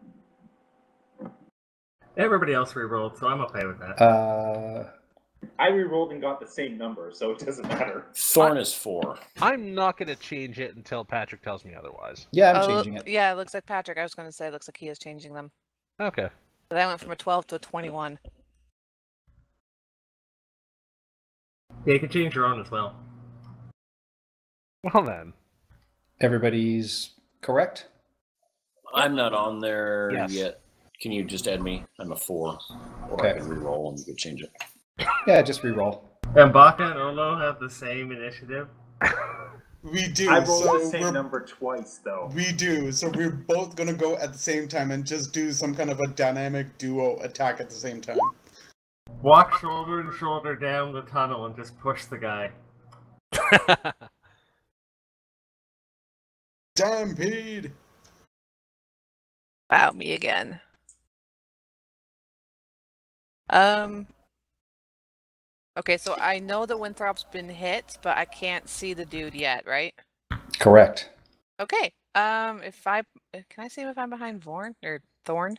Everybody else rerolled, so I'm okay with that. I rerolled and got the same number, so it doesn't matter. Thorn is 4. I'm not gonna change it until Patrick tells me otherwise. Yeah, I'm changing it. Yeah, it looks like Patrick. I was going to say it looks like he is changing them. Okay. But I went from a 12 to a 21. Yeah, you can change your own as well. Well then. Everybody's correct? I'm not on there Yes. yet. Can you just add me? I'm a 4. Or Okay. I can reroll and you can change it. Yeah, just re-roll. And Baka and Olo have the same initiative. We do. I rolled so the same we're, number twice, though. We do. So we're both gonna go at the same time and just do some kind of a dynamic duo attack at the same time. Walk shoulder to shoulder down the tunnel and just push the guy. Stampede! Wow, me again. Okay, so I know that Winthrop's been hit, but I can't see the dude yet, right? Correct. Okay. If I can I see if I'm behind Vorn or Thorn?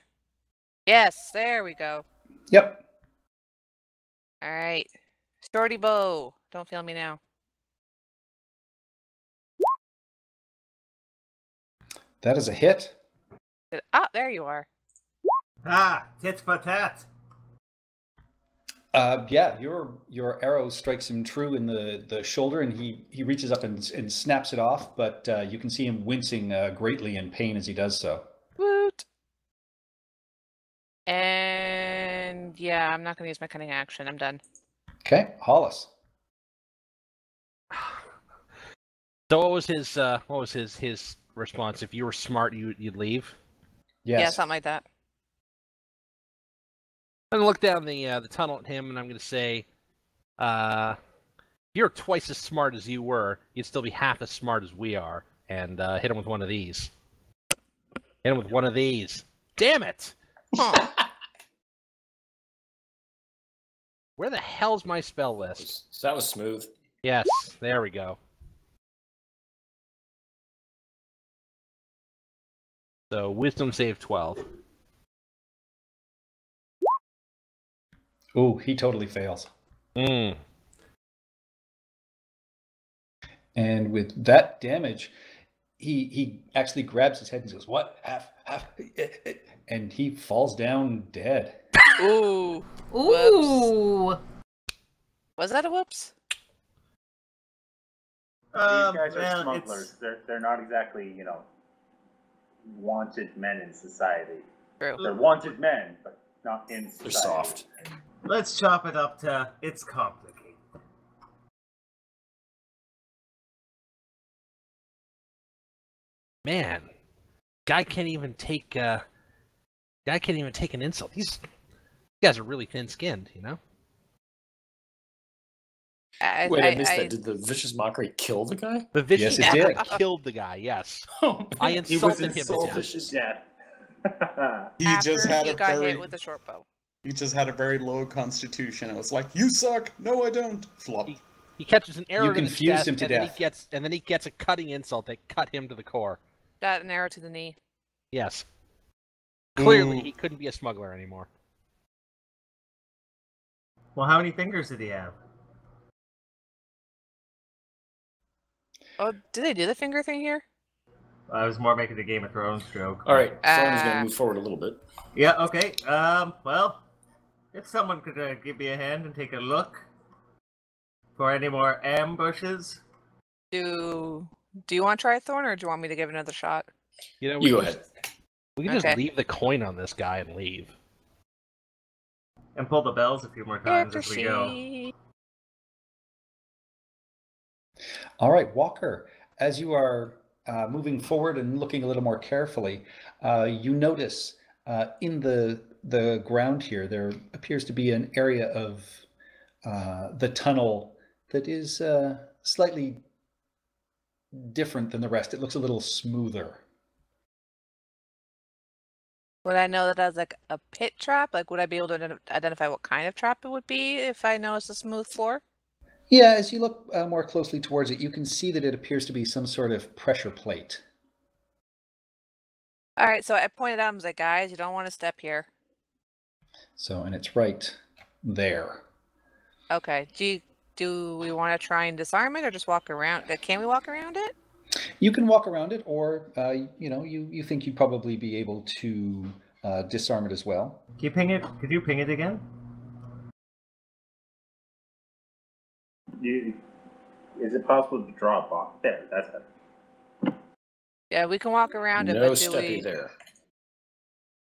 Yes, there we go. Yep. All right. Shorty bow. Don't fail me now. That is a hit. Ah, there you are. Ah, tit for tat. Yeah, your arrow strikes him true in the shoulder, and he reaches up and snaps it off, but you can see him wincing greatly in pain as he does so. Woot. And yeah, I'm not going to use my cunning action. I'm done. Okay, Hollis. So what was his response? If you were smart, you'd leave. Yes. Yeah, something like that. I'm gonna look down the tunnel at him, and I'm gonna say, if you're twice as smart as you were, you'd still be half as smart as we are, and hit him with one of these. Hit him with one of these. Damn it! Huh. Where the hell's my spell list? So that was smooth. Yes, there we go. So wisdom save 12. Oh, he totally fails. Mm. And with that damage, he actually grabs his head and goes, "What? Half?" And he falls down dead. Ooh. Ooh. Was that a whoops? These guys are well, smugglers. They're not exactly, wanted men in society. True. They're wanted men, but not in society. They're soft. Let's chop it up to it's complicated. Man, guy can't even take an insult. These guys are really thin-skinned, you know. Wait, I missed that. Did the vicious mockery kill the guy? The vicious Yes, it did. mockery killed the guy. Yes, Oh, I man. He was insulted him to death. insulted to death. He After just had he a got very hit with a short bow. he just had a very low constitution. It was like, you suck. No, I don't. Flop. He catches an arrow You to the confused chest, him to and then death. he gets a cutting insult that cut him to the core. Got an arrow to the knee. Yes. Clearly, Ooh. he couldn't be a smuggler anymore. Well, how many fingers did he have? Oh, did they do the finger thing here? I was more making the Game of Thrones joke. All right, Thorn is going to move forward a little bit. Yeah, okay. Well, if someone could give me a hand and take a look for any more ambushes. Do you want to try Thorn, or do you want me to give it another shot? You know, You go ahead. We can Okay. just leave the coin on this guy and leave. And pull the bells a few more times as we go. She... All right, Walker, as you are moving forward and looking a little more carefully, you notice in the ground here, there appears to be an area of the tunnel that is slightly different than the rest. It looks a little smoother. Would I know that as like a pit trap? Like, would I be able to identify what kind of trap it would be if I know it's a smooth floor? Yeah, as you look more closely towards it, you can see that it appears to be some sort of pressure plate. All right, so I pointed out, I was like, guys, you don't want to step here. So, and it's right there. Okay. Do we want to try and disarm it, or just walk around? Can we walk around it? You can walk around it, or you think you'd probably be able to disarm it as well. Can you ping it? Could you ping it again? Is it possible to draw a box? There, that's it. Yeah, we can walk around it, No but steppy there.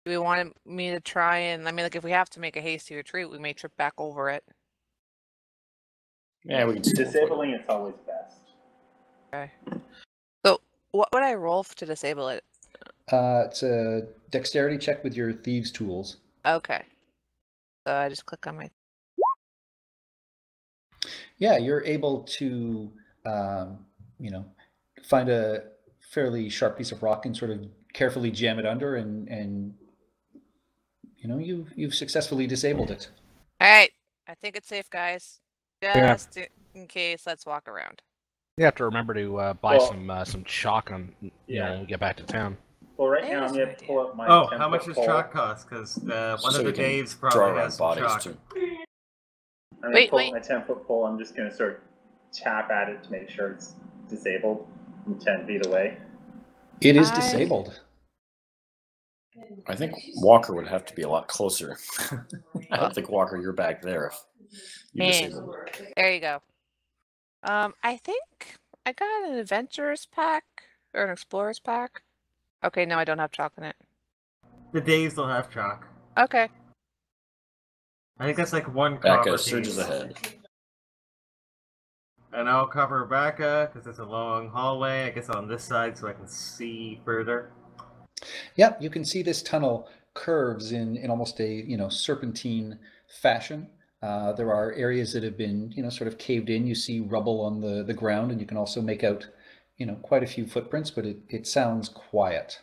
do we want me to try and, I mean, like, if we have to make a hasty retreat, we may trip back over it. Yeah, we can still Disabling it's always best. Okay. So, what would I roll to disable it? It's a dexterity check with your thieves' tools. Okay. So I just click on my... Yeah, you're able to, find a fairly sharp piece of rock and sort of carefully jam it under, and you've successfully disabled it. All right. I think it's safe, guys. Yeah. Just in case, let's walk around. You have to remember to buy Well, some chalk on when we get back to town. Well, right That now is I'm an going to idea. pull up my Oh, 10 how much foot does pole. chalk cost? Because one so of the we can Daves draw probably around has some bodies chalk. too. I'm going Wait, to pull wait. up my 10-foot pole. I'm just going to sort of tap at it to make sure it's disabled from 10 feet away. It is I- disabled. I think Walker would have to be a lot closer. I don't think, Walker, you're back there if you Man. disabled it. There you go. I think I got an adventurer's pack or an explorer's pack. Okay, no, I don't have chalk in it. The Daves will have chalk. Okay. I think that's like one copper Becca surges piece. ahead. And I'll cover Bacca because it's a long hallway. I guess on this side so I can see further. Yeah, you can see this tunnel curves in almost a serpentine fashion. There are areas that have been sort of caved in. You see rubble on the ground, and you can also make out quite a few footprints, but it sounds quiet.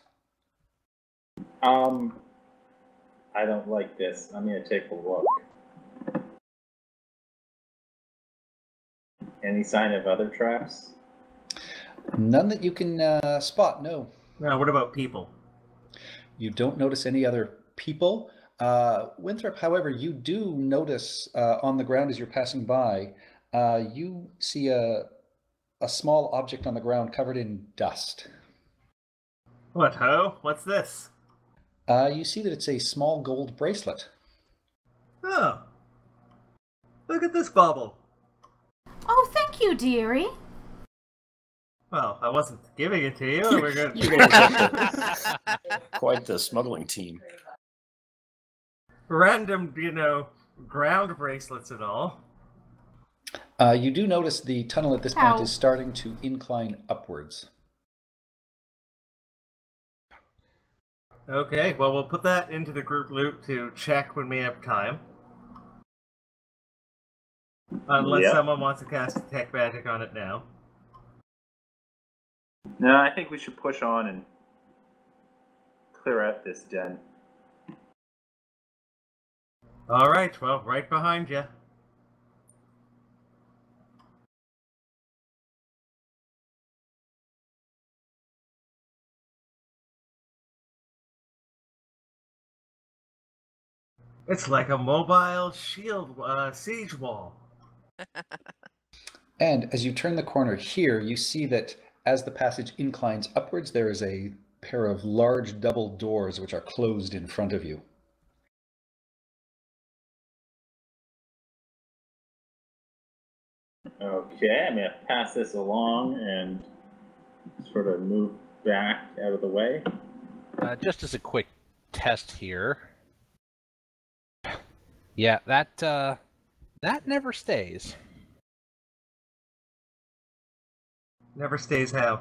I don't like this. I'm going to take a look. Any sign of other traps? None that you can spot. No. Now, what about people? You don't notice any other people. Winthrop, however, you do notice on the ground as you're passing by, you see a small object on the ground covered in dust. What ho? What's this? You see that it's a small gold bracelet. Oh. Look at this bauble. Oh, thank you, dearie. Well, I wasn't giving it to you. We're good. You guys have quite the smuggling team. Random, ground bracelets and all. You do notice the tunnel at this point is starting to incline upwards. Okay, well, we'll put that into the group loot to check when we have time. Unless someone wants to cast Detect Magic on it now. No, I think we should push on and clear out this den. All right, well, right behind you. It's like a mobile shield siege wall. And as you turn the corner here, you see that as the passage inclines upwards, there is a pair of large double doors which are closed in front of you. Okay, I'm going to pass this along and sort of move back out of the way. Just as a quick test here. Yeah, that never stays. Never stays how?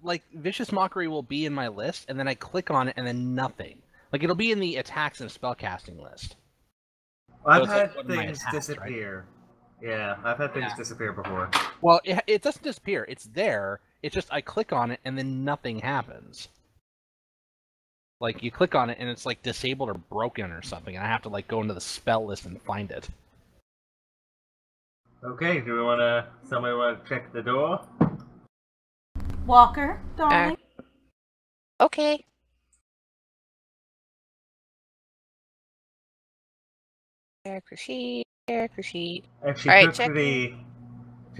Like, Vicious Mockery will be in my list, and then I click on it, and then nothing. Like, it'll be in the attacks and spellcasting list. I've So had like things attacks, disappear. Right? Yeah, I've had things disappear before. Well, it doesn't disappear. It's there. It's just I click on it, and then nothing happens. Like, you click on it, and it's, like, disabled or broken or something, and I have to, like, go into the spell list and find it. Okay, somebody want to check the door? Walker, darling. Okay. Character sheet. If she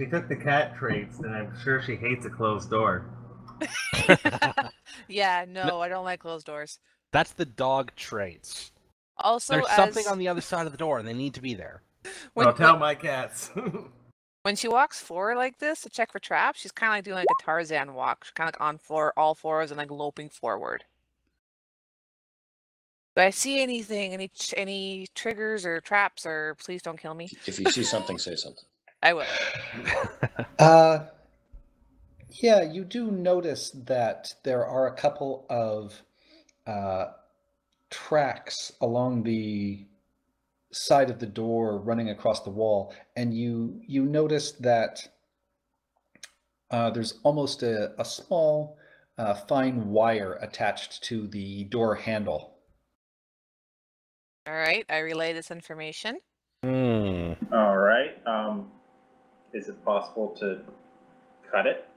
took the cat traits, then I'm sure she hates a closed door. Yeah, no, I don't like closed doors. That's the dog traits. Also, there's something on the other side of the door, and they need to be there. Tell my cats. When she walks forward like this to check for traps, she's kind of like doing like a Tarzan walk. She's kind of like on all fours and like loping forward. Do I see anything? Any triggers or traps? Or please don't kill me. If you see something, say something. I will. Yeah, you do notice that there are a couple of tracks along the side of the door running across the wall, and you notice that there's almost a small fine wire attached to the door handle. All right, I relay this information. All right. Is it possible to cut it?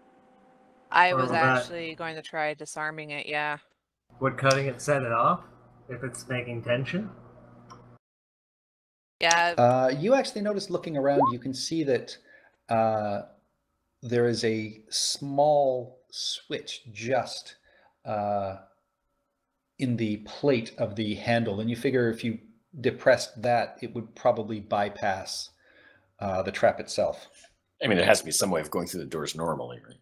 I was actually going to try disarming it, yeah. Would cutting it set it off if it's making tension? Yeah. You actually notice looking around, you can see that there is a small switch just in the plate of the handle, and you figure if you depressed that, it would probably bypass the trap itself. I mean, there has to be some way of going through the doors normally, right?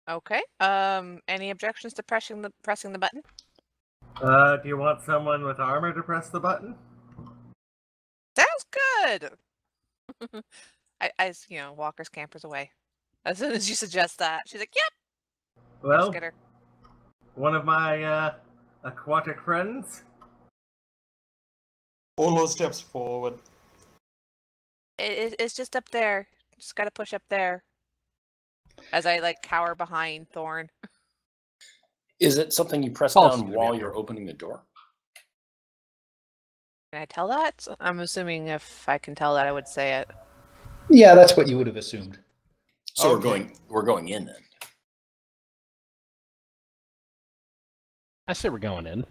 Okay. Any objections to pressing the button? Do you want someone with armor to press the button? Sounds good. I Walker scampers away as soon as you suggest that. She's like, "Yep." Well, one of my aquatic friends. Olo steps forward. It's just up there. Just gotta push up there. As I like cower behind Thorn. Is it something you press down while you're opening the door? Can I tell that? I'm assuming if I can tell that, I would say it. Yeah, that's what you would have assumed. So we're going in then. I say we're going in.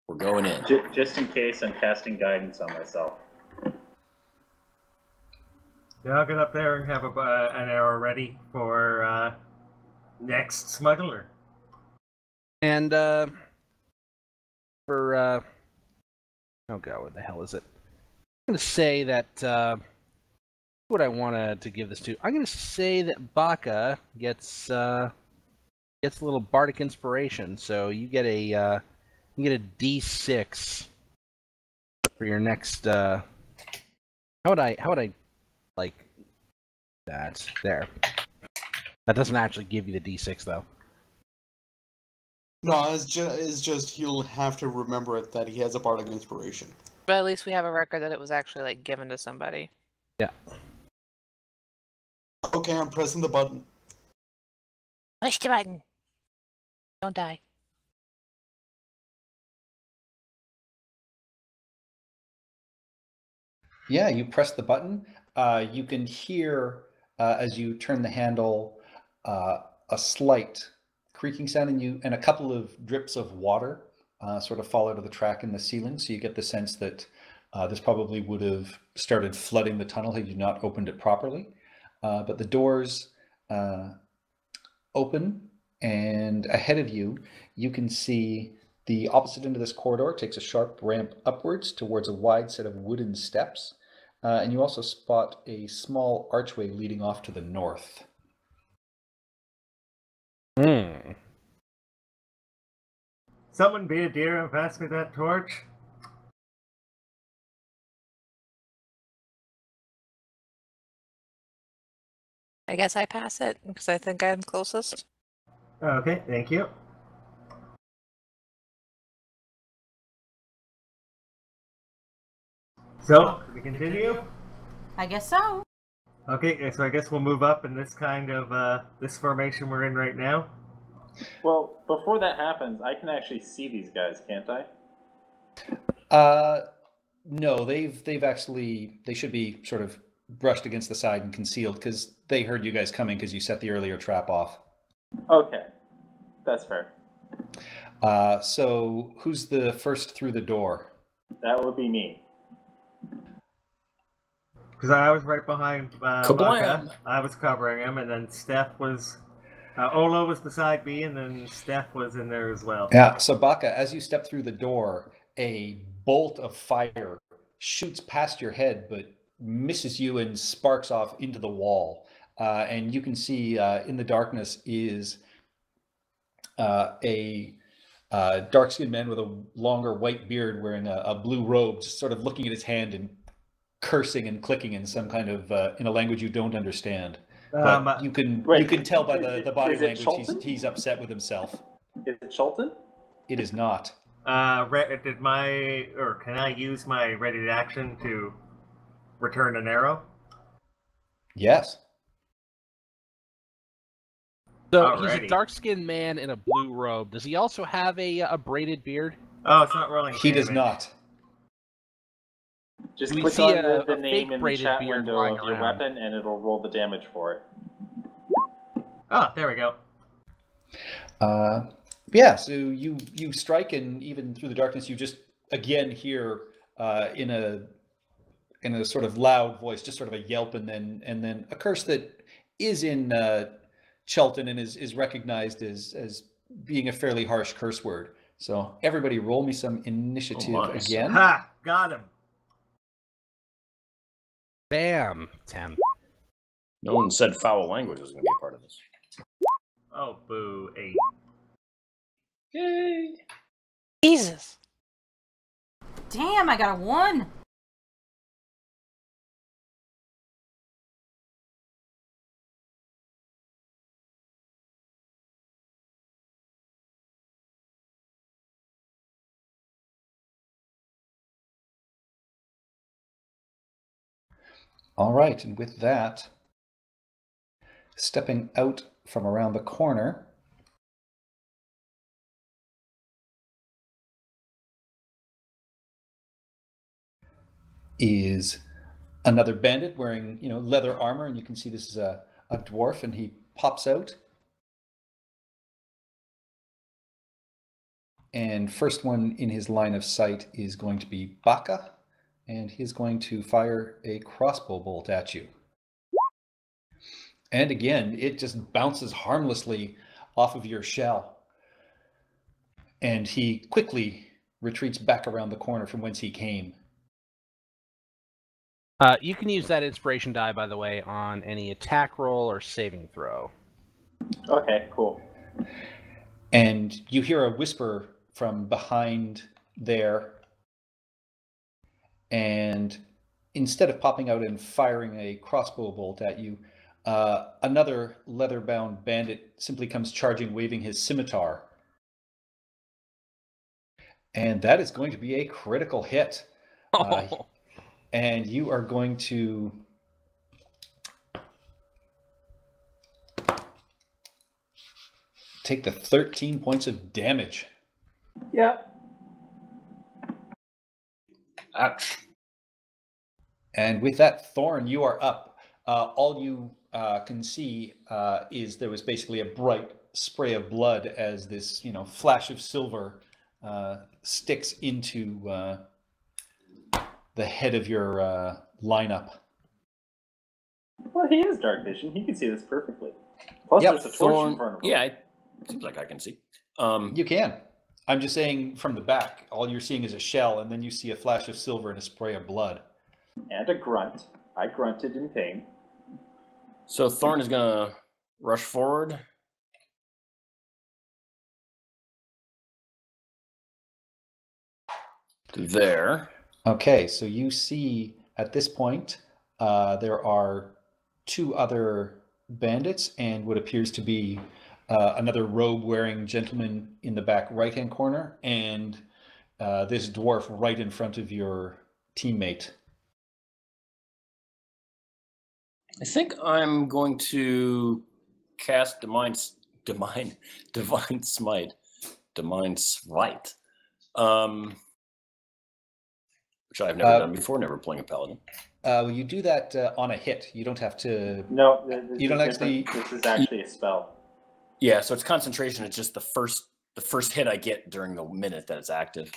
We're going in. Just in case, I'm casting guidance on myself. Yeah, I'll get up there and have an arrow ready for next smuggler. And for oh god, what the hell is it? I'm gonna say that what I wanted to give this to. I'm gonna say that Baka gets a little bardic inspiration. So you get a D6 for your next. How would I like that? There. That doesn't actually give you the D6 though. No, it's just he'll have to remember it that he has a bardic inspiration. But at least we have a record that it was actually like given to somebody. Yeah. Okay, I'm pressing the button. Push the button. Don't die. Yeah, you press the button. You can hear as you turn the handle a slight creaking sound, and a couple of drips of water sort of fall out of the track in the ceiling. So you get the sense that this probably would have started flooding the tunnel had you not opened it properly. But the doors open, and ahead of you, you can see the opposite end of this corridor takes a sharp ramp upwards towards a wide set of wooden steps. And you also spot a small archway leading off to the north. Someone be a dear and pass me that torch. I guess I pass it because I think I'm closest. Okay, thank you. So, we continue? I guess so. Okay, so I guess we'll move up in this kind of, this formation we're in right now. Well, before that happens, I can actually see these guys, can't I? No, they've actually, they should be sort of brushed against the side and concealed because they heard you guys coming because you set the earlier trap off. Okay, that's fair. So who's the first through the door? That would be me. Because I was right behind Kablam! Baka. I was covering him, and then Steph was... Olo was beside me, and then Steph was in there as well. Yeah, so Baka, as you step through the door, a bolt of fire shoots past your head, but misses you and sparks off into the wall. And you can see in the darkness is a dark-skinned man with a longer white beard wearing a blue robe, just sort of looking at his hand and cursing and clicking in some kind of in a language you don't understand. But you can tell by the body language he's upset with himself. Is it Chulton? It is not. Can I use my ready to action to return an arrow? Yes. So he's a dark-skinned man in a blue robe. Does he also have a braided beard? Oh, it's not rolling. He does not. Just We click see on the a name fake in the braided chat beard window lying of your around. weapon, and it'll roll the damage for it. Oh, there we go. Yeah, so you strike, and even through the darkness, you just again hear in a sort of loud voice, just sort of a yelp, and then a curse that is in Chulton and is recognized as being a fairly harsh curse word. So everybody, roll me some initiative again. Ha! Got him. Bam! 10. No one said foul language was going to be a part of this. Oh, boo! 8. Yay! Jesus. Damn, I got a 1. All right, and with that, stepping out from around the corner is another bandit wearing, leather armor, and you can see this is a dwarf, and he pops out. And first one in his line of sight is going to be Baka, and he's going to fire a crossbow bolt at you. And again, it just bounces harmlessly off of your shell. And he quickly retreats back around the corner from whence he came. You can use that inspiration die, by the way, on any attack roll or saving throw. Okay, cool. And you hear a whisper from behind there. And instead of popping out and firing a crossbow bolt at you, another leather-bound bandit simply comes charging, waving his scimitar. And that is going to be a critical hit. And you are going to take the 13 points of damage. Yeah. Ouch. And with that, Thorn, you are up. All you can see is there was basically a bright spray of blood as this, flash of silver sticks into the head of your lineup. Well, he has dark vision. He can see this perfectly. Plus, Yep, there's a torch in front of him. Yeah, it seems like I can see. You can. I'm just saying from the back, all you're seeing is a shell, and then you see a flash of silver and a spray of blood. And a grunt. I grunted in pain. So Thorn is going to rush forward. To there. Okay, so you see at this point there are two other bandits and what appears to be another robe-wearing gentleman in the back right-hand corner, and this dwarf right in front of your teammate. I think I'm going to cast Divine Smite. Which I've never done before, never playing a paladin. Well, you do that on a hit. You don't have to. No, you don't actually. This is actually a spell. Yeah, so it's concentration. It's just the first hit I get during the minute that it's active.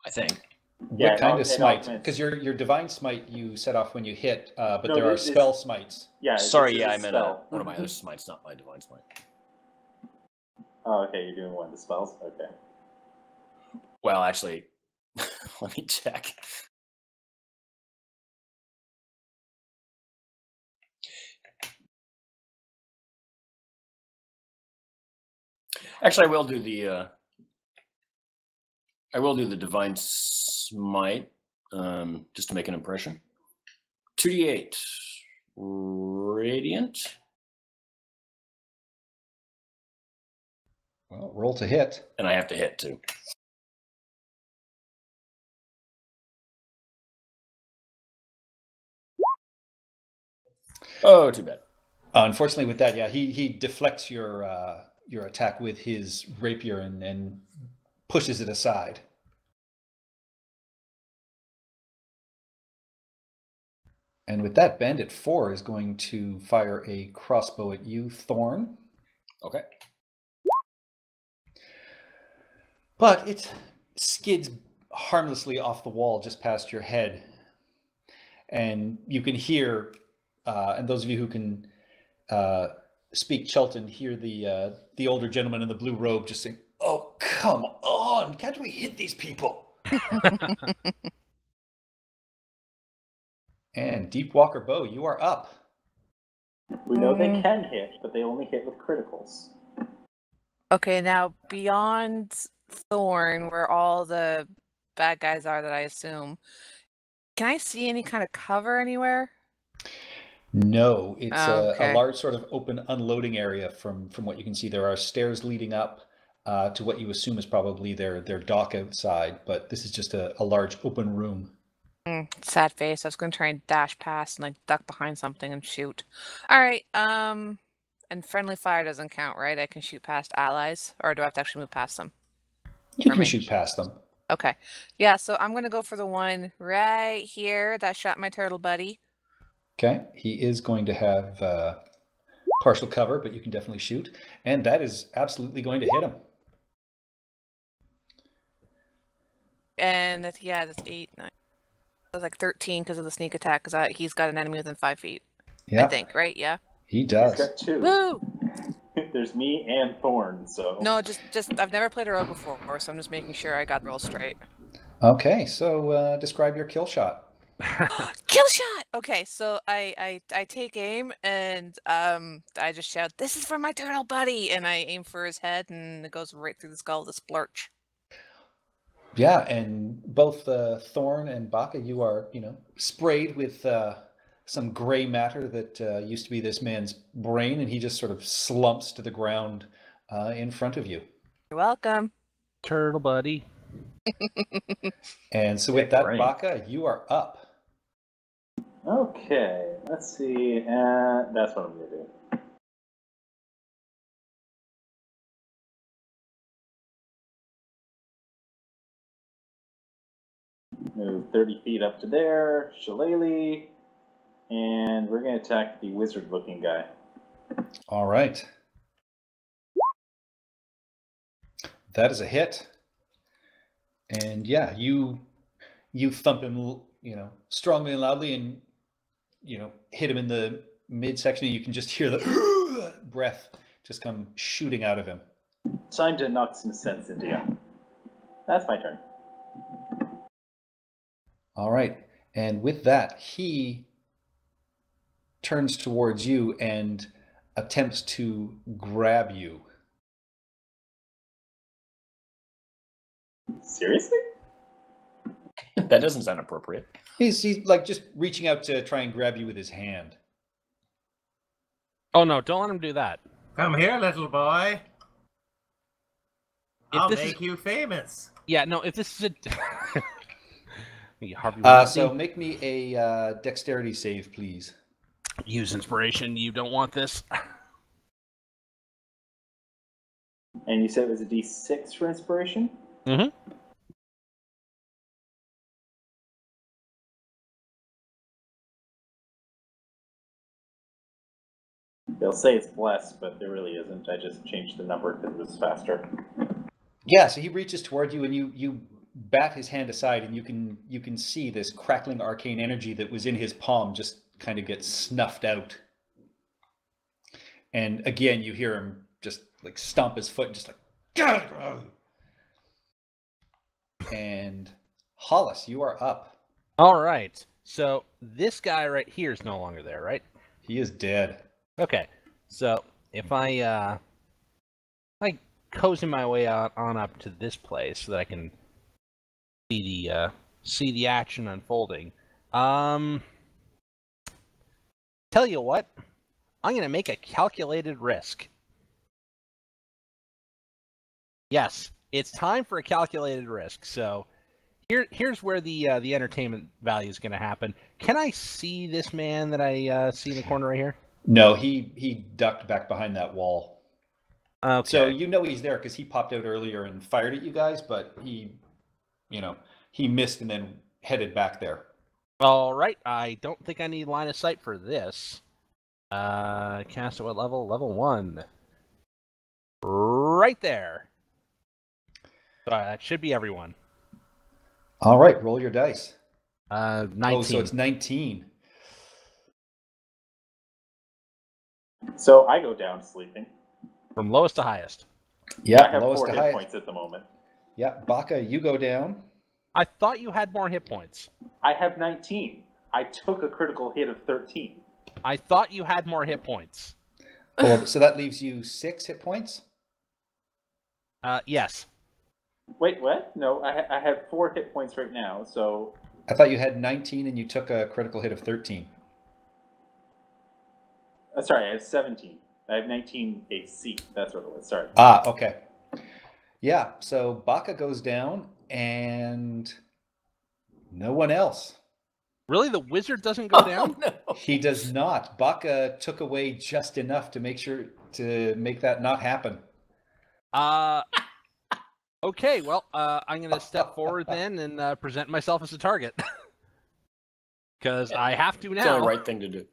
I think. What kind of smite? Because your divine smite you set off when you hit, but No, there are this- spell smites. Yeah. Sorry, this yeah, is I a meant spell. one of my other smites, not my divine smite. Oh, okay. You're doing one of the spells. Okay. Well, actually, let me check. Actually, I will do the divine smite just to make an impression. 2d8 radiant. Well, roll to hit. And I have to hit too. Oh, too bad. Unfortunately, with that, yeah, he deflects your attack with his rapier and pushes it aside. And with that, Bandit 4 is going to fire a crossbow at you, Thorn. Okay. But it skids harmlessly off the wall just past your head. And you can hear, and those of you who can speak Chult, hear the older gentleman in the blue robe just saying, "Oh, come on, can't we hit these people?" And Deep Walker Bow, you are up. We know they can hit, but they only hit with criticals. Okay, now beyond Thorn, where all the bad guys are that I assume, can I see any kind of cover anywhere? No, it's okay. a large sort of open unloading area from what you can see. There are stairs leading up to what you assume is probably their dock outside, but this is just a large open room. Sad face. I was going to try and dash past and duck behind something and shoot. All right. And friendly fire doesn't count, right? I can shoot past allies, or do I have to actually move past them? You can shoot past them. Okay. Yeah, so I'm going to go for the one right here that shot my turtle buddy. Okay. He is going to have partial cover, but you can definitely shoot. And that is absolutely going to hit him. and that's 8, 9. That's like 13 because of the sneak attack. Because he's got an enemy within 5 feet. Yeah, I think, right? Yeah. he does. He's got 2. Woo! There's me and Thorn, so... No, just I've never played a rogue before, so I'm just making sure I got the roll straight. Okay, so describe your kill shot. Kill shot! Okay, so I take aim and I just shout, "This is for my turtle buddy!" And I aim for his head, and it goes right through the skull with a splurch. Yeah, and both Thorn and Baka, you are, sprayed with some gray matter that used to be this man's brain, and he just sort of slumps to the ground in front of you. You're welcome. Turtle buddy. And so with that, brain. Baka, you are up. Okay, let's see. That's what I'm going to do. Move 30 feet up to there, Shillelagh, and we're going to attack the wizard-looking guy. All right. That is a hit. And yeah, you thump him, strongly and loudly, and hit him in the midsection, and you can just hear the breath just come shooting out of him. Time to knock some sense into you. That's my turn. All right. And with that, he turns towards you and attempts to grab you. Seriously? That doesn't sound appropriate. He's like just reaching out to try and grab you with his hand. Oh no, don't let him do that. Come here, little boy. I'll this make you famous. Yeah, no, if this is a... Harvey So make me a dexterity save, please. Use inspiration. You don't want this. And you said it was a D6 for inspiration? Mm-hmm. They'll say it's blessed, but there really isn't. I just changed the number because it was faster. Yeah, so he reaches toward you, and you bat his hand aside, and you can see this crackling arcane energy that was in his palm just kind of get snuffed out. And again, you hear him just like stomp his foot, just like, "God!" And Hollis, you are up. All right. So this guy right here is no longer there, right? He is dead. Okay. So if I cozy my way on up to this place so that I can see the action unfolding. Tell you what, I'm going to make a calculated risk. Yes, it's time for a calculated risk. So here's where the entertainment value is going to happen. Can I see this man that I see in the corner right here? No, he ducked back behind that wall. Okay. So he's there because he popped out earlier and fired at you guys, but he missed and then headed back there. All right. I don't think I need line of sight for this. Cast at what level? Level 1. Right there. That should be everyone. All right, roll your dice. 19. Oh, so it's 19. So I go down sleeping. From lowest to highest. Yeah, I have lowest 4 to hit highest. points at the moment. Yeah, Baka, you go down. I thought you had more hit points. I have 19. I took a critical hit of 13. I thought you had more hit points. Cool. So that leaves you 6 hit points? Yes. Wait, what? No, I have 4 hit points right now, so... I thought you had 19 and you took a critical hit of 13. Sorry, I have 17. I have 19 AC. That's what it was. Sorry. Ah, okay. Yeah, so Baka goes down and no one else. Really? The wizard doesn't go down? No. He does not. Baka took away just enough to make that not happen. Okay, well, I'm going to step forward then and present myself as a target. Because I have to now. It's the only right thing to do.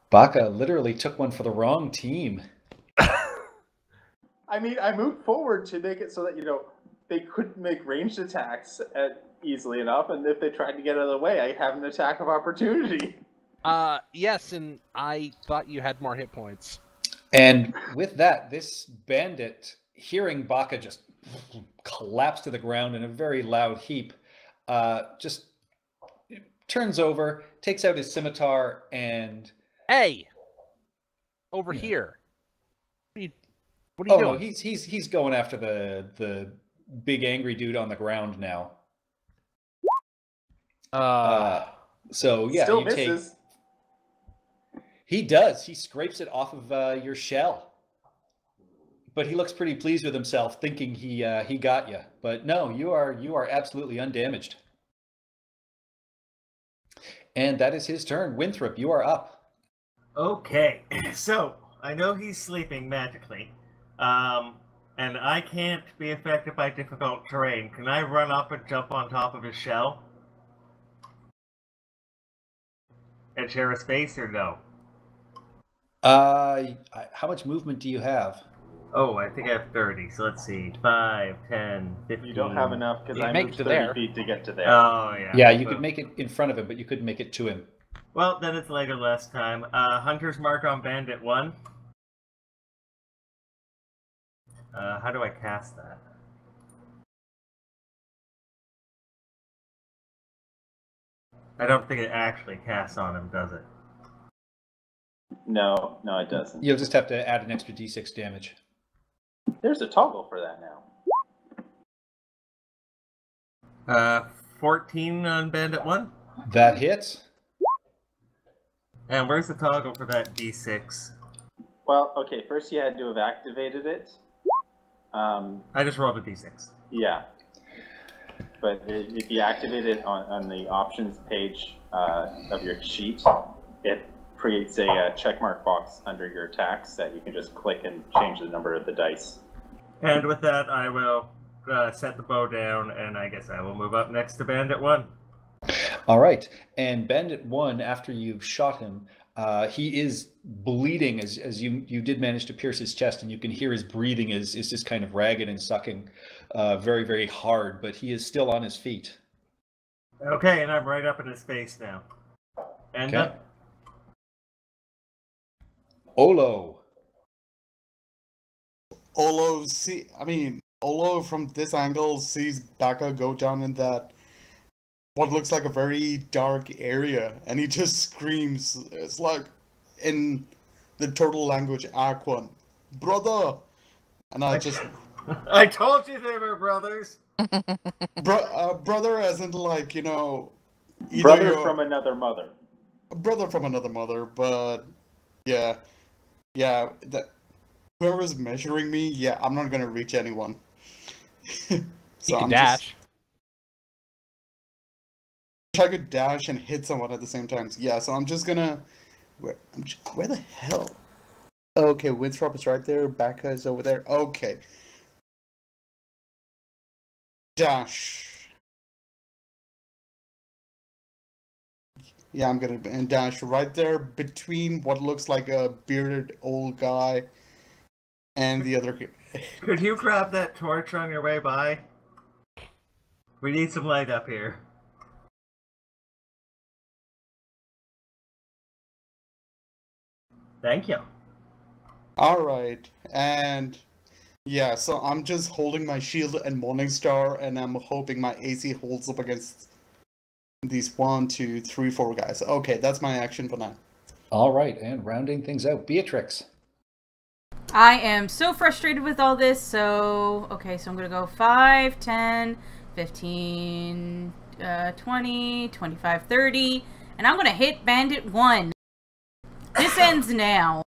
Baka literally took one for the wrong team. I mean, I moved forward to make it so that, they couldn't make ranged attacks easily enough, and if they tried to get out of the way, I have an attack of opportunity. Yes, and I thought you had more hit points. And with that, this bandit, hearing Baka just collapse to the ground in a very loud heap, just turns over, takes out his scimitar, and... Hey! Over here. What are you doing? No, he's going after the big angry dude on the ground now. So yeah, Still misses. He does. He scrapes it off of your shell. But he looks pretty pleased with himself, thinking he got you. But no, you are absolutely undamaged. And that is his turn. Winthrop, you are up. Okay, so I know he's sleeping magically, and I can't be affected by difficult terrain. Can I run up and jump on top of his shell and share a space, or no? How much movement do you have? Oh, I think I have 30, so let's see. 5, 10, 15... You don't have enough, because I moved 30 feet to get to there. Oh, yeah. Yeah, you could make it in front of him, but you couldn't make it to him. Well, then it's later last time. Hunter's Mark on Bandit 1. How do I cast that? I don't think it actually casts on him, does it? No, it doesn't. You'll just have to add an extra d6 damage. There's a toggle for that now. 14 on Bandit 1? That hits. And where's the toggle for that d6? Well, okay, first you had to have activated it. I just rolled a d6. Yeah. But if you activate it on the options page of your sheet, it creates a checkmark box under your attacks that you can just click and change the number of the dice. And with that, I will set the bow down, and I guess I will move up next to Bandit 1. All right. And Bandit 1, after you've shot him, he is bleeding as you did manage to pierce his chest, and you can hear his breathing is just kind of ragged and sucking very, very hard, but he is still on his feet. Okay, and I'm right up in his face now. And okay. Olo. Olo from this angle sees Baka go down in that what looks like a very dark area, and he just screams. It's like in the turtle language, Aquan, brother, and I just. I told you they were brothers. Brother, as in like brother from another mother. Brother from another mother, but yeah, that whoever's measuring me, yeah, I'm not gonna reach anyone. So you can dash. I could dash and hit someone at the same time. Yeah, so I'm just gonna. Where the hell? Okay, Winthrop is right there. Baka is over there. Okay. Dash. Yeah, I'm gonna dash right there between what looks like a bearded old guy and the other. Could you grab that torch on your way by? We need some light up here. Thank you. Alright, and yeah, so I'm just holding my shield and Morningstar, and I'm hoping my AC holds up against these 1, 2, 3, 4 guys. Okay, that's my action for now. Alright, and rounding things out, Beatrix. I am so frustrated with all this, so I'm gonna go 5, 10, 15, 20, 25, 30, and I'm gonna hit Bandit 1. This ends now.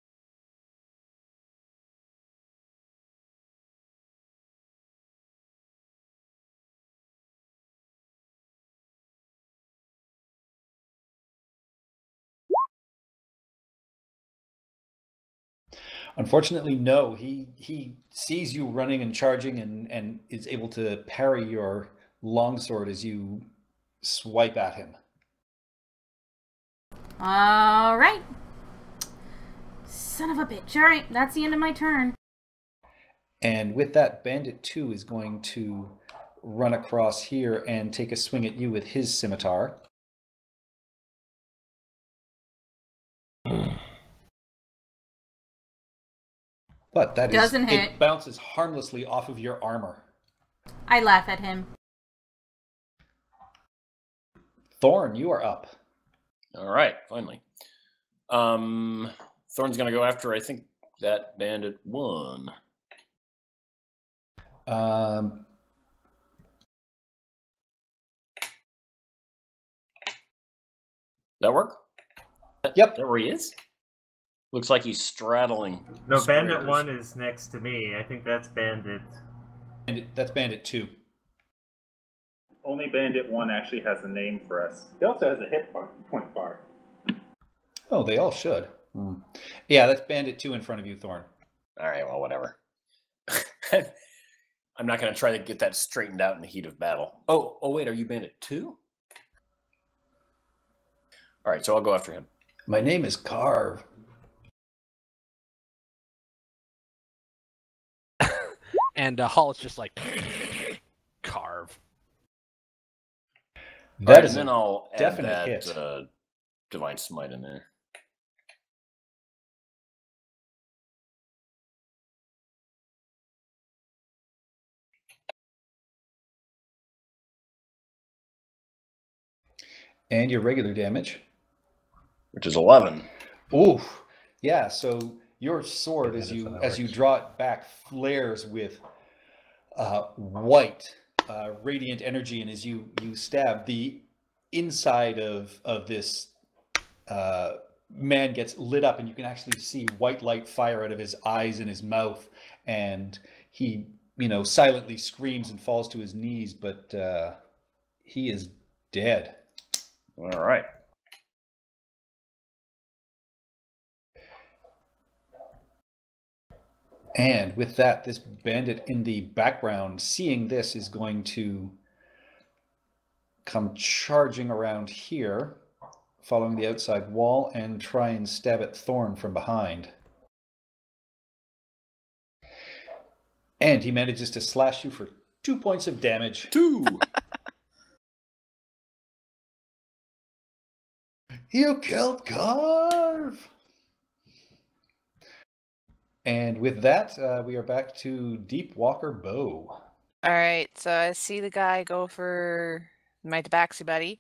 Unfortunately, no. He sees you running and charging and is able to parry your longsword as you swipe at him. All right. Son of a bitch. All right, that's the end of my turn. And with that, Bandit 2 is going to run across here and take a swing at you with his scimitar. But that Doesn't hit. It bounces harmlessly off of your armor. I laugh at him. Thorn, you are up. All right, finally. Thorn's gonna go after, I think, that bandit 1. That work? Yep. There he is. Looks like he's straddling. No, Bandit squares. 1 is next to me. I think that's Bandit. That's Bandit 2. Only Bandit 1 actually has a name for us. He also has a hit point bar. Oh, they all should. Yeah, that's Bandit 2 in front of you, Thorn. All right, well, whatever. I'm not going to try to get that straightened out in the heat of battle. Oh, wait, are you Bandit 2? All right, so I'll go after him. My name is Carve. And Hall is just like, Carve. That is and then I'll add definite that hit. Divine Smite in there. And your regular damage. Which is 11. Ooh, yeah. So your sword, as you draw it back, flares with white, radiant energy, and as you stab, the inside of this man gets lit up, and you can actually see white light fire out of his eyes and his mouth, and he, silently screams and falls to his knees, but he is dead. All right. And with that, this bandit in the background, seeing this, is going to come charging around here, following the outside wall, and try and stab at Thorn from behind. And he manages to slash you for 2 points of damage. 2! You killed Carve! And with that, we are back to Deep Walker Bow. All right, so I see the guy go for my tabaxi buddy.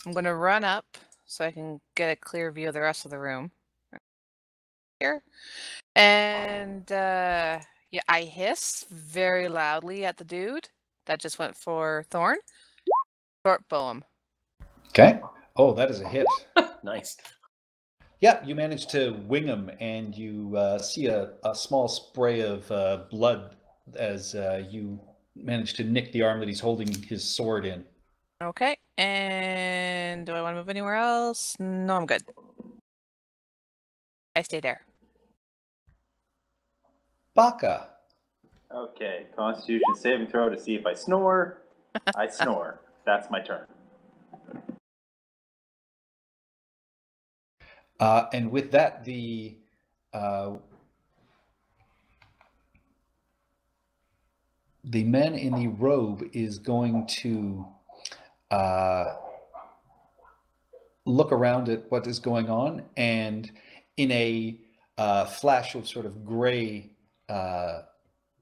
I'm going to run up so I can get a clear view of the rest of the room. Here. And, yeah, I hiss very loudly at the dude that just went for Thorn. Short bow him. Okay. Oh, that is a hit. Nice. Yeah, you manage to wing him, and you see a small spray of blood as you manage to nick the arm that he's holding his sword in. Okay, and do I want to move anywhere else? No, I'm good. I stay there. Baka. Okay, Constitution saving throw to see if I snore. I snore. That's my turn. And with that, the man in the robe is going to look around at what is going on, and in a flash of sort of gray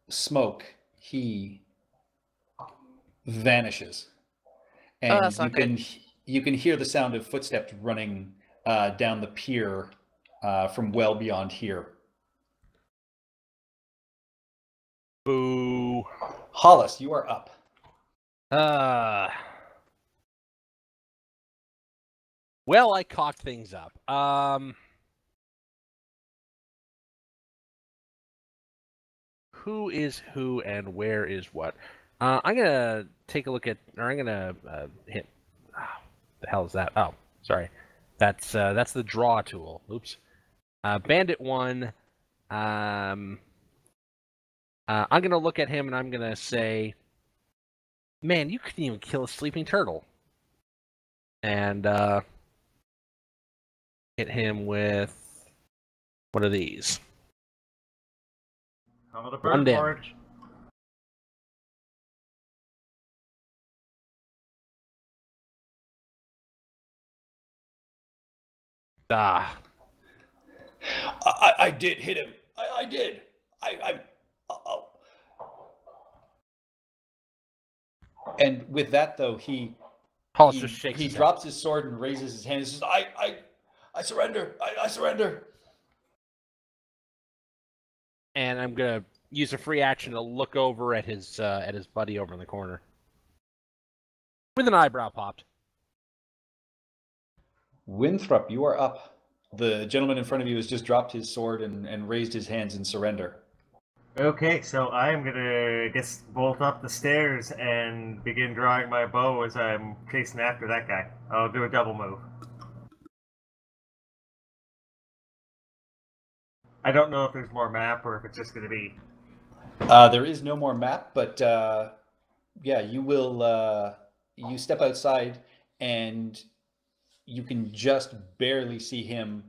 smoke, he vanishes. And that's not good. you can hear the sound of footsteps running down the pier from well beyond here. Boo. Hollis, you are up. Well, I cocked things up. Who is who and where is what? I'm gonna take a look at, or I'm gonna hit. The hell is that? Oh, sorry. That's the draw tool. Oops. Bandit 1. I'm gonna look at him and I'm gonna say, "Man, you couldn't even kill a sleeping turtle." And hit him with one of these. Call it a One bird board. damage. Ah. I did hit him. I did. And with that, though, he just shakes he his drops his sword and raises his hand and says, I surrender. I surrender. And I'm gonna use a free action to look over at his buddy over in the corner. With an eyebrow popped. Winthrop, you are up. The gentleman in front of you has just dropped his sword and raised his hands in surrender. Okay, so I am gonna, bolt up the stairs and begin drawing my bow as I'm chasing after that guy. I'll do a double move. I don't know if there's more map or if it's just gonna be... There is no more map, but yeah, you will. You step outside and you can just barely see him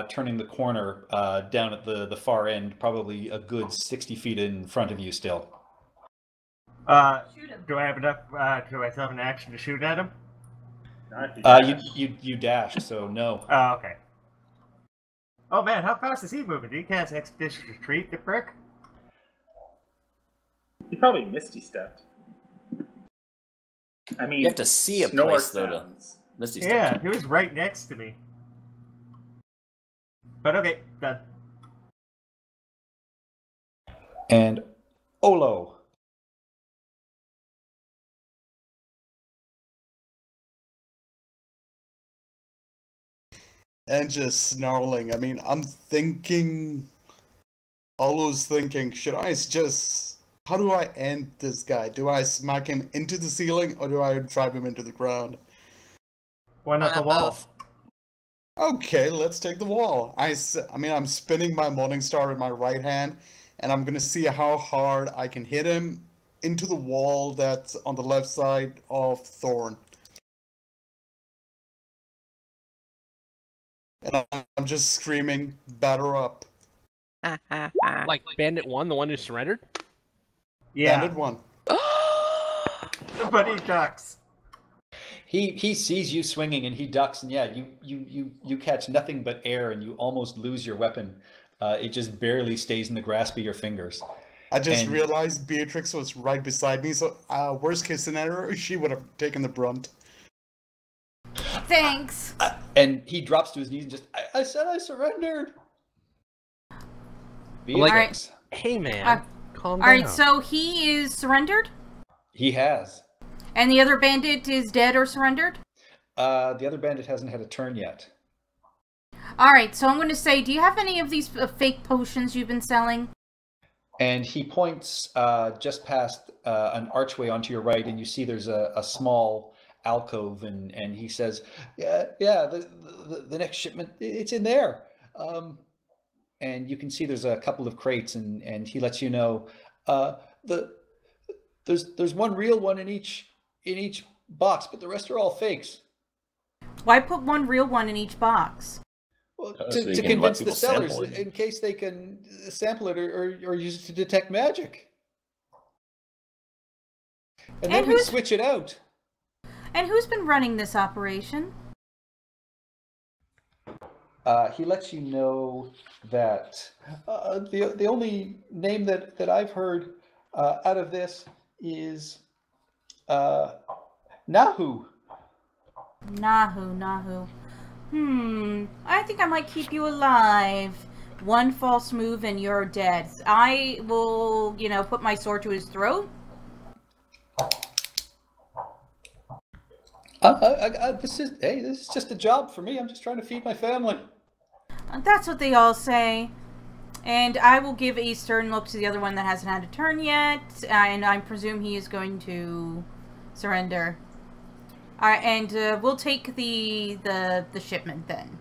turning the corner down at the far end, probably a good 60 feet in front of you still. Do I have enough, do I still have an action to shoot at him? You dashed, so no. Oh, okay. Oh man, how fast is he moving? Did he cast Expeditious Retreat, the prick? He probably Misty stepped. I mean, You have to see a snore place, though, to sounds. Misty Yeah, Step. he was right next to me. But okay, done. And Olo. And just snarling. I mean, I'm thinking... Always thinking, should I just... How do I end this guy? Do I smack him into the ceiling, or do I drive him into the ground? Why not the wall? Okay, let's take the wall. I mean, I'm spinning my Morning Star in my right hand, and I'm gonna see how hard I can hit him into the wall that's on the left side of Thorn. And I'm just screaming, batter up. Like Bandit 1, the one who surrendered? Yeah. Bandit 1. But he ducks. He sees you swinging and he ducks, and yeah, you catch nothing but air and you almost lose your weapon. It just barely stays in the grasp of your fingers. I just realized Beatrix was right beside me, so worst case scenario, she would have taken the brunt. Thanks. And he drops to his knees and just, I said I surrendered. Beatrix. Hey man, calm down. Alright, so he is surrendered? He has. And the other bandit is dead or surrendered? The other bandit hasn't had a turn yet. Alright, so I'm going to say, do you have any of these fake potions you've been selling? And he points just past an archway onto your right, and you see there's a small alcove, and he says, yeah, the next shipment, it's in there. And you can see there's a couple of crates, and he lets you know there's one real one in each box, but the rest are all fakes. Why put one real one in each box? Well, to convince the sellers in case they can sample it or use it to detect magic. And then we switch it out. And who's been running this operation? He lets you know that the only name that I've heard out of this is Nahu. Nahu. I think I might keep you alive. One false move and you're dead. I will, put my sword to his throat. This is just a job for me. I'm just trying to feed my family. That's what they all say. And I will give a stern look to the other one that hasn't had a turn yet, and I presume he is going to surrender. Alright, and we'll take the shipment then.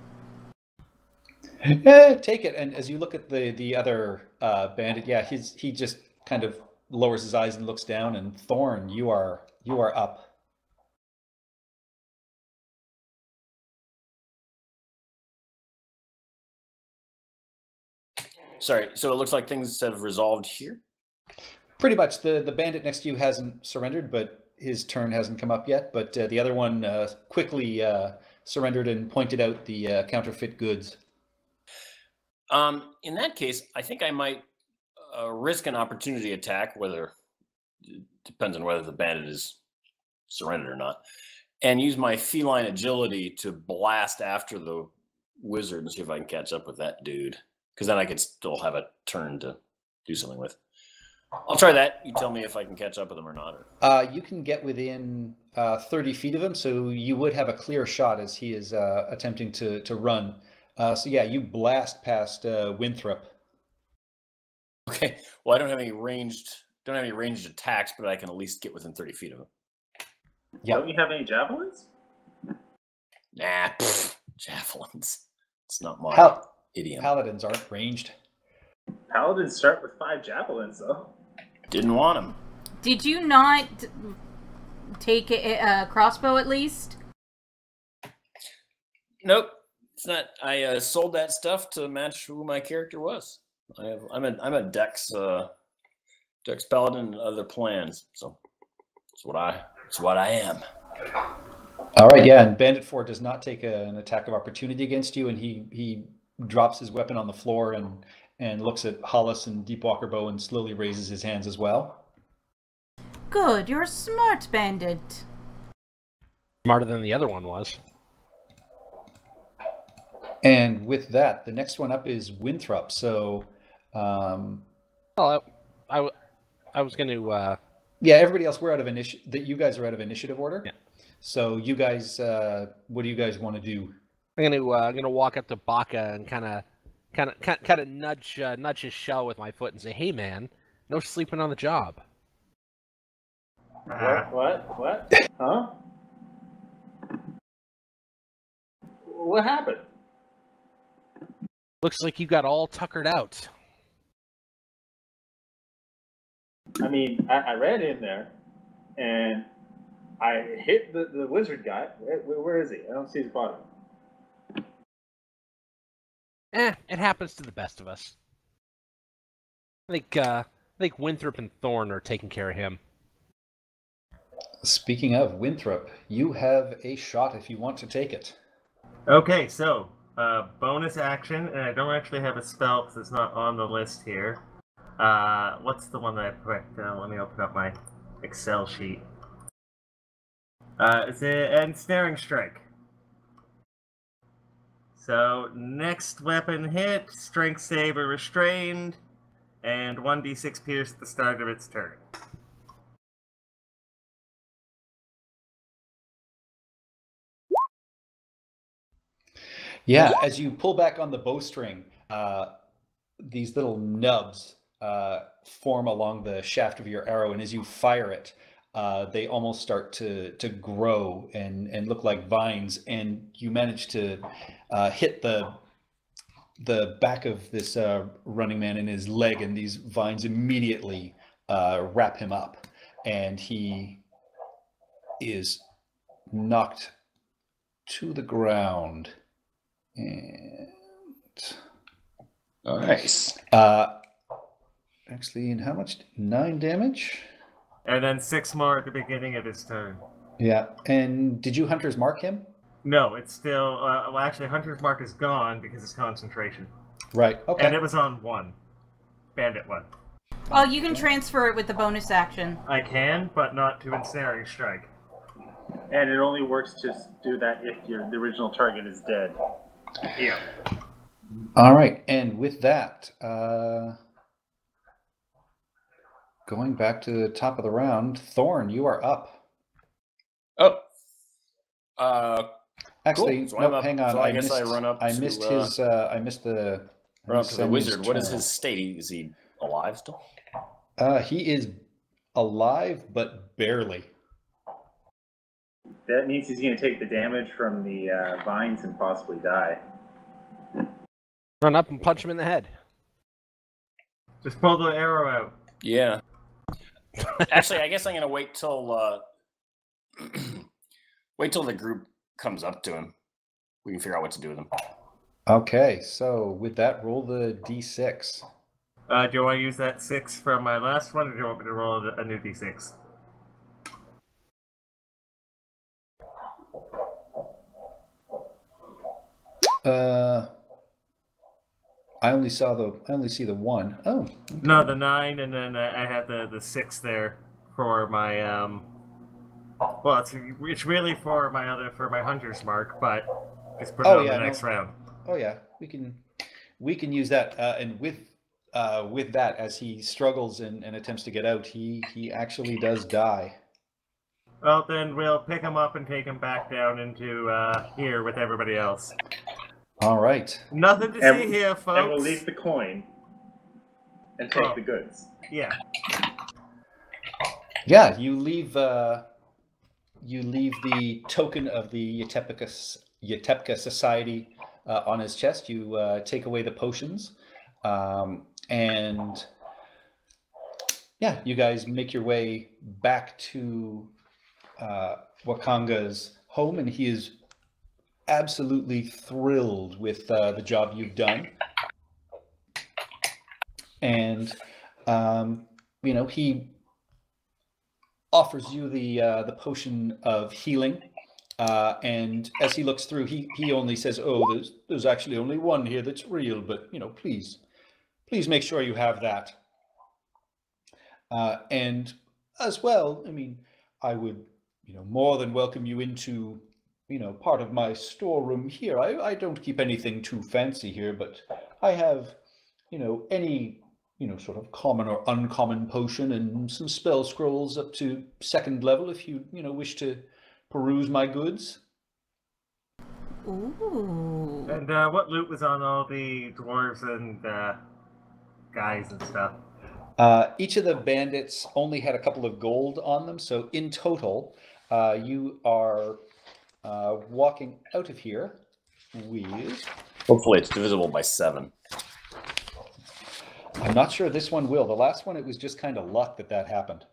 Take it. And as you look at the other bandit, yeah, he just kind of lowers his eyes and looks down. And Thorn, you are up. Sorry, so it looks like things have resolved here? Pretty much. The bandit next to you hasn't surrendered, but his turn hasn't come up yet. But the other one quickly surrendered and pointed out the counterfeit goods. In that case, I think I might risk an opportunity attack, depends on whether the bandit is surrendered or not, and use my feline agility to blast after the wizard and see if I can catch up with that dude. Because then I could still have a turn to do something with. I'll try that. You tell me if I can catch up with him or not. You can get within 30 feet of him, so you would have a clear shot as he is attempting to run. So yeah, you blast past Winthrop. Okay. Well, I don't have any ranged attacks, but I can at least get within 30 feet of him. Yeah. Don't you have any javelins? Nah, javelins. It's not my idiom. Paladins aren't ranged. Paladins start with 5 javelins, though. Didn't want them. Did you not take a crossbow at least? Nope. It's not. I sold that stuff to match who my character was. I'm a Dex Paladin and other plans. So it's what I am. All right, yeah, and Bandit 4 does not take an attack of opportunity against you, and he drops his weapon on the floor and looks at Hollis and Deepwalker Bow and slowly raises his hands as well. Good, you're a smart bandit. Smarter than the other one was. And with that, the next one up is Winthrop. So, well, I was going to. Yeah, everybody else, we're out of initiative. That you guys are out of initiative order. Yeah. So you guys, what do you guys want to do? I'm gonna walk up to Baka and kind of nudge his shell with my foot and say, "Hey, man, no sleeping on the job." What? Huh? What happened? Looks like you got all tuckered out. I mean, I ran in there, and I hit the wizard guy. Where is he? I don't see his body. It happens to the best of us. I think Winthrop and Thorn are taking care of him. Speaking of Winthrop, you have a shot if you want to take it. Okay, so bonus action, and I don't actually have a spell because it's not on the list here. What's the one that I put? Let me open up my Excel sheet. It's an ensnaring strike. So next weapon hit, strength save or restrained, and 1d6 pierce at the start of its turn. Yeah, as you pull back on the bowstring, these little nubs form along the shaft of your arrow, and as you fire it, they almost start to grow and look like vines, and you manage to hit the back of this running man in his leg, and these vines immediately wrap him up, and he is knocked to the ground. And nice. Actually, and how much? 9 damage? And then 6 more at the beginning of his turn. Yeah. And did you Hunter's Mark him? No, it's still... well, actually, Hunter's Mark is gone because it's concentration. Right, okay. And it was on 1. Bandit 1. Oh, you can transfer it with the bonus action. I can, but not to ensnaring strike. And it only works to do that if the original target is dead. Yeah. All right, and with that, going back to the top of the round, Thorn, you are up. Oh. Actually, cool. So no, hang on. So I guess I run up. I missed his. I missed the. Run up to the wizard. What is turn. his state? Is he alive still? He is alive, but barely. That means he's going to take the damage from the vines and possibly die. Run up and punch him in the head. Just pull the arrow out. Yeah. Actually, I guess I'm gonna wait till the group comes up to him. We can figure out what to do with him. Okay, so with that, roll the d6. Do you want to use that 6 from my last one, or do you want me to roll a new d6? I only see the one. Oh. Okay. No, the 9, and then I had the 6 there for my Well, it's really for my hunter's mark, but it's put it on the next round. Oh yeah, we can use that, and with that, as he struggles and attempts to get out, he actually does die. Well, then we'll pick him up and take him back down into here with everybody else. All right. Nothing to see here, folks. And we'll leave the coin and take the goods. Yeah. Yeah, you leave the token of the Yatepka Society on his chest. You take away the potions, and yeah, you guys make your way back to Wakanga's home, and he is absolutely thrilled with the job you've done. And he offers you the potion of healing, and as he looks through, he only says, "Oh, there's actually only one here that's real, but please make sure you have that." And as well, I mean, I would more than welcome you into part of my storeroom here. I don't keep anything too fancy here, but I have any sort of common or uncommon potion and some spell scrolls up to 2nd level if you wish to peruse my goods. Ooh. And what loot was on all the dwarves and guys and stuff? Each of the bandits only had a couple of gold on them, so in total, you are walking out of here with... Hopefully it's divisible by 7. I'm not sure this one will. The last one, it was just kind of luck that happened.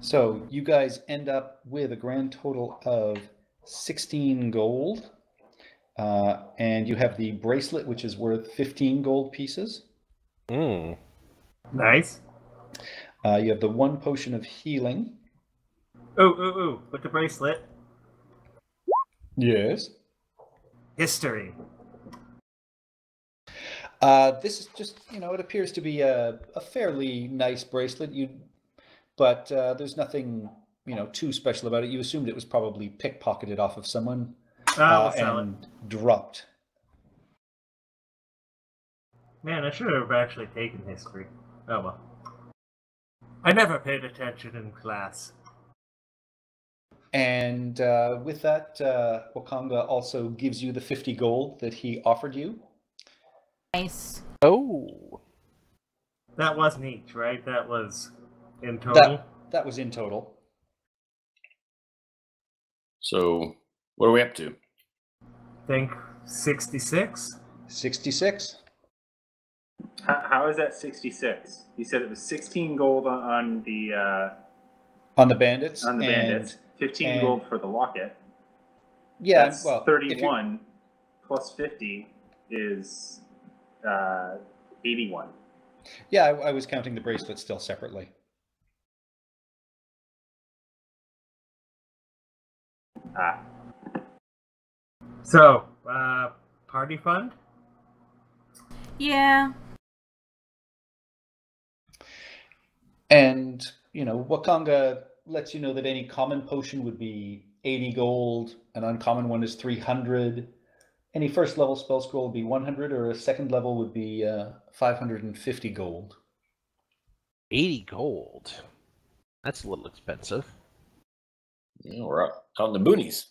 So you guys end up with a grand total of 16 gold. And you have the bracelet, which is worth 15 gold pieces. Nice. You have the 1 potion of healing. Ooh, with the bracelet. Yes. History. This is just, it appears to be a fairly nice bracelet. But there's nothing, too special about it. You assumed it was probably pickpocketed off of someone. We'll sell and it. Dropped. Man, I should have actually taken history. Oh well. I never paid attention in class. And with that, Wakanga also gives you the 50 gold that he offered you. Nice. Oh. That wasn't each, right? That was in total? That was in total. So, what are we up to? Think 66? 66. How is that 66? You said it was 16 gold on the bandits. On the bandits. 15 gold for the locket. Yeah, that's well, 31 plus 50 is 81. Yeah, I was counting the bracelet still separately. So, party fund? Yeah. And, Wakanga lets you know that any common potion would be 80 gold, an uncommon one is 300. Any 1st level spell scroll would be 100, or a 2nd level would be 550 gold. 80 gold? That's a little expensive. Yeah, we're out in the boonies.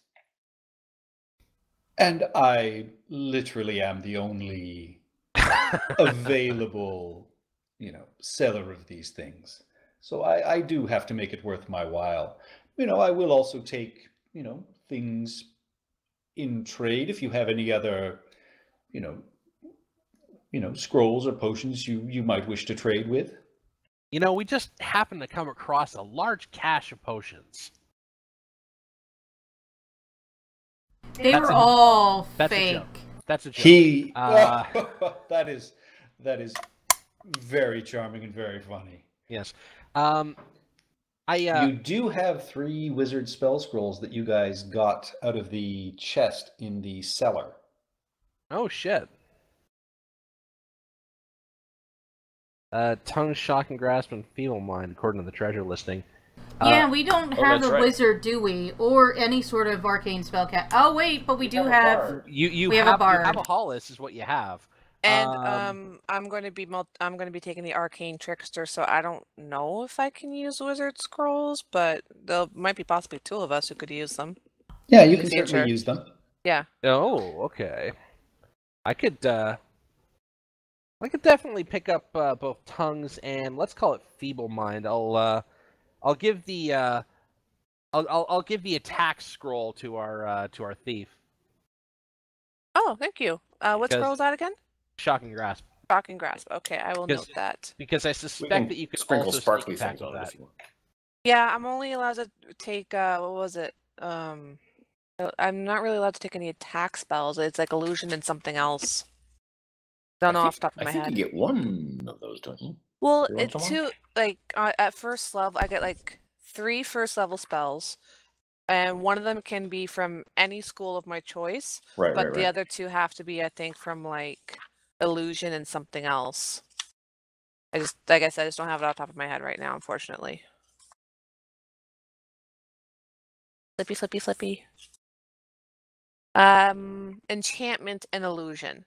And I literally am the only available, seller of these things. So I do have to make it worth my while. I will also take, things in trade if you have any other, scrolls or potions you might wish to trade with. We just happened to come across a large cache of potions. They were all that's a fake. joke. That's a joke. That is very charming and very funny. Yes. You do have 3 wizard spell scrolls that you guys got out of the chest in the cellar. Oh shit. Tongue, shock, and grasp, and feeble mind, according to the treasure listing. Yeah, we don't have a right. wizard, do we? Or any sort of arcane spellcast. Oh wait, but we do have. We have a bard. You have a Hollis, is what you have. And I'm going to be taking the arcane trickster, so I don't know if I can use wizard scrolls, but there might be possibly 2 of us who could use them. Yeah, you can certainly use them. Yeah. Oh, okay. I could definitely pick up both tongues and let's call it feeble mind. I'll give the I'll give the attack scroll to our thief. Oh, thank you. What scroll is that again? Shock and grasp. Shock and grasp. Okay, I will note that. Because I suspect that you could sprinkle also sparkly attack things with on it that. if you want. Yeah, I'm only allowed to take what was it? I'm not really allowed to take any attack spells. It's like illusion and something else. Don't know off the top of my head. I think you get 1 of those, don't you? Well, at first level, I get like 3 first level spells, and one of them can be from any school of my choice. Right, but the other 2 have to be, I think, from like illusion and something else. Like I said, I just don't have it off the top of my head right now, unfortunately. Flippy, flippy, flippy. Enchantment and illusion.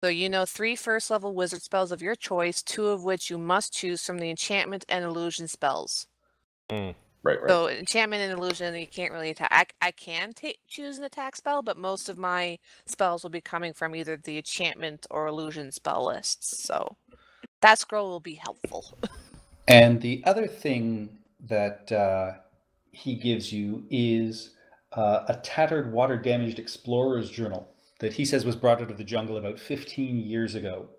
So 3 first level wizard spells of your choice, 2 of which you must choose from the enchantment and illusion spells. Right. So enchantment and illusion, you can't really attack. I can choose an attack spell, but most of my spells will be coming from either the enchantment or illusion spell lists. So that scroll will be helpful. And the other thing that he gives you is a tattered, water-damaged explorer's journal that he says was brought out of the jungle about 15 years ago.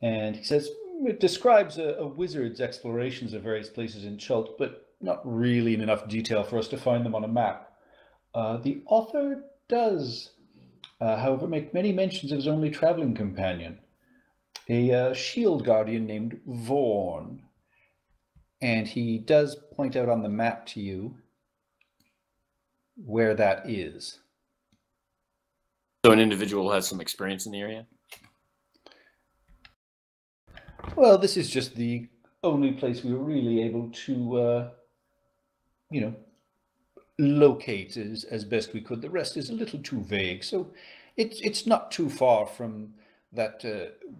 And he says it describes a wizard's explorations of various places in Chult, but not really in enough detail for us to find them on a map. The author does, however, make many mentions of his only traveling companion, a shield guardian named Vorn. And he does point out on the map to you where that is. So an individual has some experience in the area? Well, this is just the only place we were really able to, locate as best we could. The rest is a little too vague. So it's not too far from that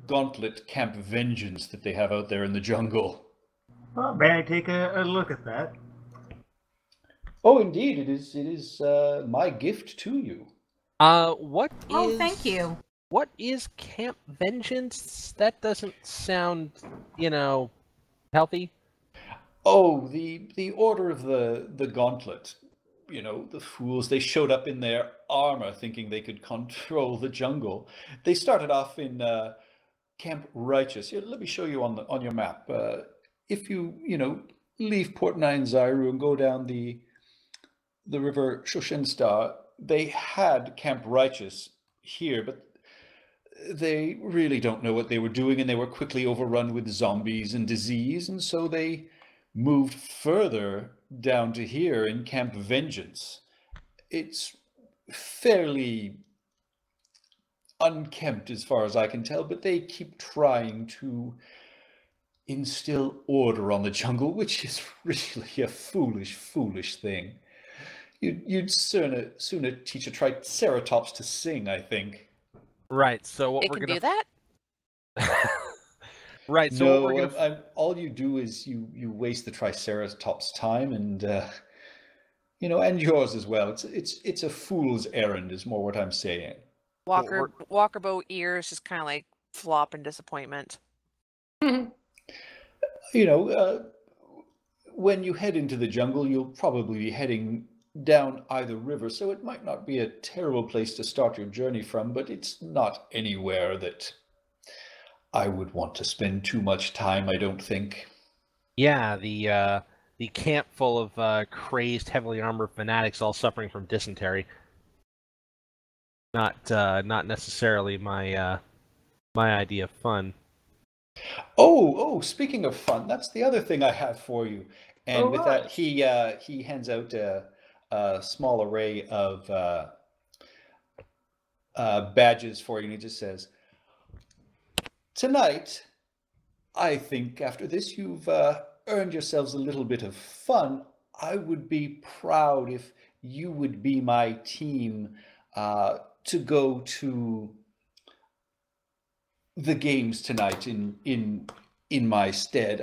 gauntlet Camp Vengeance that they have out there in the jungle. Well, may I take a look at that? Oh, indeed, it is my gift to you. What is... Oh, thank you. What is Camp Vengeance? That doesn't sound, healthy. Oh, the Order of the Gauntlet. The fools, they showed up in their armor thinking they could control the jungle. They started off in Camp Righteous. Here, let me show you on your map. If you, leave Port Nyanzaru and go down the river Shoshenstar, they had Camp Righteous here, but they really don't know what they were doing, and they were quickly overrun with zombies and disease, and so they moved further down to here in Camp Vengeance. It's fairly unkempt as far as I can tell, but they keep trying to instill order on the jungle, which is really a foolish thing. You'd sooner teach a triceratops to sing, I think. Right. So what It we're can gonna do that? Right. So No, what we're gonna all you do is you waste the triceratops' time and and yours as well. It's a fool's errand, is more what I'm saying. Walkerbow ears just kind of like flop in disappointment. When you head into the jungle, you'll probably be heading down either river, so it might not be a terrible place to start your journey from, but it's not anywhere that I would want to spend too much time, I don't think. Yeah, the camp full of crazed, heavily armored fanatics all suffering from dysentery. not necessarily my my idea of fun. Oh, speaking of fun, that's the other thing I have for you. And Oh, with right. that, he hands out a small array of badges for you, and he just says, "Tonight, I think after this you've earned yourselves a little bit of fun. I would be proud if you would be my team to go to the games tonight in my stead.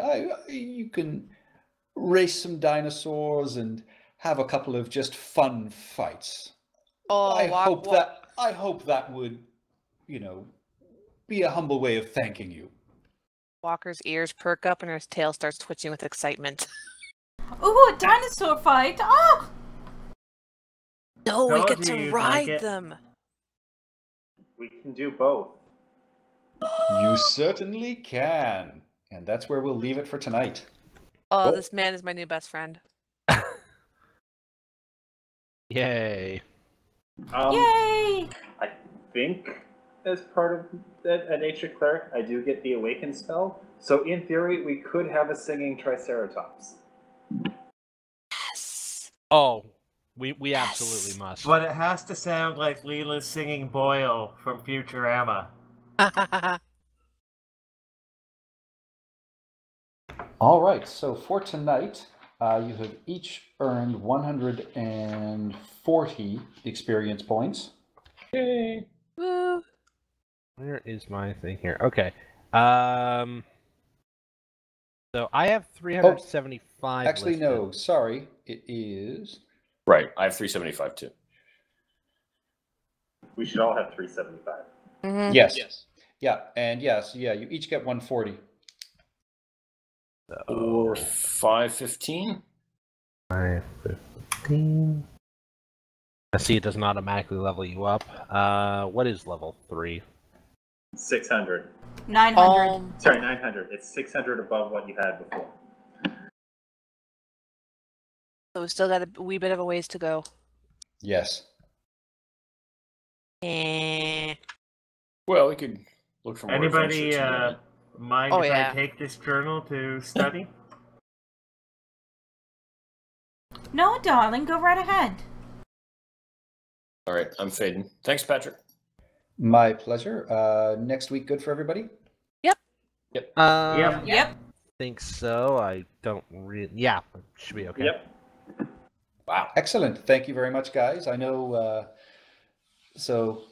You can race some dinosaurs and have a couple of just fun fights. Oh, I hope that would, be a humble way of thanking you." Walker's ears perk up and his tail starts twitching with excitement. Ooh, a dinosaur fight! Oh! No, we Told get you to you'd ride like it. them. We can do both. You certainly can. And that's where we'll leave it for tonight. Oh, this man is my new best friend. Yay! Yay! I think as part of a nature cleric, I do get the awaken spell. So in theory, we could have a singing Triceratops. Yes. Oh, we absolutely must. But it has to sound like Leela's singing Boyle from Futurama. All right, so for tonight, you have each earned 140 experience points. Yay! Woo. Where is my thing here? Okay. So I have 375. Actually, listed. no, sorry. It is... Right, I have 375 too. We should all have 375. Mhm. Yes. Yeah, and yes, yeah, you each get 140. Or 515? 515. I see it doesn't automatically level you up. What is level 3? 600. 900. Sorry, 900. It's 600 above what you had before. So we still got a wee bit of a ways to go. Yes. Well, we could look for more Anybody adventure mind Oh, if yeah. I take this journal to study? No, darling, go right ahead. All right, I'm fading. Thanks, Patrick. My pleasure. Next week, good for everybody? Yep. Yep. Yep. Think so. I don't really. Yeah, it should be okay. Yep. Wow. Excellent. Thank you very much, guys. I know, so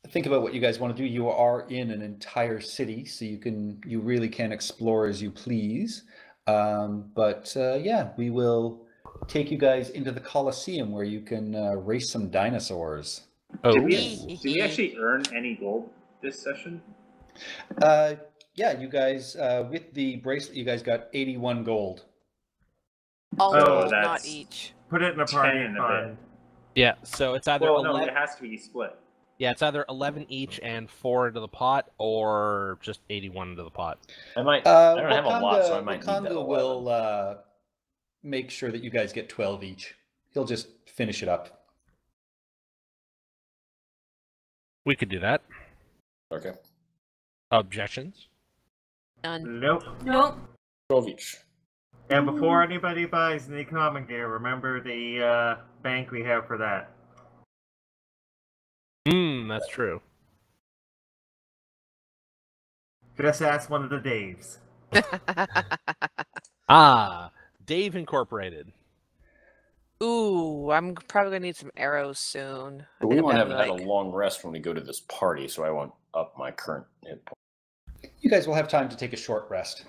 think about what you guys want to do. You are in an entire city, so you really can explore as you please. Yeah, we will take you guys into the Colosseum where you can race some dinosaurs. Oh. Did we actually earn any gold this session? Yeah, you guys, with the bracelet, you guys got 81 gold. All Oh, gold, not that's- each. Put it in a 10 party and a fund. Yeah, so it's either Well, no, 11. it has to be split. Yeah, it's either 11 each and 4 into the pot, or just 81 into the pot. I don't have a lot, so I Wakanda, might need that Wakanda 11. will make sure that you guys get 12 each. He'll just finish it up. We could do that. Okay. Objections? None. Nope. Nope. 12 each. And before anybody buys any common gear, remember the bank we have for that. That's true. Just ask one of the Daves. Ah, Dave Incorporated. Ooh, I'm probably gonna need some arrows soon. But we won't have I'm had a like- long rest when we go to this party, so I won't up my current hit point. You guys will have time to take a short rest.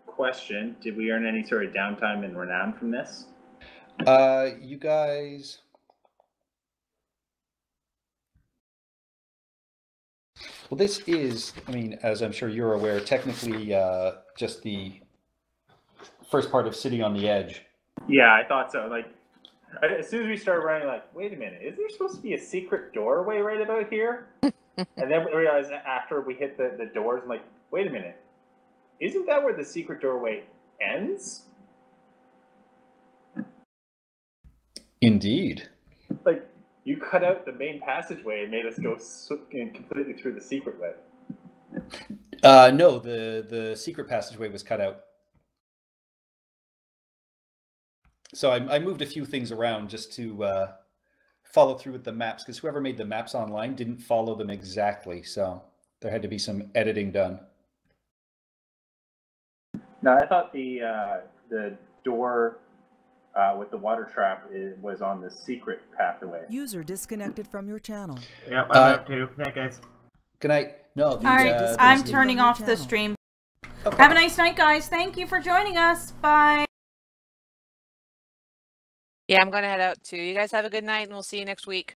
Question: did we earn any sort of downtime and renown from this? You guys... Well, this is, I mean, as I'm sure you're aware, technically just the first part of City on the Edge. Yeah, I thought so. Like, as soon as we started running, like, wait a minute, is there supposed to be a secret doorway right about here? And then we realized after we hit the doors, I'm like, wait a minute, isn't that where the secret doorway ends? Indeed. Like, You cut out the main passageway and made us go completely through the secret way. No, the secret passageway was cut out. So I moved a few things around just to follow through with the maps, because whoever made the maps online didn't follow them exactly, so there had to be some editing done. No, I thought the door with the water trap was on the secret pathway. User disconnected from your channel. Yep, I have to. Yeah, guys. Good night. No, Alright, I'm turning off the stream. Okay. Have a nice night, guys. Thank you for joining us. Bye. Yeah, I'm going to head out too. You guys have a good night, and we'll see you next week.